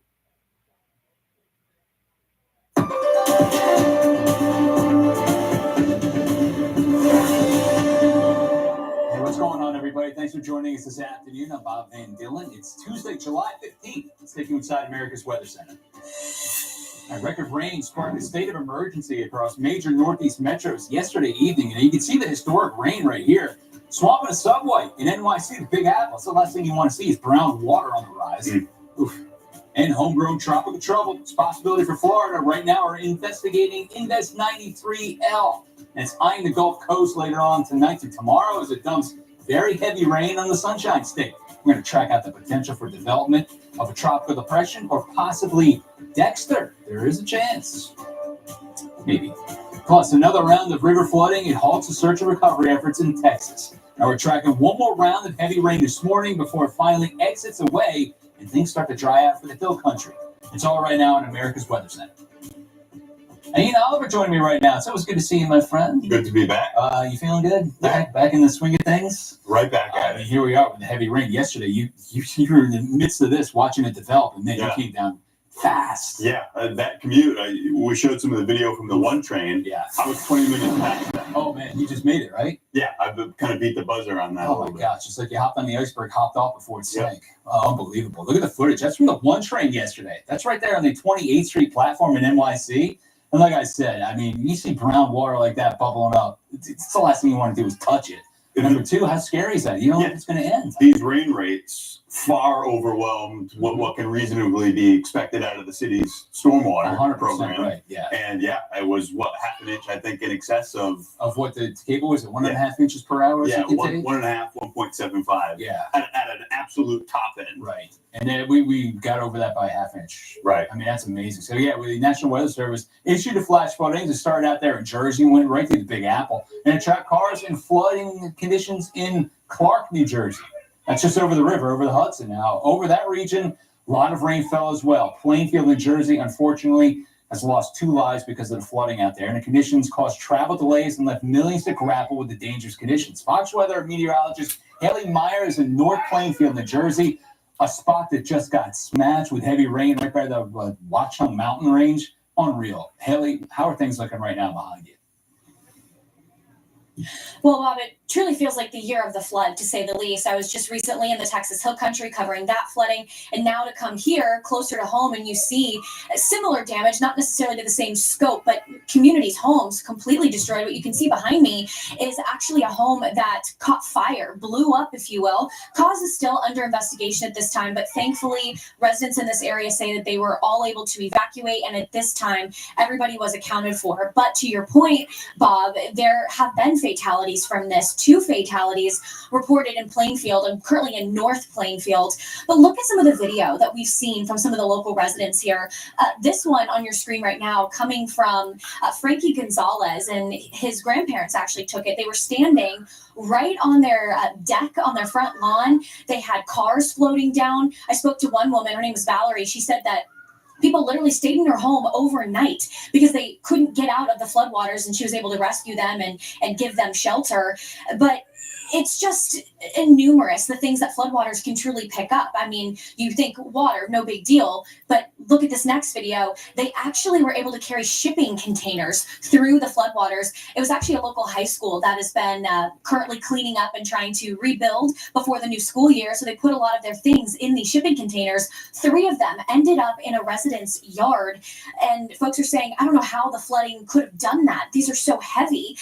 Hey, what's going on, everybody? Thanks for joining us this afternoon. I'm Bob Van Dillen. It's Tuesday, July 15th. Let's take you inside America's Weather Center. Record rain sparked a state of emergency across major northeast metros yesterday evening, and you can see the historic rain right here. Swamping a subway in NYC, the Big Apple. So the last thing you want to see is brown water on the rise. Oof. And homegrown tropical trouble. It's a possibility for Florida. Right now, we're investigating Index 93L. And it's eyeing the Gulf Coast later on tonight to tomorrow as it dumps very heavy rain on the Sunshine State. We're going to track out the potential for development of a tropical depression or possibly Dexter. There is a chance. Maybe. Plus, another round of river flooding. It halts the search and recovery efforts in Texas. Now we're tracking one more round of heavy rain this morning before it finally exits away and things start to dry out for the hill country. It's all right now on America's Weather Center. And Ian Oliver joining me right now. It's always good to see you, my friend. Good to be back. You feeling good? Back in the swing of things? Right back at it. Here we are with the heavy rain. Yesterday, you were in the midst of this, watching it develop, and then you came down fast. Yeah, that commute, we showed some of the video from the one train. Yeah. I was 20 minutes past that. Oh, man, you just made it, right? Yeah, I've kind of beat the buzzer on that. Oh, my gosh. It's like you hopped on the iceberg, hopped off before it sank. Oh, unbelievable. Look at the footage. That's from the one train yesterday. That's right there on the 28th Street platform in NYC. And like I said, I mean, you see brown water like that bubbling up. It's the last thing you want to do is touch it. Number two, how scary is that? You don't know if it's going to end. These rain rates far overwhelmed what can reasonably be expected out of the city's stormwater program. Right, yeah. And it was half an inch, I think, in excess of what the cable was. It 1.5 inches per hour. Yeah, 1.5, 1.75. Yeah, at an absolute top end. Right, and then we got over that by a half inch. Right. I mean, that's amazing. So yeah, the National Weather Service issued a flash flooding. It started out there in Jersey, went right through the Big Apple, and it tracked cars in flooding conditions in Clark, New Jersey. That's just over the river, over the Hudson. Now, over that region, a lot of rain fell as well. Plainfield, New Jersey, unfortunately, has lost 2 lives because of the flooding out there. And the conditions caused travel delays and left millions to grapple with the dangerous conditions. Fox Weather meteorologist Haley Meyer is in North Plainfield, New Jersey, a spot that just got smashed with heavy rain right by the Watchung Mountain Range. Unreal. Haley, how are things looking right now behind you? Well, Bob, it truly feels like the year of the flood, to say the least. I was just recently in the Texas Hill Country covering that flooding, and now to come here closer to home and you see similar damage, not necessarily to the same scope, but communities' homes completely destroyed. What you can see behind me is actually a home that caught fire, blew up, if you will. Cause is still under investigation at this time, but thankfully residents in this area say that they were all able to evacuate, and at this time everybody was accounted for. But to your point, Bob, there have been fatalities from this. 2 fatalities reported in Plainfield and currently in North Plainfield. But look at some of the video that we've seen from some of the local residents here. This one on your screen right now coming from Frankie Gonzalez, and his grandparents actually took it. They were standing right on their deck on their front lawn. They had cars floating down. I spoke to one woman, her name was Valerie. She said that people literally stayed in their home overnight because they couldn't get out of the floodwaters, and she was able to rescue them and give them shelter. But it's just numerous, the things that floodwaters can truly pick up. I mean, you think water, no big deal, but look at this next video. They actually were able to carry shipping containers through the floodwaters. It was actually a local high school that has been currently cleaning up and trying to rebuild before the new school year. So they put a lot of their things in these shipping containers. 3 of them ended up in a resident's yard. And folks are saying, I don't know how the flooding could have done that. These are so heavy.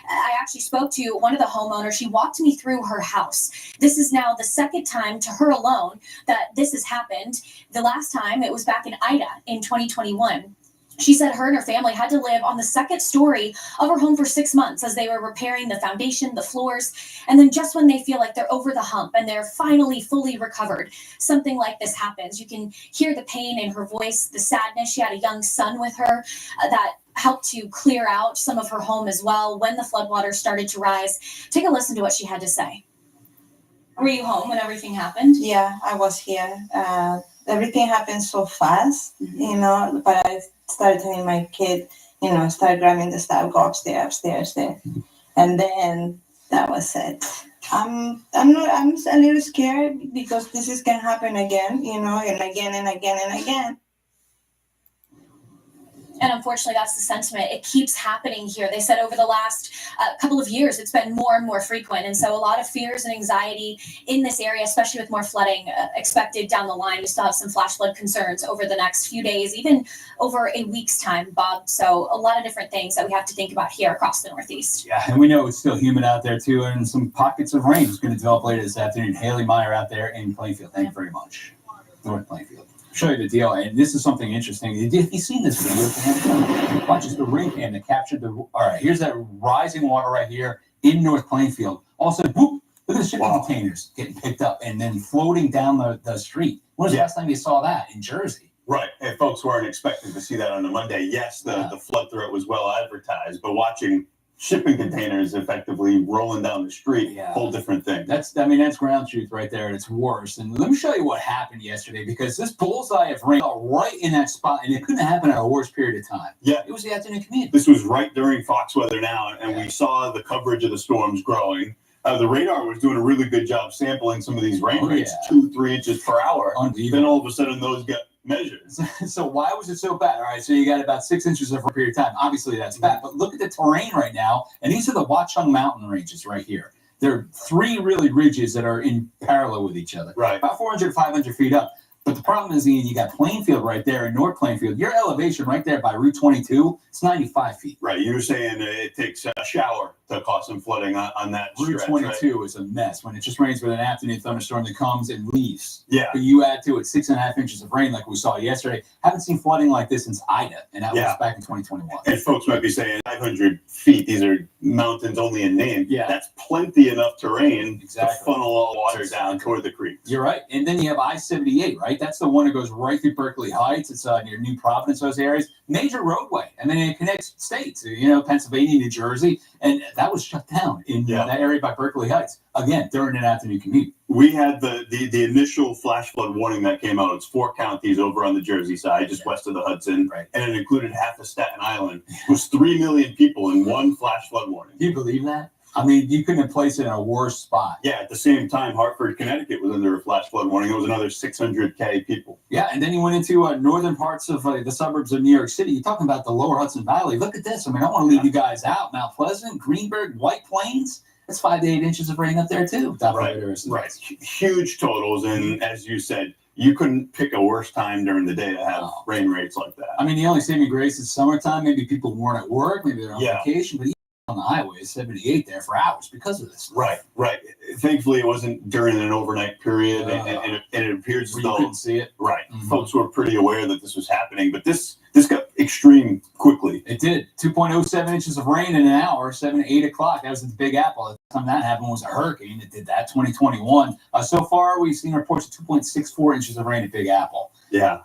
I actually spoke to one of the homeowners. She walked me through her house. This is now the second time to her alone that this has happened. The last time it was back in Ida in 2021. She said her and her family had to live on the 2nd story of her home for 6 months as they were repairing the foundation, the floors. And then just when they feel like they're over the hump and they're finally fully recovered, something like this happens. You can hear the pain in her voice, the sadness. She had a young son with her that helped to clear out some of her home as well when the floodwaters started to rise. Take a listen to what she had to say. Were you home when everything happened? Yeah, I was here. Everything happened so fast, but I started telling my kid, start grabbing the stuff, go upstairs there. And then that was it. I'm a little scared because this is going to happen again, and again and again and again. And unfortunately, that's the sentiment. It keeps happening here. They said over the last couple of years, it's been more and more frequent. And so a lot of fears and anxiety in this area, especially with more flooding expected down the line. We still have some flash flood concerns over the next few days, even over a week's time, Bob. So a lot of different things that we have to think about here across the Northeast. Yeah, and we know it's still humid out there, too, and some pockets of rain is going to develop later this afternoon. Haley Meyer out there in Plainfield. Thank you very much. North Plainfield. Show you the deal, and this is something interesting. Have you seen this video? Watch this, the ring cam that captured the. All right, here's that rising water right here in North Plainfield. Also, whoop, look Look at the shipping containers getting picked up and then floating down the street. When was the last time you saw that in Jersey? Right. And folks weren't expecting to see that on a Monday. Yes, the flood threat was well advertised, but watching shipping containers effectively rolling down the street, whole different thing. That's ground truth right there, and it's worse. And let me show you what happened yesterday, because this bullseye of rain fell right in that spot, and it couldn't happen at a worse period of time. Yeah. It was the afternoon commute. This was right during Fox Weather Now, and we saw the coverage of the storms growing. The radar was doing a really good job sampling some of these rain rates, 2-3 inches per hour. Then all of a sudden, those get measured. So why was it so bad? All right, so you got about 6 inches over a period of time. Obviously, that's bad. But look at the terrain right now, and these are the Watchung Mountain ranges right here. There are 3 really ridges that are in parallel with each other. Right. About 400 to 500 feet up. But the problem is, Ian, you got Plainfield right there in North Plainfield. Your elevation right there by Route 22, it's 95 feet. Right. You're saying it takes a shower to cause some flooding on that Route stretch, 22 is a mess. When it just rains with an afternoon thunderstorm that comes and leaves. Yeah. But you add to it 6.5 inches of rain like we saw yesterday. Haven't seen flooding like this since Ida, and that was back in 2021. And folks might be saying 500 feet, these are mountains only in name. Yeah. That's plenty enough terrain to funnel all water down toward the creeks. You're right. And then you have I-78, right? That's the one that goes right through Berkeley Heights. It's near New Providence, those areas. Major roadway. I mean, it connects states, Pennsylvania, New Jersey. And that was shut down in that area by Berkeley Heights. Again, during an afternoon commute. We had the initial flash flood warning that came out. It's 4 counties over on the Jersey side, just west of the Hudson. Right. And it included half of Staten Island. It was 3 million people in one flash flood warning. Do you believe that? I mean, you couldn't have placed it in a worse spot. Yeah, at the same time, Hartford, Connecticut was under a flash flood warning. It was another 600K people. Yeah, and then you went into northern parts of the suburbs of New York City. You're talking about the lower Hudson Valley. Look at this. I mean, I don't want to leave you guys out. Mount Pleasant, Greenberg, White Plains. That's 5 to 8 inches of rain up there, too. Right. Huge totals. And as you said, you couldn't pick a worse time during the day to have rain rates like that. I mean, the only saving grace is summertime. Maybe people weren't at work. Maybe they're on vacation. But on the highway, 78 there for hours because of this. Right. Thankfully, it wasn't during an overnight period, and it appears as though you couldn't see it. Right. Folks were pretty aware that this was happening, but this got extreme quickly. It did. 2.07 inches of rain in an hour, 7 to 8 o'clock. That was at the Big Apple. The time that happened was a hurricane that did that, 2021. So far, we've seen reports of 2.64 inches of rain at Big Apple. Yeah.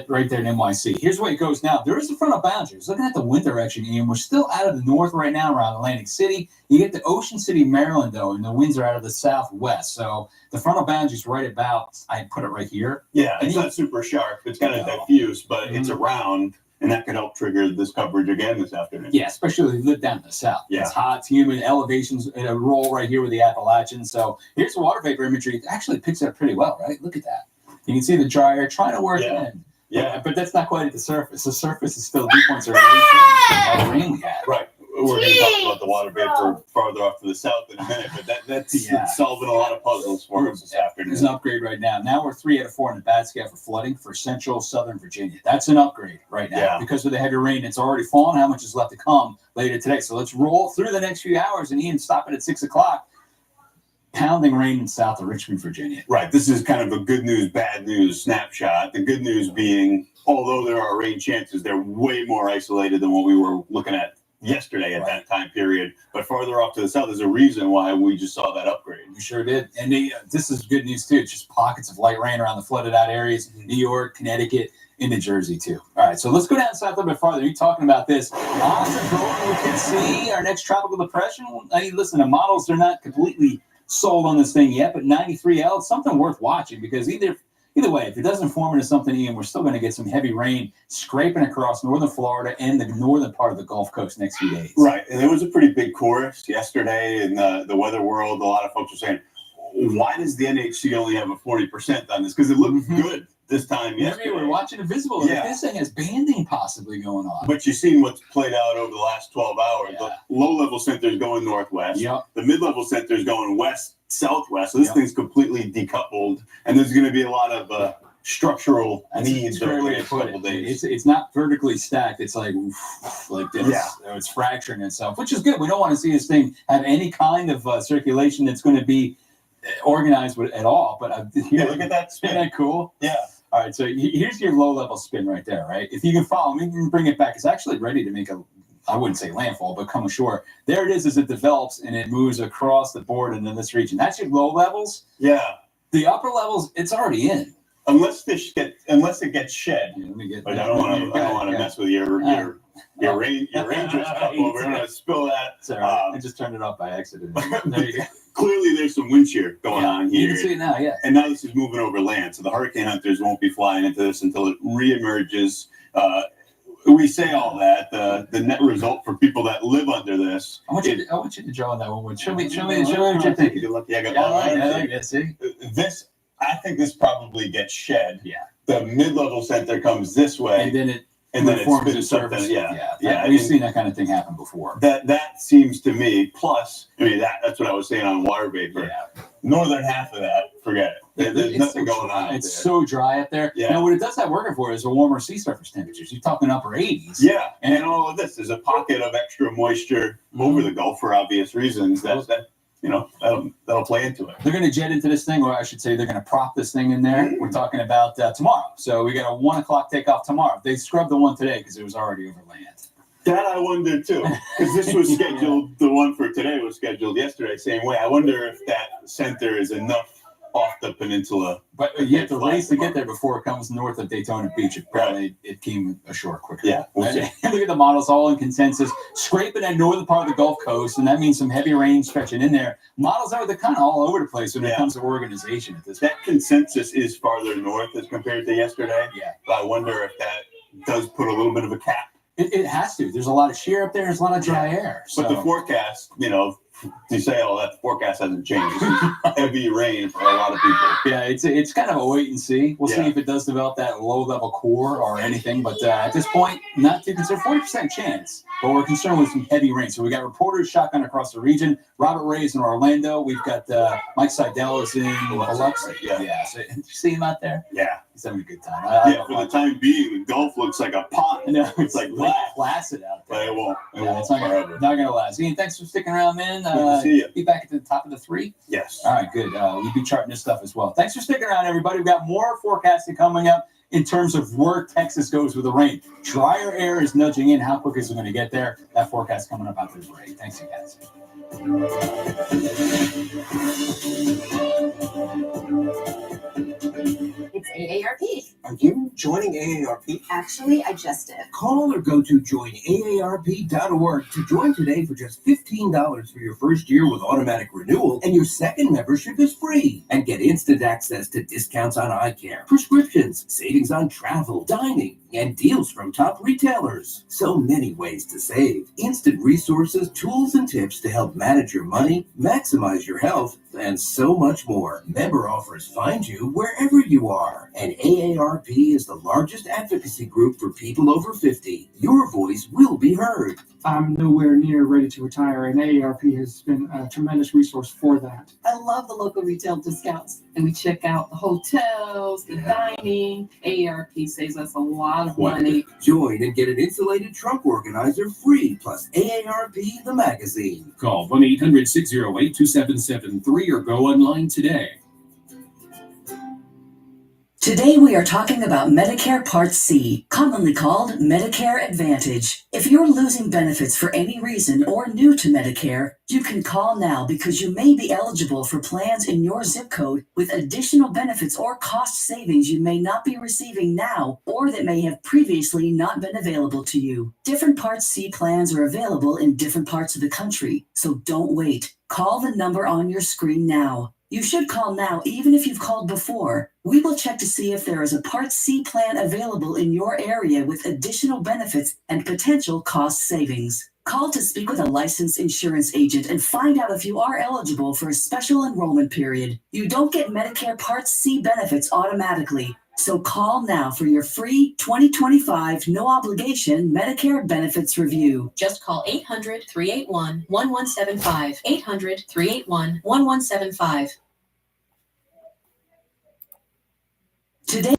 Right there in NYC. Here's the way it goes now. There is a frontal boundary. Looking at the wind direction, Ian, we're still out of the north right now around Atlantic City. You get to Ocean City, Maryland, though, and the winds are out of the southwest. So the frontal boundary is right about, I put it right here. Yeah, it's not super sharp. It's kind of diffuse, but it's around, and that could help trigger this coverage again this afternoon. Yeah, especially if you live down in the south. Yeah. It's hot, it's humid, elevations roll right here with the Appalachians. So here's the water vapor imagery. It actually picks it up pretty well, right? Look at that. You can see the dry air trying to work in. Yeah. But that's not quite at the surface. The surface is still dew points are all the rain we had. Right. We're going to talk about the water vapor farther off to the south in a minute, but that's solving a lot of puzzles for us this afternoon. There's an upgrade right now. Now we're 3 out of 4 in the bad scale for flooding for central southern Virginia. That's an upgrade right now because of the heavy rain that's already fallen. How much is left to come later today? So let's roll through the next few hours, and Ian, stop it at 6 o'clock. Pounding rain in south of Richmond, Virginia. Right. This is kind of a good news, bad news snapshot. The good news being, although there are rain chances, they're way more isolated than what we were looking at yesterday at that time period. But farther off to the south, there's a reason why we just saw that upgrade. We sure did. And this is good news, too. It's just pockets of light rain around the flooded out areas, New York, Connecticut, into Jersey, too. All right, so let's go down south a little bit farther. You're talking about this. On the road, we can see our next tropical depression. I mean, listen, the models, they're not completely sold on this thing yet, but 93L, it's something worth watching because either way, if it doesn't form into something, Ian, we're still going to get some heavy rain scraping across northern Florida and the northern part of the Gulf Coast next few days. Right, and there was a pretty big chorus yesterday in the weather world. A lot of folks were saying, why does the NHC only have a 40% on this? Because it looked good this time yesterday. We're watching Invisible. Yeah. This thing has banding possibly going on. But you've seen what's played out over the last 12 hours. The low-level center is going northwest. The mid-level center is going west-southwest. So this thing's completely decoupled. And there's going to be a lot of structural needs over the next couple days. It's not vertically stacked. It's like this. Yeah. It's fracturing itself, which is good. We don't want to see this thing have any kind of circulation that's going to be organized with at all. But look at that spin. Isn't that cool? Yeah. All right, so here's your low-level spin right there, right? If you can follow me, you can bring it back. It's actually ready to make a I wouldn't say landfall, but come ashore. There it is as it develops and it moves across the board into this region. That's your low levels. Yeah. The upper levels, it's already in. Unless it gets shed. Yeah, let me get. Like I don't want to mess with your Rangers cup over. I'm gonna spill that. Sorry, I just turned it off by accident. There you go. Clearly, there's some wind shear going on here. You can see it now, yeah. And now this is moving over land, so the hurricane hunters won't be flying into this until it reemerges. We say all that. The net result for people that live under this. I want you to draw on that one. Show me what you're thinking. Good luck. Yeah, I like that. See, I think this probably gets shed. Yeah. The mid-level center comes this way, and then it forms a spins surface. something. Yeah. We've seen that kind of thing happen before. That seems to me. Plus, I mean that's what I was saying on water vapor. Yeah. Northern half of that, forget it. There's nothing going on. It's so dry up there. Yeah. Now, what it does have working for it is a warmer sea surface temperatures. You're talking upper 80s. Yeah, and all of this is a pocket of extra moisture over the Gulf for obvious reasons. That'll play into it. They're going to jet into this thing, or I should say, they're going to prop this thing in there. We're talking about tomorrow. So we got a 1 o'clock takeoff tomorrow. They scrubbed the one today because it was already over land. That I wonder too, because this was scheduled. The one for today was scheduled yesterday. Same way. I wonder if that center is enough off the peninsula. But you have to race to get there before it comes north of Daytona Beach. It came ashore quicker. Yeah. Look at the models, all in consensus. Scraping that northern part of the Gulf Coast, and that means some heavy rain stretching in there. Models are kind of all over the place when it comes to organization at this point. That consensus is farther north as compared to yesterday. Yeah. But I wonder if that does put a little bit of a cap. It has to. There's a lot of shear up there. There's a lot of dry air. But the forecast, to say all that, the forecast hasn't changed. It's heavy rain for a lot of people. Yeah, it's kind of a wait and see. We'll see if it does develop that low level core or anything. But at this point, not too concerned. 40% chance. But we're concerned with some heavy rain. So we got reporters shotgun across the region. Robert Ray's in Orlando. We've got Mike Seidel is in Biloxi. Yeah. So you see him out there? Yeah. He's having a good time. For the time being, the Gulf looks like a pond. No, it's like placid out there. But it won't. It's not gonna last. Ian, thanks for sticking around, man. Good to see you. Be back at the top of the 3. Yes. All right, good. We'll be charting this stuff as well. Thanks for sticking around, everybody. We've got more forecasting coming up in terms of where Texas goes with the rain. Drier air is nudging in. How quick is it going to get there? That forecast coming up after the break. Thanks, you guys. It's AARP. Are you joining AARP? Actually, I just did. Call or go to joinaarp.org to join today for just $15 for your first year with automatic renewal, and your second membership is free. And get instant access to discounts on eye care, prescriptions, savings on travel, dining, and deals from top retailers. So many ways to save. Instant resources, tools, and tips to help manage your money, maximize your health, and so much more. Member offers find you wherever you are. And AARP is the largest advocacy group for people over 50. Your voice will be heard. I'm nowhere near ready to retire, and AARP has been a tremendous resource for that. I love the local retail discounts, and we check out the hotels, the dining. AARP saves us a lot of money. Join and get an insulated trunk organizer free, plus AARP the magazine. Call 1-800-608-2773 or go online today. Today we are talking about Medicare Part C, commonly called Medicare Advantage. If you're losing benefits for any reason or new to Medicare, you can call now because you may be eligible for plans in your zip code with additional benefits or cost savings you may not be receiving now or that may have previously not been available to you. Different Part C plans are available in different parts of the country, so don't wait. Call the number on your screen now. You should call now even if you've called before. We will check to see if there is a Part C plan available in your area with additional benefits and potential cost savings. Call to speak with a licensed insurance agent and find out if you are eligible for a special enrollment period. You don't get Medicare Part C benefits automatically, so call now for your free 2025 no-obligation Medicare benefits review. Just call 800-381-1175. 800-381-1175. Today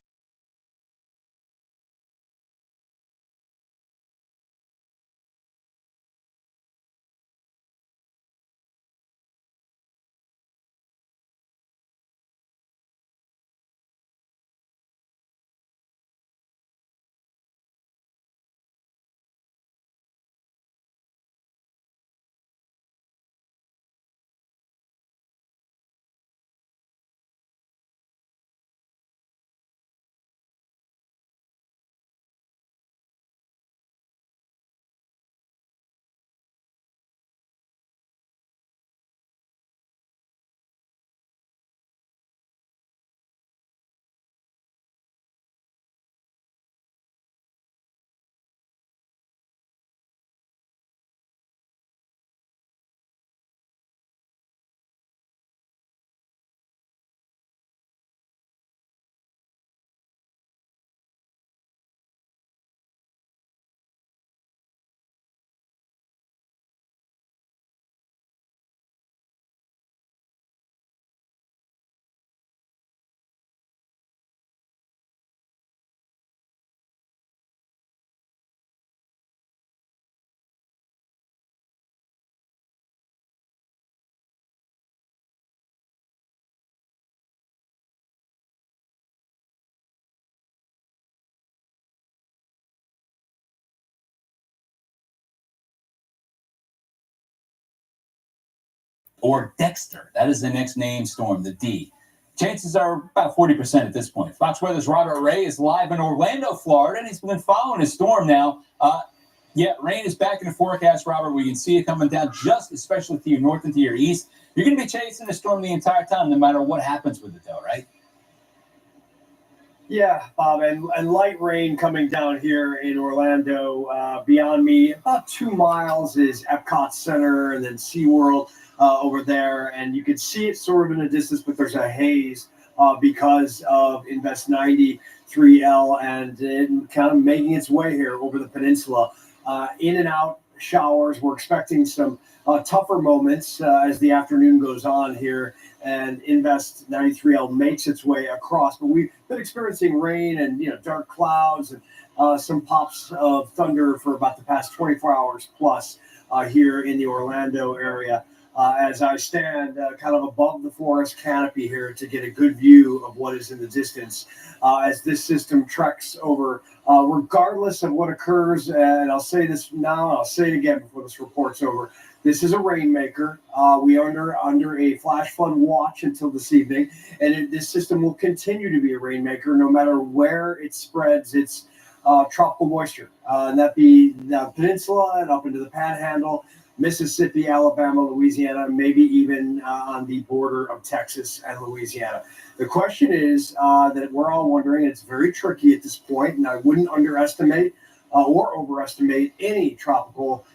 or Dexter. That is the next named storm, the D. Chances are about 40% at this point. Fox Weather's Robert Ray is live in Orlando, Florida, and he's been following his storm now. Yeah, rain is back in the forecast, Robert. We can see it coming down just especially to your north and to your east. You're going to be chasing the storm the entire time, no matter what happens with it, though, right? Yeah, Bob, and light rain coming down here in Orlando. Beyond me, about 2 miles is Epcot Center and then SeaWorld over there. And you can see it sort of in the distance, but there's a haze because of Invest 93L and it kind of making its way here over the peninsula. In and out showers. We're expecting some tougher moments as the afternoon goes on here, and Invest 93L makes its way across. But we've been experiencing rain and dark clouds and some pops of thunder for about the past 24 hours plus here in the Orlando area. As I stand kind of above the forest canopy here to get a good view of what is in the distance as this system treks over, regardless of what occurs. And I'll say this now, I'll say it again before this report's over. This is a rainmaker. We are under a flash flood watch until this evening, and this system will continue to be a rainmaker no matter where it spreads its tropical moisture, and that be the peninsula and up into the Panhandle, Mississippi, Alabama, Louisiana, maybe even on the border of Texas and Louisiana. The question is that we're all wondering, it's very tricky at this point, and I wouldn't underestimate or overestimate any tropical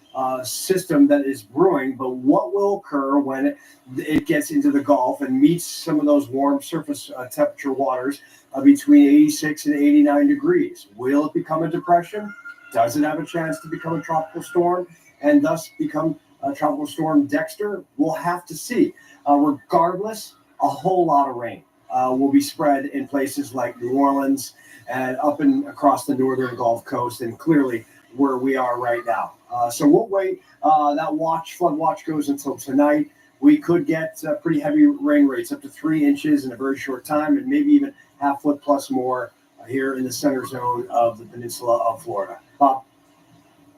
system that is brewing, but what will occur when it gets into the Gulf and meets some of those warm surface temperature waters between 86 and 89 degrees? Will it become a depression? Does it have a chance to become a tropical storm and thus become a tropical storm Dexter? We'll have to see. Regardless, a whole lot of rain will be spread in places like New Orleans and up and across the northern Gulf Coast, and clearly where we are right now. So we'll wait. That flood watch goes until tonight. We could get pretty heavy rain rates, up to 3 inches in a very short time, and maybe even half foot plus more here in the center zone of the peninsula of Florida. Bob?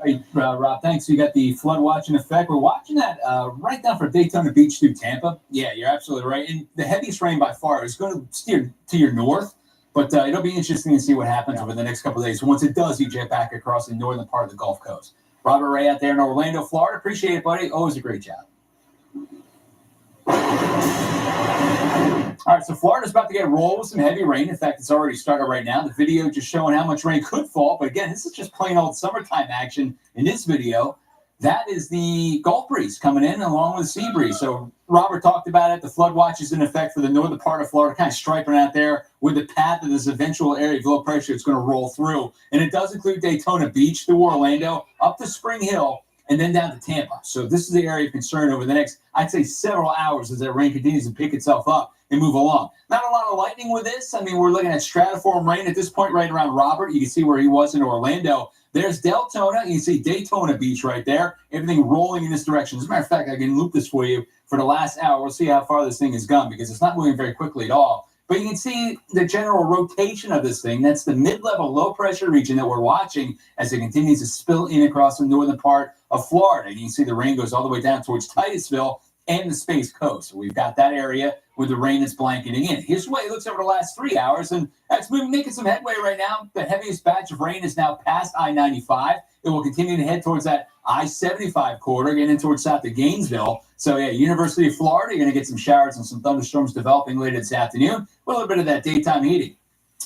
Hey, Rob, thanks. You got the flood watch in effect. We're watching that right down from Daytona Beach through Tampa. Yeah, you're absolutely right. And the heaviest rain by far is going to steer to your north, but it'll be interesting to see what happens over the next couple of days. Once it does, you jet back across the northern part of the Gulf Coast. Robert Ray out there in Orlando, Florida. Appreciate it, buddy. Always a great job. All right, so Florida's about to get rolled with some heavy rain. In fact, it's already started right now. The video just showing how much rain could fall. But again, this is just plain old summertime action in this video. That is the Gulf breeze coming in along with the sea breeze. So Robert talked about it. The flood watch is in effect for the northern part of Florida, kind of striping out there with the path of this eventual area of low pressure it's going to roll through. And it does include Daytona Beach through Orlando, up to Spring Hill, and then down to Tampa. So this is the area of concern over the next, I'd say, several hours as that rain continues to pick itself up and move along. Not a lot of lightning with this. I mean, we're looking at stratiform rain at this point right around Robert. You can see where he was in Orlando. There's Deltona. You can see Daytona Beach right there. Everything rolling in this direction. As a matter of fact, I can loop this for you for the last hour. We'll see how far this thing has gone because it's not moving very quickly at all. But you can see the general rotation of this thing. That's the mid-level low-pressure region that we're watching as it continues to spill in across the northern part of Florida. You can see the rain goes all the way down towards Titusville and the Space Coast. So we've got that area with the rain that's blanketing in. Here's the way it looks over the last 3 hours, and that's making some headway right now. The heaviest batch of rain is now past I-95. It will continue to head towards that I-75 corridor, getting in towards south of Gainesville. So, yeah, University of Florida, you're going to get some showers and some thunderstorms developing later this afternoon with a little bit of that daytime heating.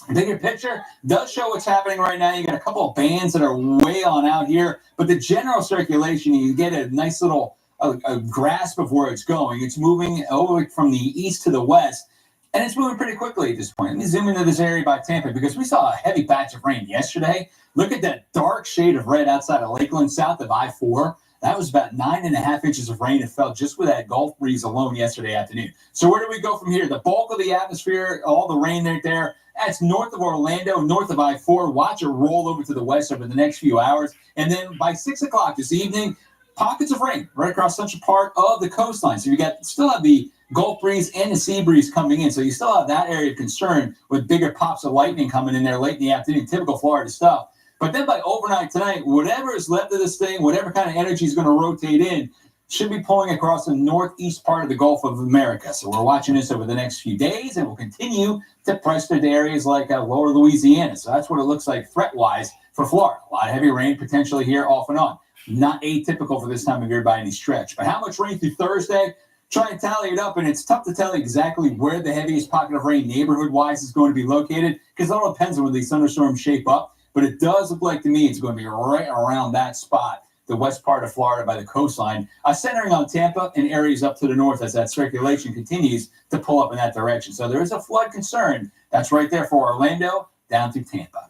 The bigger picture does show what's happening right now. You got a couple of bands that are way on out here, but the general circulation, you get a nice little a grasp of where it's going. It's moving over from the east to the west, and it's moving pretty quickly at this point. Let me zoom into this area by Tampa because we saw a heavy batch of rain yesterday. Look at that dark shade of red outside of Lakeland, south of I-4. That was about 9.5 inches of rain. It fell just with that Gulf breeze alone yesterday afternoon. So where do we go from here? The bulk of the atmosphere, all the rain right there, that's north of Orlando, north of I-4. Watch it roll over to the west over the next few hours. And then by 6 o'clock this evening, pockets of rain right across central part of the coastline. So you still have the Gulf breeze and the sea breeze coming in. So you still have that area of concern with bigger pops of lightning coming in there late in the afternoon, typical Florida stuff. But then by overnight tonight, whatever is left of this thing, whatever kind of energy is going to rotate in, should be pulling across the northeast part of the Gulf of America. So we're watching this over the next few days, and we'll continue to press to areas like lower Louisiana. So that's what it looks like threat-wise for Florida. A lot of heavy rain potentially here off and on. Not atypical for this time of year by any stretch. But how much rain through Thursday? Try and tally it up, and it's tough to tell exactly where the heaviest pocket of rain neighborhood-wise is going to be located because it all depends on where these thunderstorms shape up. But it does look like to me it's going to be right around that spot, the west part of Florida by the coastline, centering on Tampa and areas up to the north as that circulation continues to pull up in that direction. So there is a flood concern. That's right there for Orlando down through Tampa.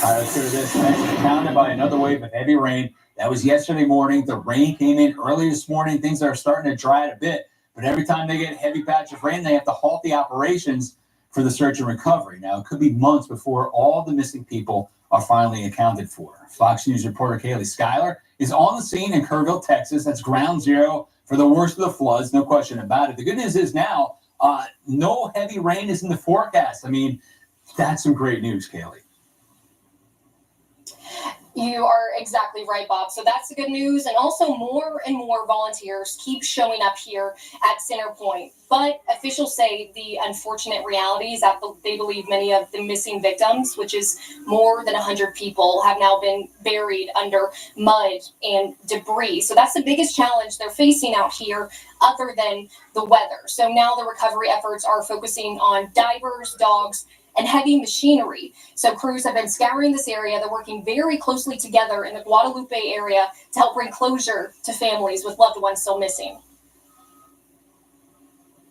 All right, let's go to this next. Pounded by another wave of heavy rain. That was yesterday morning. The rain came in early this morning. Things are starting to dry out a bit. But every time they get a heavy patch of rain, they have to halt the operations for the search and recovery. Now, it could be months before all the missing people are finally accounted for. Fox News reporter Kaylee Schuyler is on the scene in Kerrville, Texas. That's ground zero for the worst of the floods, no question about it. The good news is now no heavy rain is in the forecast. I mean, that's some great news, Kaylee. You are exactly right, Bob. So that's the good news. And also more and more volunteers keep showing up here at Centerpoint. But officials say the unfortunate reality is that they believe many of the missing victims, which is more than 100 people, have now been buried under mud and debris. So that's the biggest challenge they're facing out here other than the weather. So now the recovery efforts are focusing on divers, dogs, and heavy machinery. So crews have been scouring this area. They're working very closely together in the Guadalupe area to help bring closure to families with loved ones still missing.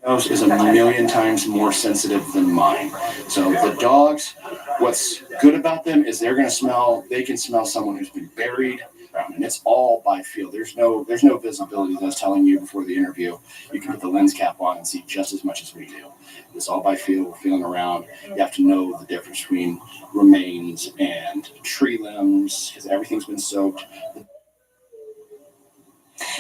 Nose is a million times more sensitive than mine. So the dogs, what's good about them is they can smell someone who's been buried, and it's all by feel. There's no visibility, as I was telling you before the interview. You can put the lens cap on and see just as much as we do. It's all by feel. We're feeling around. You have to know the difference between remains and tree limbs because everything's been soaked.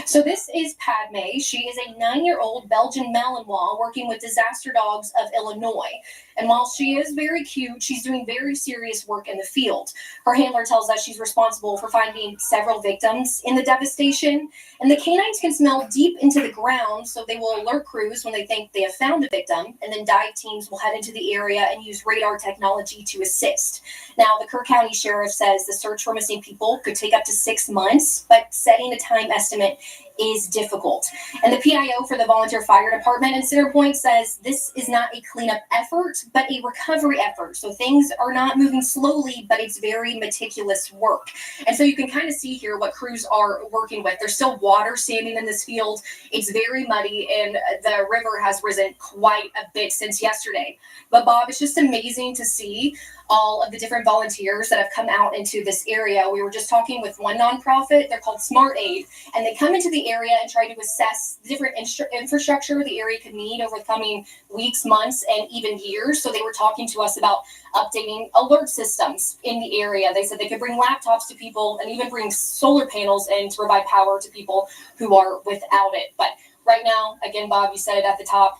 So this is Padme. She is a 9-year-old Belgian Malinois working with Disaster Dogs of Illinois. And while she is very cute, she's doing very serious work in the field. Her handler tells us she's responsible for finding several victims in the devastation. And the canines can smell deep into the ground, so they will alert crews when they think they have found a victim. And then dive teams will head into the area and use radar technology to assist. Now, the Kerr County Sheriff says the search for missing people could take up to 6 months, but setting a time estimate is difficult. And the PIO for the Volunteer Fire Department in Centerpoint says this is not a cleanup effort, but a recovery effort. So things are not moving slowly, but it's very meticulous work. And so you can kind of see here what crews are working with. There's still water standing in this field. It's very muddy, and the river has risen quite a bit since yesterday. But Bob, it's just amazing to see all of the different volunteers that have come out into this area. We were just talking with one nonprofit. They're called Smart Aid, and they come into the area and try to assess the different infrastructure the area could need over the coming weeks, months, and even years. So they were talking to us about updating alert systems in the area. They said they could bring laptops to people and even bring solar panels in to provide power to people who are without it. But right now, again, Bob, you said it at the top,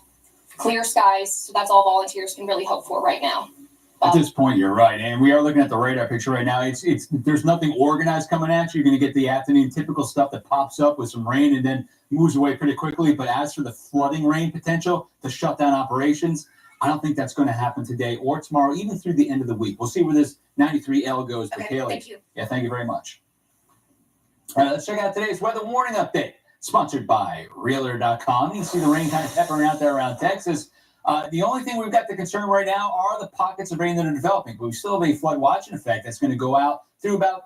clear skies. So that's all volunteers can really hope for right now. At this point, you're right, and we are looking at the radar picture right now. There's nothing organized coming at you. You're going to get the afternoon typical stuff that pops up with some rain and then moves away pretty quickly. But as for the flooding rain potential to shut down operations, I don't think that's going to happen today or tomorrow, even through the end of the week. We'll see where this 93L goes. Okay, Kaylee. thank you. Yeah, thank you very much. All right, let's check out today's weather warning update, sponsored by Realtor.com. You can see the rain kind of peppering out there around Texas. The only thing we've got the concern right now are the pockets of rain that are developing. But we still have a flood watching effect that's going to go out through about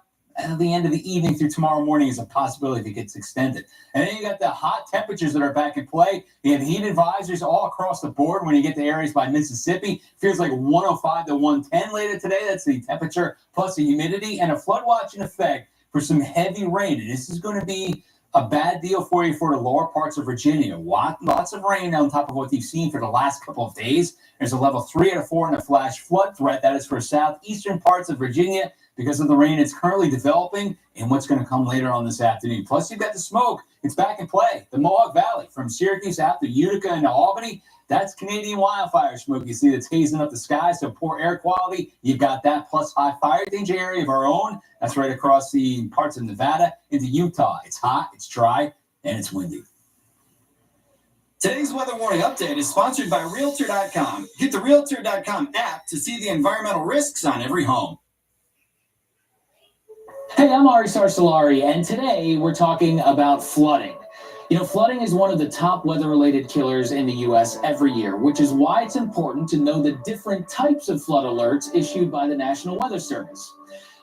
the end of the evening through tomorrow morning is a possibility if it gets extended. And then you got the hot temperatures that are back in play. You have heat advisories all across the board when you get to areas by Mississippi. Feels like 105 to 110 later today. That's the temperature plus the humidity and a flood watching effect for some heavy rain. And this is going to be a bad deal for you for the lower parts of Virginia. Lots of rain on top of what you've seen for the last couple of days. There's a level 3 out of 4 in a flash flood threat. That is for southeastern parts of Virginia because of the rain it's currently developing and what's going to come later on this afternoon. Plus, you've got the smoke. It's back in play. The Mohawk Valley from Syracuse out to Utica and to Albany. That's Canadian wildfire smoke you see that's hazing up the sky, so poor air quality. You've got that plus high fire danger area of our own. That's right across the parts of Nevada into Utah. It's hot, it's dry, and it's windy. Today's weather warning update is sponsored by Realtor.com. Get the Realtor.com app to see the environmental risks on every home. Hey, I'm Ari Sarsalari, and today we're talking about flooding. You know, flooding is one of the top weather-related killers in the U.S. every year, which is why it's important to know the different types of flood alerts issued by the National Weather Service.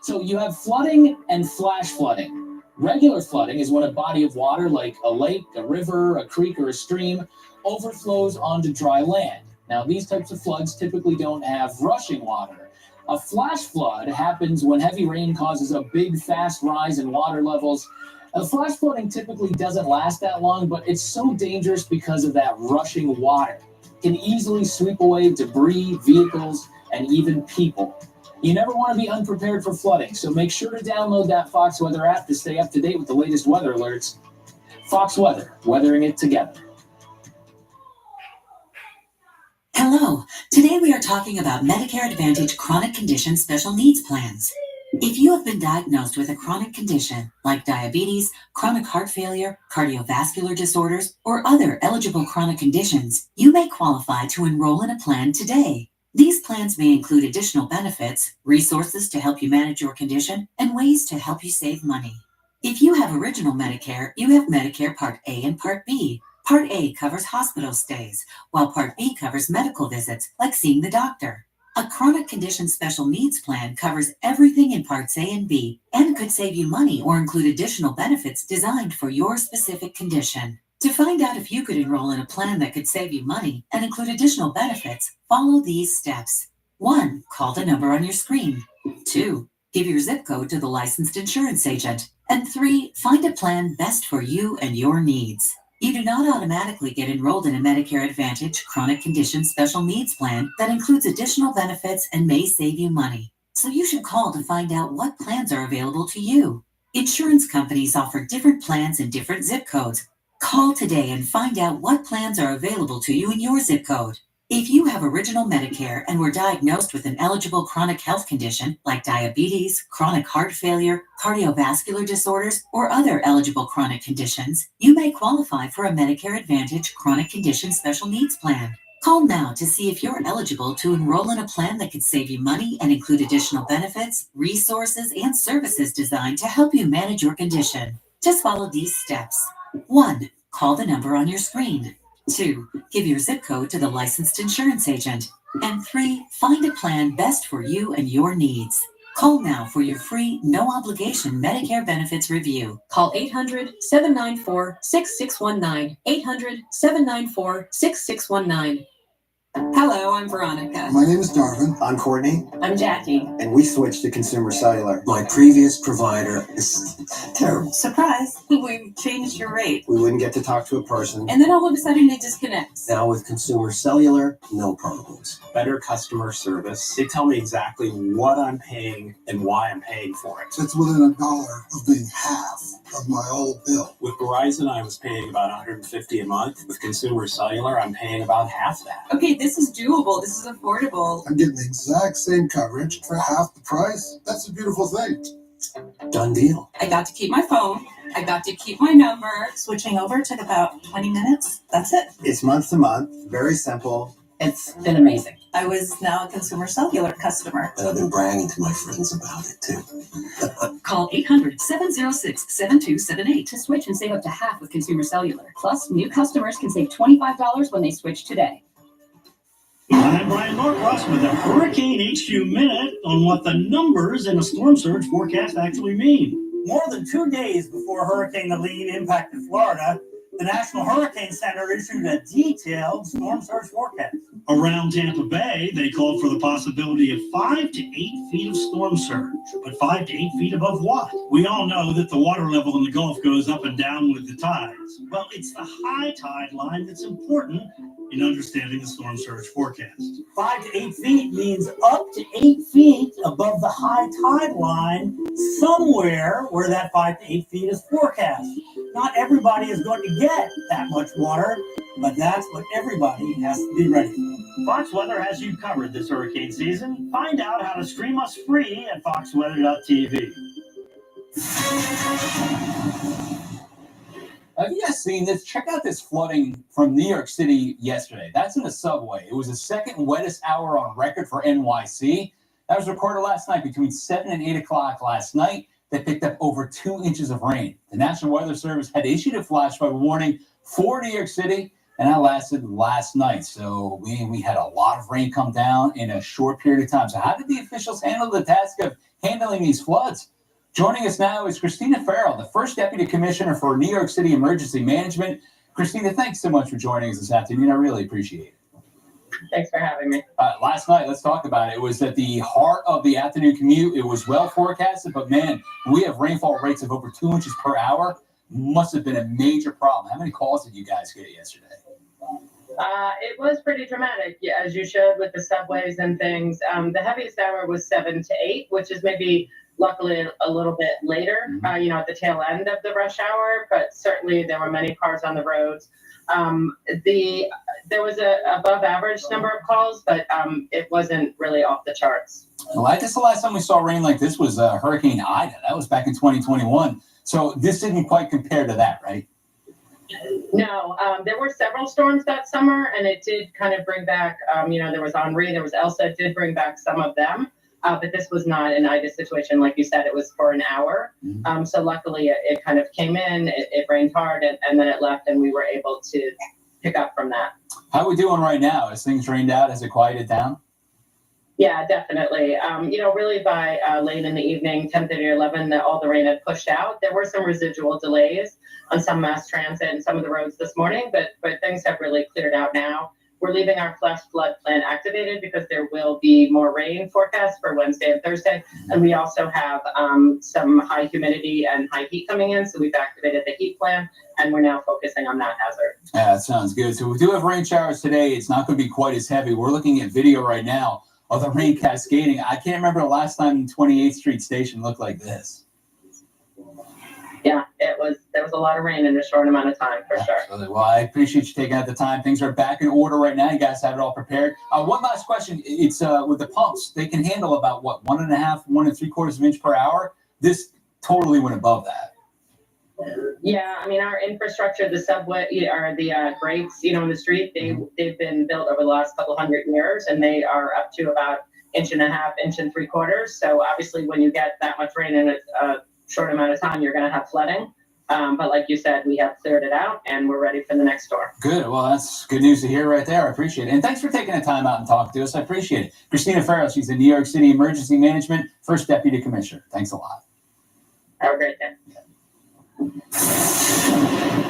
So you have flooding and flash flooding. Regular flooding is when a body of water, like a lake, a river, a creek, or a stream, overflows onto dry land. Now, these types of floods typically don't have rushing water. A flash flood happens when heavy rain causes a big, fast rise in water levels. The flash flooding typically doesn't last that long, but it's so dangerous because of that rushing water. It can easily sweep away debris, vehicles, and even people. You never want to be unprepared for flooding, so make sure to download that Fox Weather app to stay up to date with the latest weather alerts. Fox Weather, weathering it together. Hello. Today we are talking about Medicare Advantage chronic condition special needs plans. If you have been diagnosed with a chronic condition like diabetes, chronic heart failure, cardiovascular disorders, or other eligible chronic conditions, you may qualify to enroll in a plan today. These plans may include additional benefits, resources to help you manage your condition, and ways to help you save money. If you have Original Medicare, you have Medicare Part A and Part B. Part A covers hospital stays, while Part B covers medical visits, like seeing the doctor. A chronic condition special needs plan covers everything in Parts A and B and could save you money or include additional benefits designed for your specific condition. To find out if you could enroll in a plan that could save you money and include additional benefits, follow these steps. 1. Call the number on your screen. 2. Give your zip code to the licensed insurance agent. And 3. Find a plan best for you and your needs. You do not automatically get enrolled in a Medicare Advantage chronic condition special needs plan that includes additional benefits and may save you money. So you should call to find out what plans are available to you. Insurance companies offer different plans in different zip codes. Call today and find out what plans are available to you in your zip code. If you have Original Medicare and were diagnosed with an eligible chronic health condition like diabetes, chronic heart failure, cardiovascular disorders, or other eligible chronic conditions, you may qualify for a Medicare Advantage chronic condition special needs plan. Call now to see if you're eligible to enroll in a plan that could save you money and include additional benefits, resources, and services designed to help you manage your condition. Just follow these steps. 1. Call the number on your screen. 2. Give your zip code to the licensed insurance agent. And 3. Find a plan best for you and your needs. Call now for your free, no-obligation Medicare benefits review. Call 800-794-6619. 800-794-6619. Hello, I'm Veronica. My name is Darvin. I'm Courtney, I'm Jackie. and we switched to Consumer Cellular. My previous provider is terrible. Surprise, we changed your rate. We wouldn't get to talk to a person. And then all of a sudden it disconnects. Now with Consumer Cellular, no problems. Better customer service. They tell me exactly what I'm paying and why I'm paying for it. It's within $1 of being half of my old bill. With Verizon, I was paying about $150 a month. With Consumer Cellular, I'm paying about half that. Okay, this is doable. This is affordable. I'm getting the exact same coverage for half the price. That's a beautiful thing. Done deal. I got to keep my phone. I got to keep my number. Switching over took about 20 minutes. That's it. It's month to month, very simple. It's been amazing. I was now a Consumer Cellular customer. And I've been bragging to my friends about it too. Call 800-706-7278 to switch and save up to half with Consumer Cellular. Plus, new customers can save $25 when they switch today. I'm Brian Norcross with a Hurricane HQ Minute on what the numbers in a storm surge forecast actually mean. More than 2 days before Hurricane Helene impacted Florida, the National Hurricane Center issued a detailed storm surge forecast. Around Tampa Bay, they called for the possibility of 5 to 8 feet of storm surge. But 5 to 8 feet above what? We all know that the water level in the Gulf goes up and down with the tides. Well, it's the high tide line that's important in understanding the storm surge forecast. 5 to 8 feet means up to 8 feet above the high tide line, somewhere where that 5 to 8 feet is forecast. Not everybody is going to get that much water, but that's what everybody has to be ready for. Fox Weather has you covered this hurricane season. Find out how to stream us free at foxweather.tv. Have you guys seen this? Check out this flooding from New York City yesterday. That's in the subway. It was the second wettest hour on record for NYC. That was recorded last night between 7 and 8 o'clock last night. They picked up over 2 inches of rain. The National Weather Service had issued a flash flood warning for New York City, and that lasted last night. So we had a lot of rain come down in a short period of time. So how did the officials handle the task of handling these floods? Joining us now is Christina Farrell, the first Deputy Commissioner for New York City Emergency Management. Christina, thanks so much for joining us this afternoon. I really appreciate it. Thanks for having me. Last night, let's talk about it. It was at the heart of the afternoon commute. It was well forecasted, but man, we have rainfall rates of over 2 inches per hour. Must have been a major problem. How many calls did you guys get yesterday? It was pretty dramatic, as you showed with the subways and things. The heaviest hour was 7 to 8, which is maybe luckily a little bit later, at the tail end of the rush hour, but certainly there were many cars on the roads. There was a above average number of calls, but it wasn't really off the charts. Well, I guess the last time we saw rain like this was Hurricane Ida. That was back in 2021. So this didn't quite compare to that, right? No, there were several storms that summer, and it did kind of bring back, there was Henri, there was Elsa, it did bring back some of them. But this was not an Ida situation. Like you said, it was for an hour. So luckily it kind of came in, it rained hard, and then it left, and we were able to pick up from that. How are we doing right now? Has things rained out? Has it quieted down? Yeah, definitely. Really by late in the evening, 10:30 or 11, all the rain had pushed out. There were some residual delays on some mass transit and some of the roads this morning, but things have really cleared out now. We're leaving our flash flood plan activated because there will be more rain forecast for Wednesday and Thursday. And we also have some high humidity and high heat coming in. So we've activated the heat plan, and we're now focusing on that hazard. Yeah, that sounds good. So we do have rain showers today. It's not going to be quite as heavy. We're looking at video right now of the rain cascading. I can't remember the last time 28th Street Station looked like this. Yeah, there was a lot of rain in a short amount of time, for sure. Well, I appreciate you taking out the time. Things are back in order right now. You guys have it all prepared. One last question. It's with the pumps, they can handle about, 1.5, 1 3/4 of an inch per hour. This totally went above that. Yeah, our infrastructure, the subway, or the grates, in the street, they've been built over the last couple hundred years, and they are up to about 1.5 inches, 1 3/4. So obviously when you get that much rain in a short amount of time, you're going to have flooding. But like you said, we have cleared it out, and we're ready for the next storm. Good. Well, that's good news to hear right there. I appreciate it. And thanks for taking the time out and talking to us. I appreciate it. Christina Farrell, she's the New York City Emergency Management First Deputy Commissioner. Thanks a lot. Have a great day.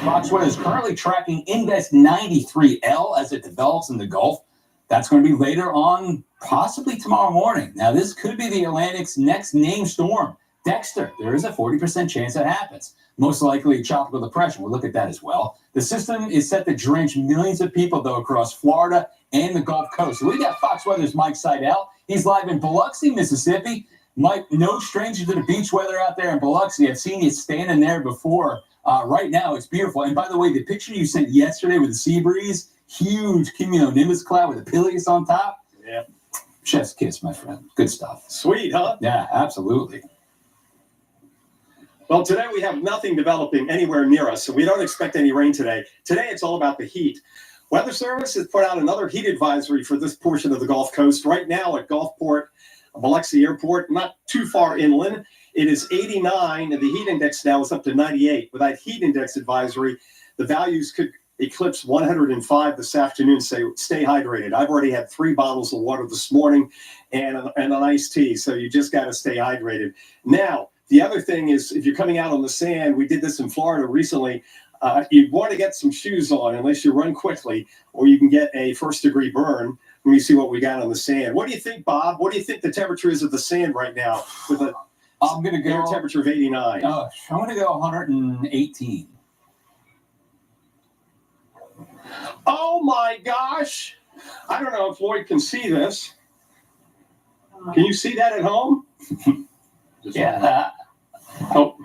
Fox Weather is currently tracking Index 93L as it develops in the Gulf. That's going to be later on, possibly tomorrow morning. Now, this could be the Atlantic's next named storm. Dexter, there is a 40% chance that happens. Most likely a tropical depression. We'll look at that as well. The system is set to drench millions of people, though, across Florida and the Gulf Coast. So we got Fox Weather's Mike Seidel. He's live in Biloxi, Mississippi. Mike, no stranger to the beach weather out there in Biloxi. I've seen you standing there before. Right now, it's beautiful. And by the way, the picture you sent yesterday with the sea breeze, huge cumulonimbus cloud with a Peleus on top. Yeah. Chef's kiss, my friend. Good stuff. Sweet, huh? Yeah, absolutely. Well, today we have nothing developing anywhere near us, so we don't expect any rain today. Today, it's all about the heat. Weather Service has put out another heat advisory for this portion of the Gulf Coast. Right now at Gulfport, Biloxi Airport, not too far inland, it is 89, and the heat index now is up to 98. With that heat index advisory, the values could eclipse 105 this afternoon. So stay hydrated. I've already had 3 bottles of water this morning and an iced tea, so you just got to stay hydrated. Now, the other thing is, if you're coming out on the sand, we did this in Florida recently, you want to get some shoes on unless you run quickly, or you can get a first-degree burn. Let me see what we got on the sand. What do you think, Bob? What do you think the temperature is of the sand right now with a air temperature of 89? I'm going to go 118. Oh, my gosh. I don't know if Lloyd can see this. Can you see that at home? Yeah. Oh,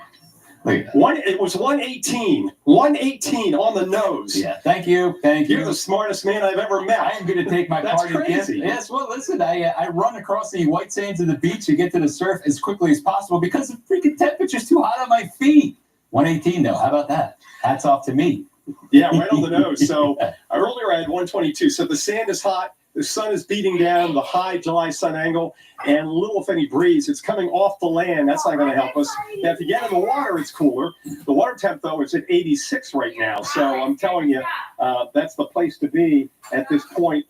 It was 118. 118 on the nose. Yeah, thank you. You're the smartest man I've ever met. I am going to take my That's party gift. crazy. Yes, well, listen, I run across the white sands of the beach to get to the surf as quickly as possible because the freaking temperature's too hot on my feet. 118, though. How about that? Hats off to me. Yeah, right on the nose. So earlier I had 122. So the sand is hot. The sun is beating down, the high July sun angle, and little, if any, breeze. It's coming off the land. That's not going to help us. Now, if you get in the water, it's cooler. The water temp, though, is at 86 right now. So I'm telling you, that's the place to be at this point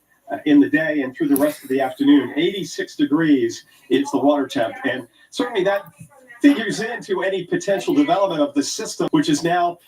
in the day and through the rest of the afternoon. 86 degrees is the water temp. And certainly that figures into any potential development of the system, which is now